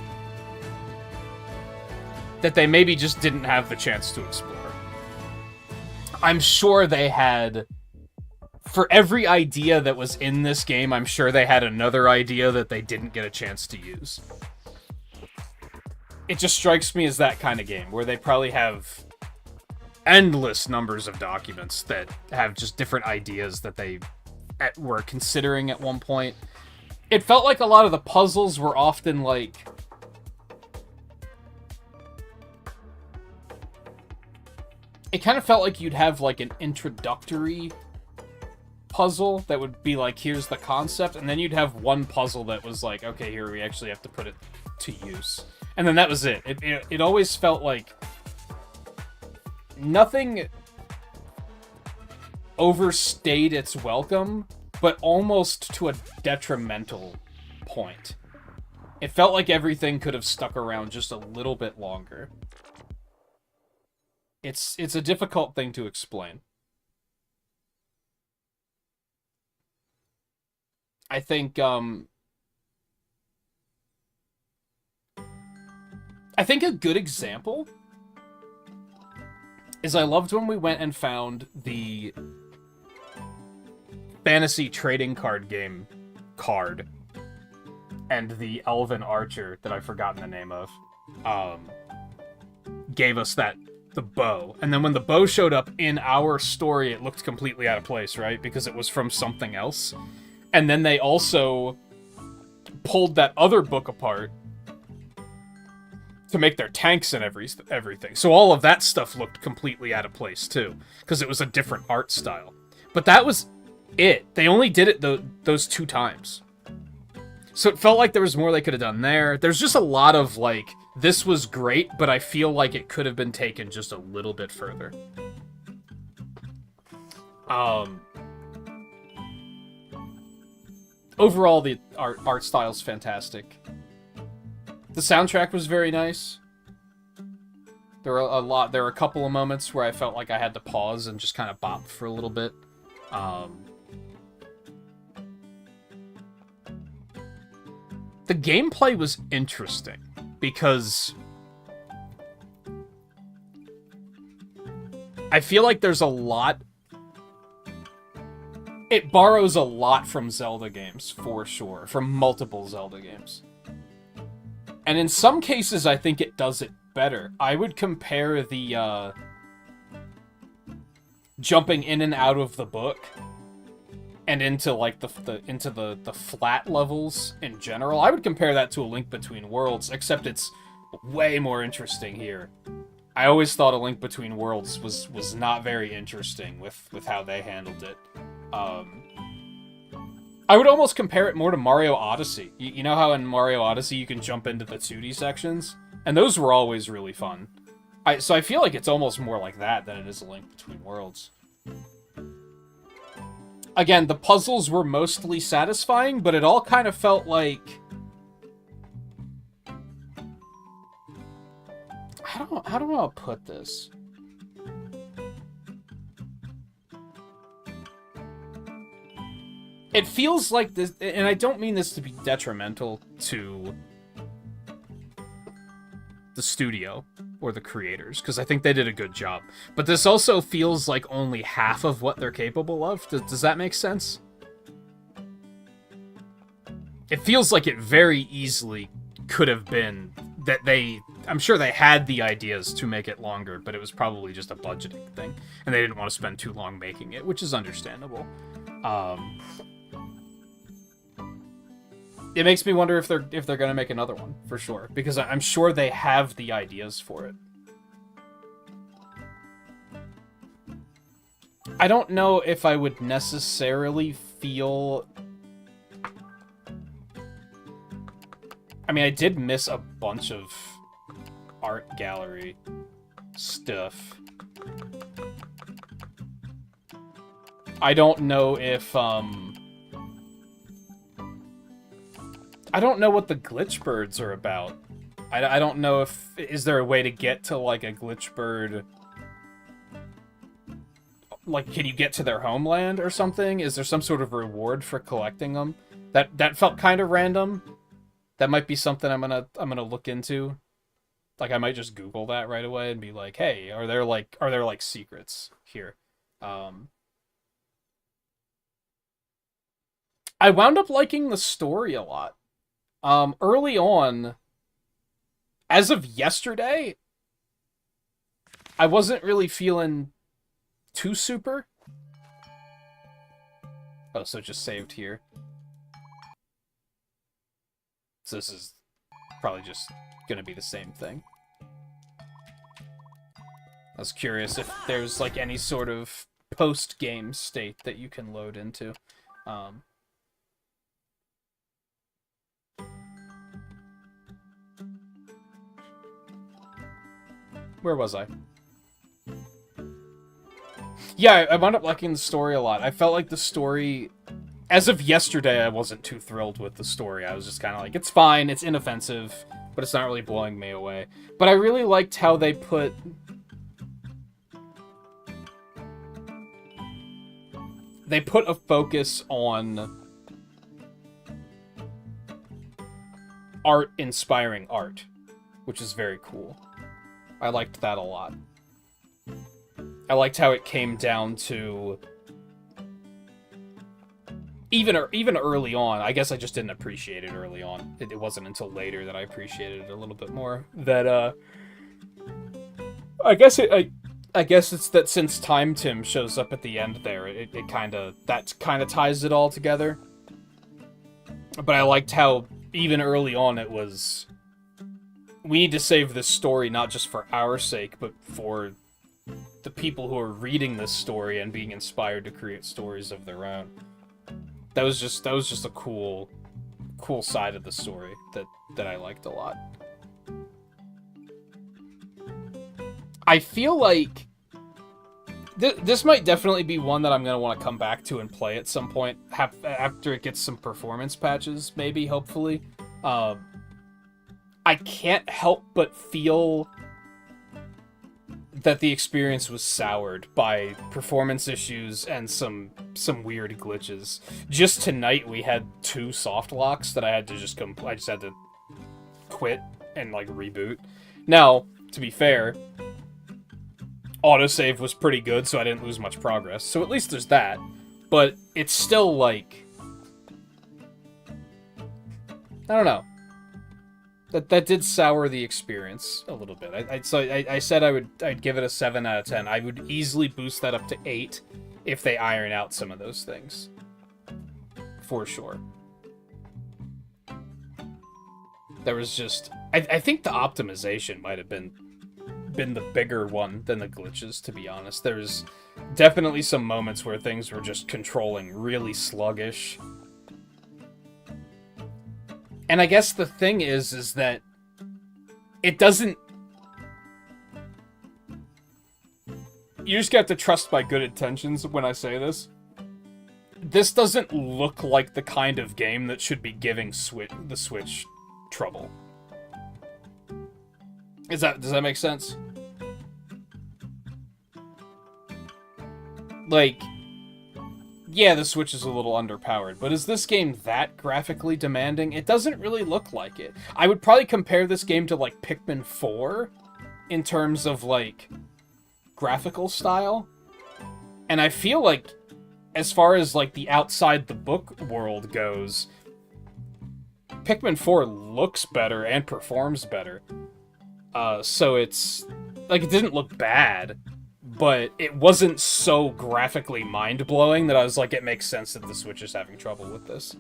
that they maybe just didn't have the chance to explore. I'm sure they had... For every idea that was in this game, I'm sure they had another idea that they didn't get a chance to use. It just strikes me as that kind of game, where they probably have... endless numbers of documents that have just different ideas that they were considering at one point. It felt like a lot of the puzzles were often like... It kind of felt like you'd have like an introductory puzzle that would be like, here's the concept, and then you'd have one puzzle that was like, okay, here we actually have to put it to use. And then that was it. It always felt like nothing overstayed its welcome, but almost to a detrimental point. It felt like everything could have stuck around just a little bit longer. It's a difficult thing to explain. I think a good example is I loved when we went and found the fantasy trading card game card and the Elven Archer that I've forgotten the name of gave us that the bow. And then when the bow showed up in our story, it looked completely out of place, right? Because it was from something else. And then they also pulled that other book apart to make their tanks and everything. So all of that stuff looked completely out of place, too. Because it was a different art style. But that was it. They only did it those 2 times. So it felt like there was more they could have done there. There's just a lot of, like, this was great, but I feel like it could have been taken just a little bit further. Overall, the art style's fantastic. The soundtrack was very nice. There were a couple of moments where I felt like I had to pause and just kind of bop for a little bit. The gameplay was interesting because I feel like there's a lot. It borrows a lot from Zelda games, for sure, from multiple Zelda games. And in some cases, I think it does it better. I would compare the jumping in and out of the book and into like the flat levels in general. I would compare that to A Link Between Worlds, except it's way more interesting here. I always thought A Link Between Worlds was not very interesting with how they handled it. I would almost compare it more to Mario Odyssey. You know how in Mario Odyssey you can jump into the 2D sections? And those were always really fun. So I feel like it's almost more like that than it is A Link Between Worlds. Again, the puzzles were mostly satisfying, but it all kind of felt like... How do I put this? It feels like this, and I don't mean this to be detrimental to the studio or the creators, because I think they did a good job. But this also feels like only half of what they're capable of. Does that make sense? It feels like it very easily could have been that I'm sure they had the ideas to make it longer, but it was probably just a budgeting thing, and they didn't want to spend too long making it, which is understandable. It makes me wonder if they're gonna make another one, for sure, because I'm sure they have the ideas for it. I don't know if I would necessarily feel... I mean, I did miss a bunch of art gallery stuff. I don't know if, I don't know what the glitch birds are about. I don't know if... Is there a way to get to, like, a glitch bird... Like, can you get to their homeland or something? Is there some sort of reward for collecting them? That felt kind of random. That might be something I'm gonna look into. Like, I might just Google that right away and be like, hey, are there like secrets here? I wound up liking the story a lot. Early on, as of yesterday, I wasn't really feeling too super. Oh, so it just saved here. So this is probably just gonna be the same thing. I was curious if there's like any sort of post-game state that you can load into. Where was I? Yeah, I wound up liking the story a lot. I felt like the story... As of yesterday, I wasn't too thrilled with the story. I was just kind of like, it's fine, it's inoffensive, but it's not really blowing me away. But I really liked how they put... They put a focus on... art inspiring art, which is very cool. I liked that a lot. I liked how it came down to... Even early on, I guess I just didn't appreciate it early on. It wasn't until later that I appreciated it a little bit more. That, I guess I guess it's that since Time Tim shows up at the end there, that kind of ties it all together. But I liked how even early on it was, we need to save this story not just for our sake, but for the people who are reading this story and being inspired to create stories of their own. That was just a cool side of the story that I liked a lot. I feel like this might definitely be one that I'm going to want to come back to and play at some point after it gets some performance patches, maybe, hopefully. I can't help but feel that the experience was soured by performance issues and some weird glitches. Just tonight we had 2 soft locks that I just had to quit and like reboot. Now, to be fair, autosave was pretty good, so I didn't lose much progress. So at least there's that. But it's still like, I don't know. That did sour the experience a little bit. I said I'd give it a 7 out of 10. I would easily boost that up to 8 if they iron out some of those things. For sure. There was just, I think the optimization might have been the bigger one than the glitches, to be honest. There's definitely some moments where things were just controlling really sluggish. And I guess the thing is that it doesn't... You just have to trust my good intentions when I say this. This doesn't look like the kind of game that should be giving the Switch trouble. Does that make sense? Like, yeah, the Switch is a little underpowered, but is this game that graphically demanding? It doesn't really look like it. I would probably compare this game to, like, Pikmin 4 in terms of, like, graphical style. And I feel like, as far as, like, the outside-the-book world goes, Pikmin 4 looks better and performs better. So it's... like, it didn't look bad, but it wasn't so graphically mind-blowing that I was like, it makes sense that the Switch is having trouble with this.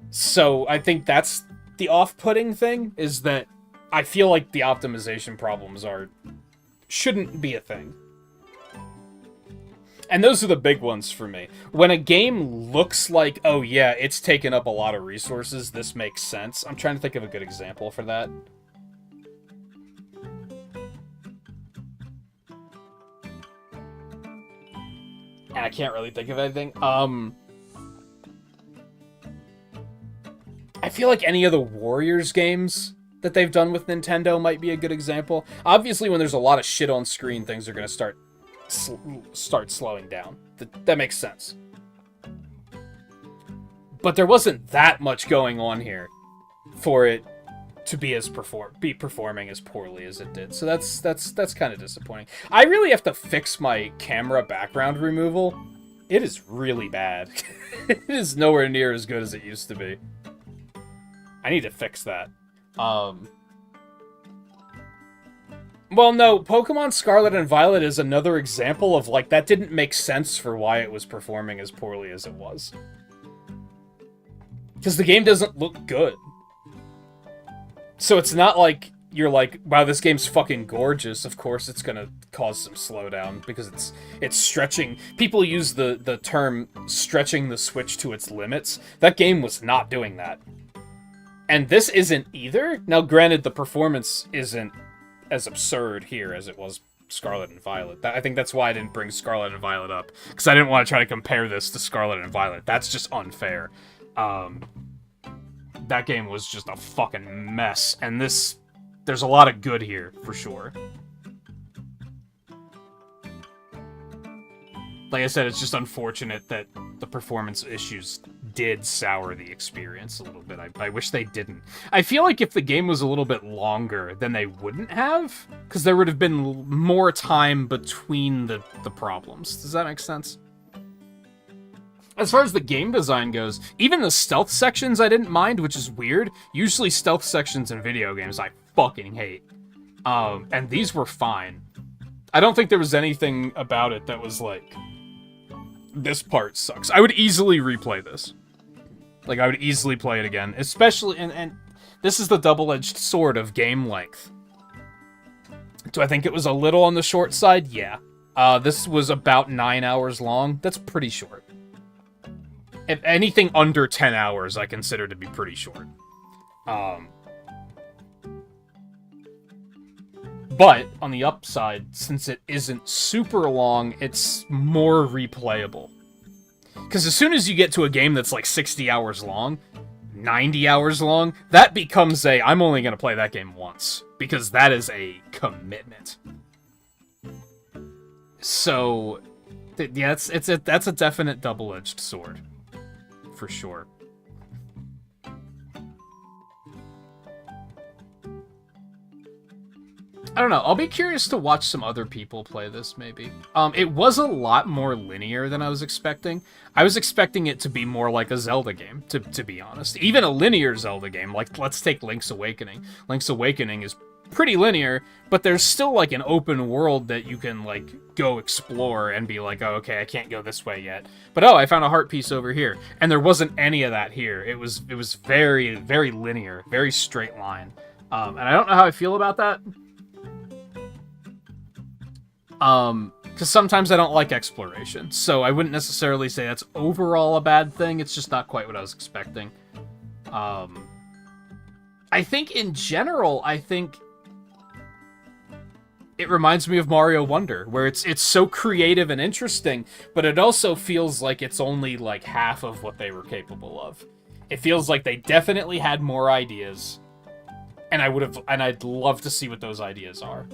So I think that's the off-putting thing, is that I feel like the optimization problems shouldn't be a thing. And those are the big ones for me. When a game looks like, oh yeah, it's taken up a lot of resources, this makes sense. I'm trying to think of a good example for that. And I can't really think of anything. I feel like any of the Warriors games that they've done with Nintendo might be a good example. Obviously, when there's a lot of shit on screen, things are going to start slowing down. That makes sense. But there wasn't that much going on here for it to be performing as poorly as it did. So that's kind of disappointing. I really have to fix my camera background removal. It is really bad. It is nowhere near as good as it used to be. I need to fix that. Well, no, Pokemon Scarlet and Violet is another example of, like, that didn't make sense for why it was performing as poorly as it was. Because the game doesn't look good. So it's not like you're like, wow, this game's fucking gorgeous. Of course it's gonna cause some slowdown, because it's stretching. People use the term stretching the Switch to its limits. That game was not doing that. And this isn't either. Now, granted, the performance isn't as absurd here as it was Scarlet and Violet. I think that's why I didn't bring Scarlet and Violet up, because I didn't want to try to compare this to Scarlet and Violet. That's just unfair. That game was just a fucking mess, and there's a lot of good here, for sure. Like I said, it's just unfortunate that the performance issues did sour the experience a little bit. I wish they didn't. I feel like if the game was a little bit longer, then they wouldn't have, because there would have been more time between the problems. Does that make sense? As far as the game design goes, even the stealth sections I didn't mind, which is weird. Usually stealth sections in video games I fucking hate. And these were fine. I don't think there was anything about it that was like, this part sucks. I would easily replay this. Like, I would easily play it again. Especially, and this is the double-edged sword of game length. Do I think it was a little on the short side? Yeah. This was about 9 hours long. That's pretty short. If anything under 10 hours, I consider to be pretty short. But, on the upside, since it isn't super long, it's more replayable. Because as soon as you get to a game that's like 60 hours long, 90 hours long, that becomes a, I'm only going to play that game once. Because that is a commitment. So, yeah, that's a definite double-edged sword. For sure. I don't know. I'll be curious to watch some other people play this, maybe. It was a lot more linear than I was expecting. I was expecting it to be more like a Zelda game, to be honest. Even a linear Zelda game, like, let's take Link's Awakening. Link's Awakening is pretty linear, but there's still, like, an open world that you can, like, go explore and be like, oh, okay, I can't go this way yet. But, oh, I found a heart piece over here. And there wasn't any of that here. It was very, very linear, very straight line. And I don't know how I feel about that. Because sometimes I don't like exploration, so I wouldn't necessarily say that's overall a bad thing, it's just not quite what I was expecting. I think in general, it reminds me of Mario Wonder, where it's so creative and interesting, but it also feels like it's only like half of what they were capable of. It feels like they definitely had more ideas, and I'd love to see what those ideas are.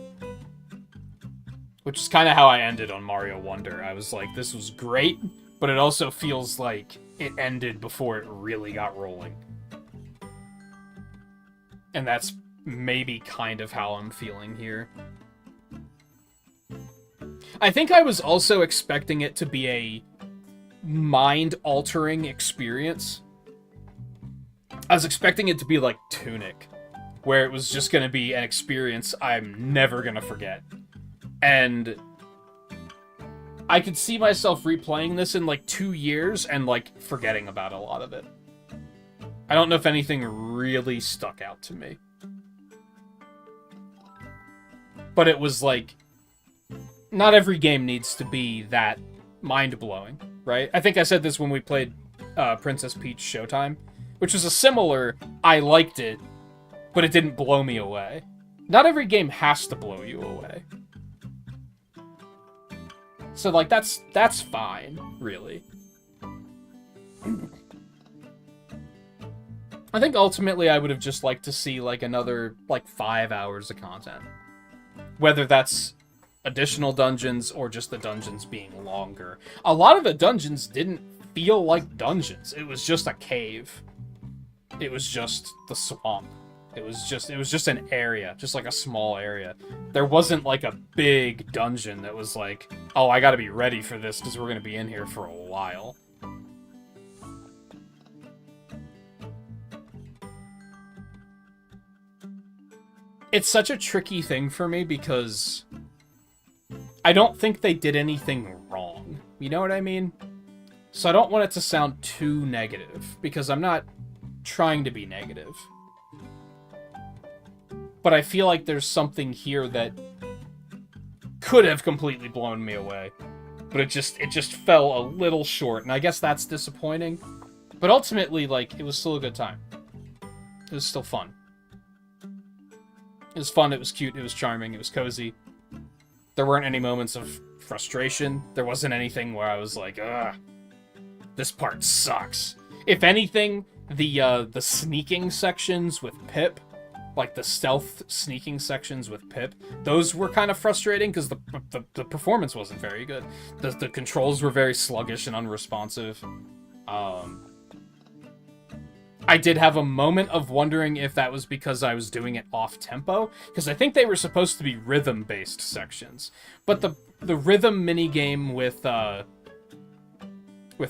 Which is kind of how I ended on Mario Wonder. I was like, this was great, but it also feels like it ended before it really got rolling. And that's maybe kind of how I'm feeling here. I think I was also expecting it to be a mind-altering experience. I was expecting it to be like Tunic, where it was just going to be an experience I'm never going to forget. And I could see myself replaying this in like 2 years and like forgetting about a lot of it. I don't know if anything really stuck out to me. But it was like, not every game needs to be that mind-blowing, right? I think I said this when we played Princess Peach Showtime, which was a similar, I liked it, but it didn't blow me away. Not every game has to blow you away. So, like, that's fine, really. I think ultimately I would have just liked to see, like, another, like, 5 hours of content. Whether that's additional dungeons or just the dungeons being longer. A lot of the dungeons didn't feel like dungeons. It was just a cave. It was just the swamp. It was just an area, just like a small area. There wasn't like a big dungeon that was like, oh, I gotta be ready for this because we're gonna be in here for a while. It's such a tricky thing for me because I don't think they did anything wrong. You know what I mean? So I don't want it to sound too negative because I'm not trying to be negative. But I feel like there's something here that could have completely blown me away. But it just fell a little short, and I guess that's disappointing. But ultimately, like, it was still a good time. It was still fun. It was fun, it was cute, it was charming, it was cozy. There weren't any moments of frustration. There wasn't anything where I was like, ugh, this part sucks. If anything, the sneaking sections with Pip, like the stealth sneaking sections with Pip, those were kind of frustrating because the performance wasn't very good. The controls were very sluggish and unresponsive. I did have a moment of wondering if that was because I was doing it off-tempo, because I think they were supposed to be rhythm-based sections. But the rhythm minigame with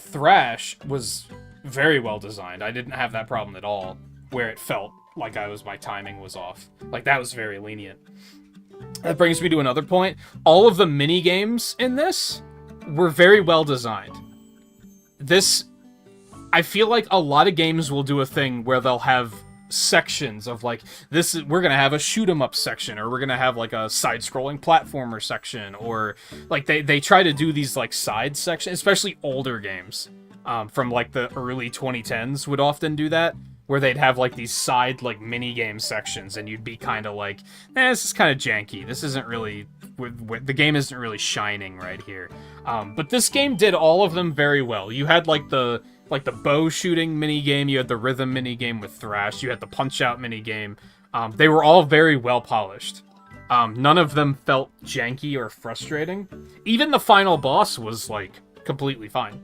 Thrash was very well designed. I didn't have that problem at all, where it felt like my timing was off. Like, that was very lenient. That brings me to another point. All of the mini games in this were very well designed. This, I feel like a lot of games will do a thing where they'll have sections of like, we're gonna have a shoot 'em up section, or we're gonna have like a side-scrolling platformer section, or like they try to do these like side sections, especially older games from like the early 2010s would often do that, where they'd have like these side like mini game sections, and you'd be kind of like, this is kind of janky. This isn't really, the game isn't really shining right here. But this game did all of them very well. You had like the bow shooting mini game, you had the rhythm mini game with Thrash, you had the punch out mini game. They were all very well polished. None of them felt janky or frustrating. Even the final boss was like completely fine.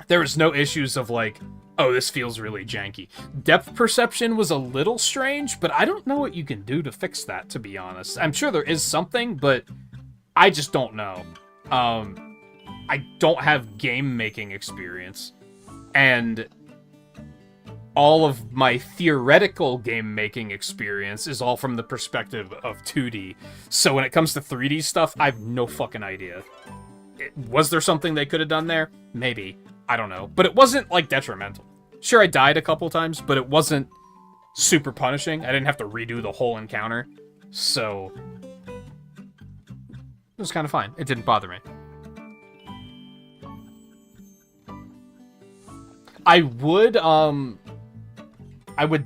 There was no issues of like, oh, this feels really janky. Depth perception was a little strange, but I don't know what you can do to fix that, to be honest. I'm sure there is something, but I just don't know. I don't have game-making experience, and all of my theoretical game-making experience is all from the perspective of 2D. So when it comes to 3D stuff, I have no fucking idea. Was there something they could have done there? Maybe. I don't know. But it wasn't, like, detrimental. Sure, I died a couple times, but it wasn't super punishing. I didn't have to redo the whole encounter. So it was kind of fine. It didn't bother me. I would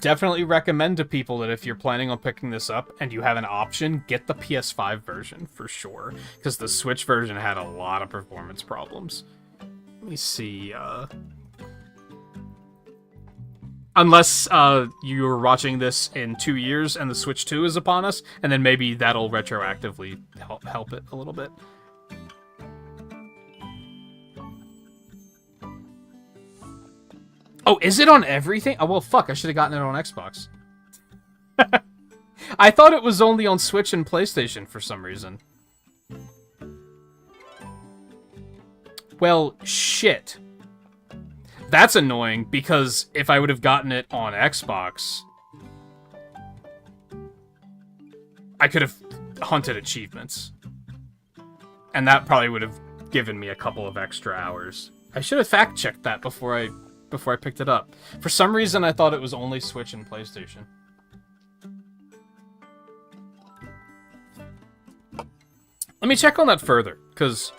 definitely recommend to people that if you're planning on picking this up and you have an option, get the PS5 version for sure, because the Switch version had a lot of performance problems. Let me see, unless you were watching this in 2 years and the Switch 2 is upon us, and then maybe that'll retroactively help it a little bit. Oh, is it on everything? Oh, well, fuck, I should have gotten it on Xbox. I thought it was only on Switch and PlayStation for some reason. Well, shit. That's annoying, because if I would have gotten it on Xbox, I could have hunted achievements. And that probably would have given me a couple of extra hours. I should have fact-checked that before I picked it up. For some reason, I thought it was only Switch and PlayStation. Let me check on that further, because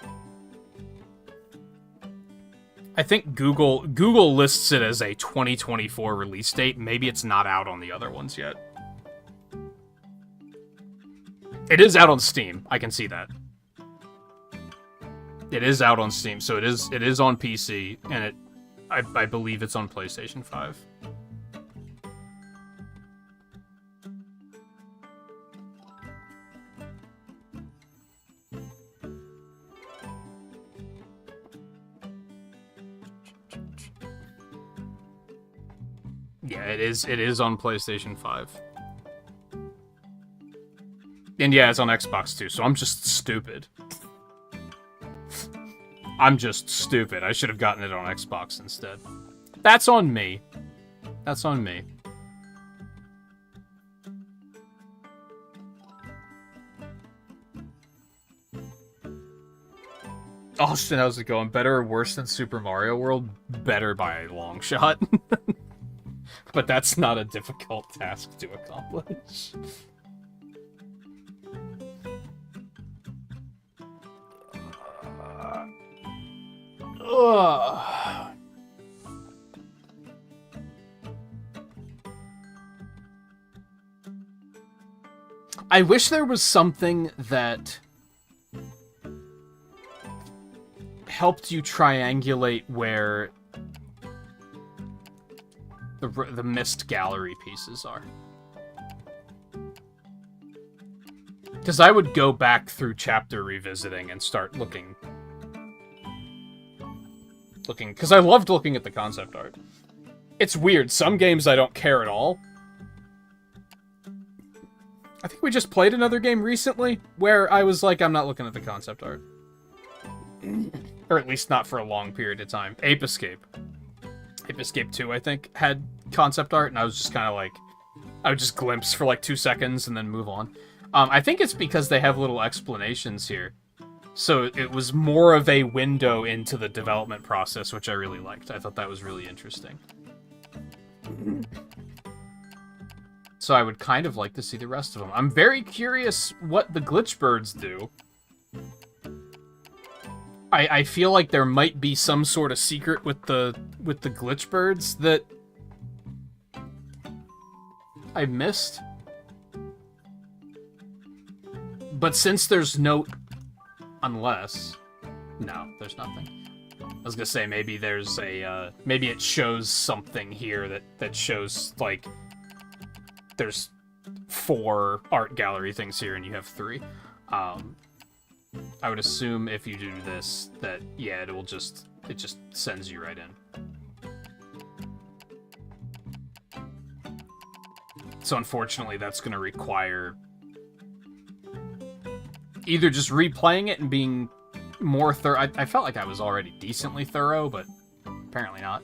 I think Google lists it as a 2024 release date. Maybe it's not out on the other ones yet. It is out on Steam. I can see that. It is out on Steam, so it is on PC, and I believe it's on PlayStation 5. Yeah, it is on PlayStation 5. And yeah, it's on Xbox too, so I'm just stupid. I'm just stupid. I should have gotten it on Xbox instead. That's on me. That's on me. Austin, how's it going? Better or worse than Super Mario World? Better by a long shot. But that's not a difficult task to accomplish. I wish there was something that helped you triangulate where the missed gallery pieces are. Because I would go back through chapter revisiting and start looking, because I loved looking at the concept art. It's weird, some games I don't care at all. I think we just played another game recently where I was like, I'm not looking at the concept art. Or at least not for a long period of time. Ape Escape. Ape Escape 2, I think, had concept art, and I was just kind of like, I would just glimpse for like 2 seconds and then move on. I think it's because they have little explanations here. So it was more of a window into the development process, which I really liked. I thought that was really interesting. So I would kind of like to see the rest of them. I'm very curious what the glitch birds do. I feel like there might be some sort of secret with the glitch birds that I missed. But since there's no... Unless... No, there's nothing. I was gonna say, maybe there's a, maybe it shows something here that shows, like, there's 4 art gallery things here and you have 3. I would assume if you do this, that, yeah, it just sends you right in. So unfortunately, that's gonna require either just replaying it and being more thorough. I felt like I was already decently thorough, but apparently not.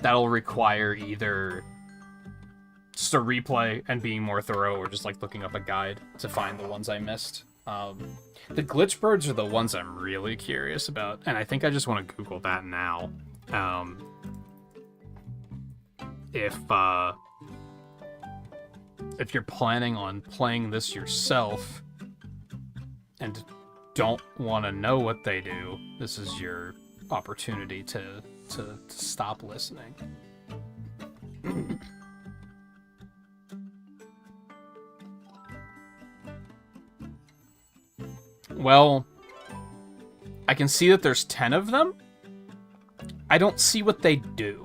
That'll require either just a replay and being more thorough, or just like looking up a guide to find the ones I missed. The glitch birds are the ones I'm really curious about, and I think I just want to Google that now. If you're planning on playing this yourself and don't want to know what they do, this is your opportunity to stop listening. Well, I can see that there's 10 of them. I don't see what they do.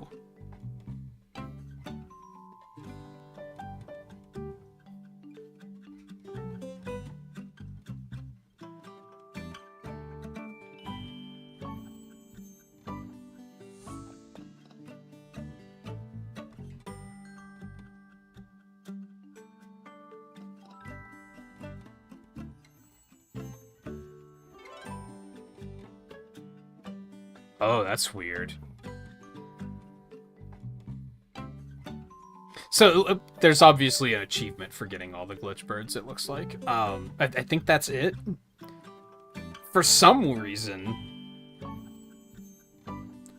Oh, that's weird. So, there's obviously an achievement for getting all the glitch birds, it looks like. I think that's it. For some reason,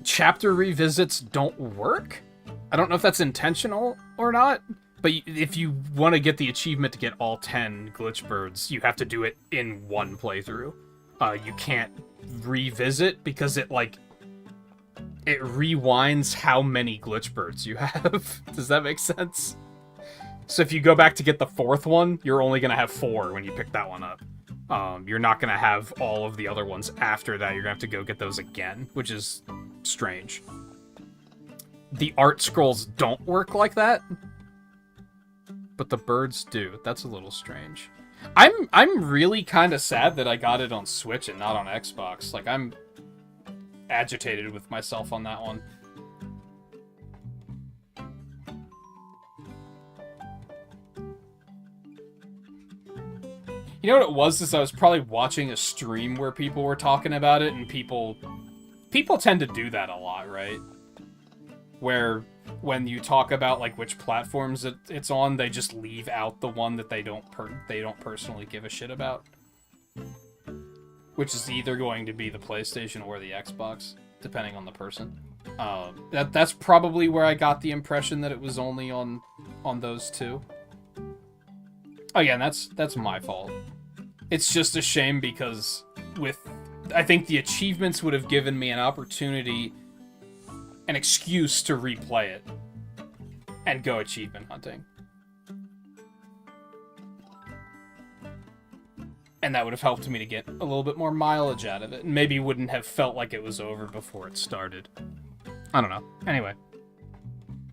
chapter revisits don't work? I don't know if that's intentional or not, but if you want to get the achievement to get all 10 glitch birds, you have to do it in one playthrough. You can't revisit because it rewinds how many glitch birds you have. Does that make sense? So if you go back to get the 4th one, you're only going to have 4 when you pick that one up. You're not going to have all of the other ones after that. You're going to have to go get those again, which is strange. The art scrolls don't work like that, but the birds do. That's a little strange. I'm really kind of sad that I got it on Switch and not on Xbox. Like, I'm agitated with myself on that one. You know what it was? Is I was probably watching a stream where people were talking about it, and people tend to do that a lot, right? Where when you talk about like which platforms it's on, they just leave out the one that they don't personally give a shit about. Which is either going to be the PlayStation or the Xbox, depending on the person. That's probably where I got the impression that it was only on those two. Again, that's my fault. It's just a shame because I think the achievements would have given me an opportunity, an excuse to replay it and go achievement hunting. And that would have helped me to get a little bit more mileage out of it. And maybe wouldn't have felt like it was over before it started. I don't know. Anyway.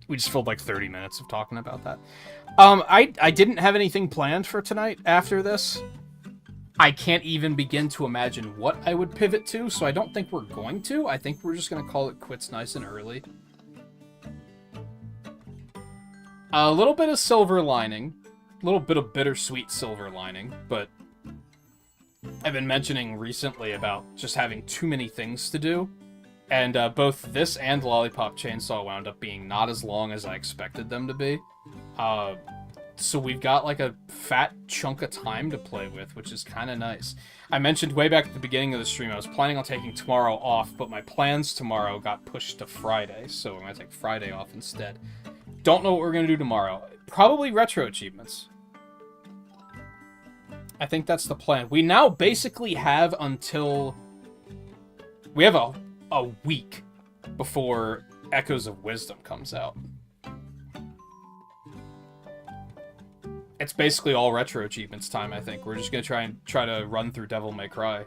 We just filled like 30 minutes of talking about that. I didn't have anything planned for tonight after this. I can't even begin to imagine what I would pivot to, so I don't think we're going to. I think we're just going to call it quits nice and early. A little bit of silver lining. A little bit of bittersweet silver lining, but I've been mentioning recently about just having too many things to do, and both this and Lollipop Chainsaw wound up being not as long as I expected them to be. So we've got like a fat chunk of time to play with, which is kind of nice. I mentioned way back at the beginning of the stream I was planning on taking tomorrow off, but my plans tomorrow got pushed to Friday, so I'm going to take Friday off instead. Don't know what we're going to do tomorrow. Probably retro achievements. I think that's the plan. We now basically have until... We have a week before Echoes of Wisdom comes out. It's basically all retro achievements time, I think. We're just gonna try to run through Devil May Cry.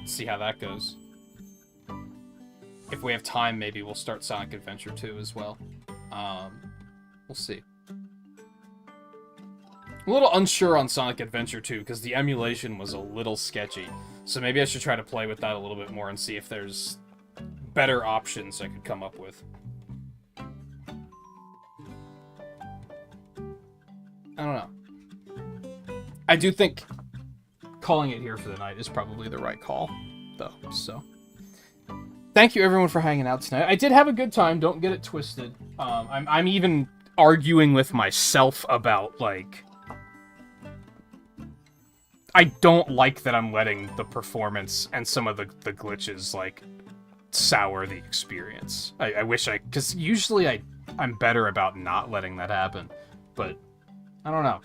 See how that goes. If we have time, maybe we'll start Sonic Adventure 2 as well. We'll see. I'm a little unsure on Sonic Adventure 2, because the emulation was a little sketchy. So maybe I should try to play with that a little bit more and see if there's better options I could come up with. I don't know. I do think calling it here for the night is probably the right call, though, so... Thank you, everyone, for hanging out tonight. I did have a good time, don't get it twisted. I'm even arguing with myself about, like... I don't like that I'm letting the performance and some of the glitches, like, sour the experience. I wish I... Because usually I'm better about not letting that happen, but... I don't know.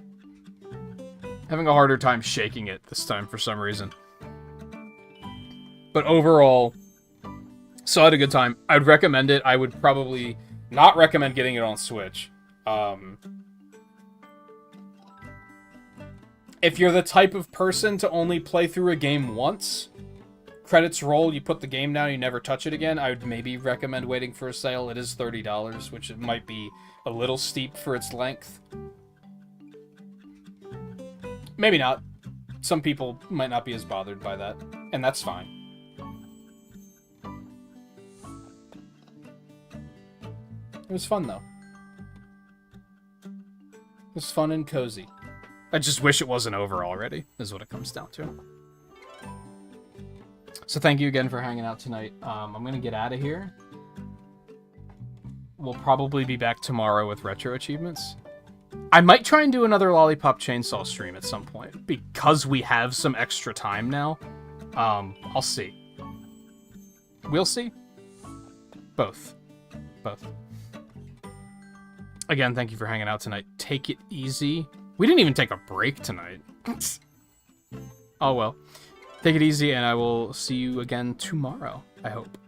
Having a harder time shaking it this time for some reason. But overall, still had a good time. I would recommend it. I would probably not recommend getting it on Switch. If you're the type of person to only play through a game once, credits roll, you put the game down, you never touch it again, I would maybe recommend waiting for a sale. It is $30, which it might be a little steep for its length. Maybe not. Some people might not be as bothered by that, and that's fine. It was fun, though. It was fun and cozy. I just wish it wasn't over already, is what it comes down to. So thank you again for hanging out tonight. I'm going to get out of here. We'll probably be back tomorrow with retro achievements. I might try and do another Lollipop Chainsaw stream at some point, because we have some extra time now. I'll see. We'll see. Both. Again, thank you for hanging out tonight. Take it easy. We didn't even take a break tonight. Oh well. Take it easy, and I will see you again tomorrow, I hope.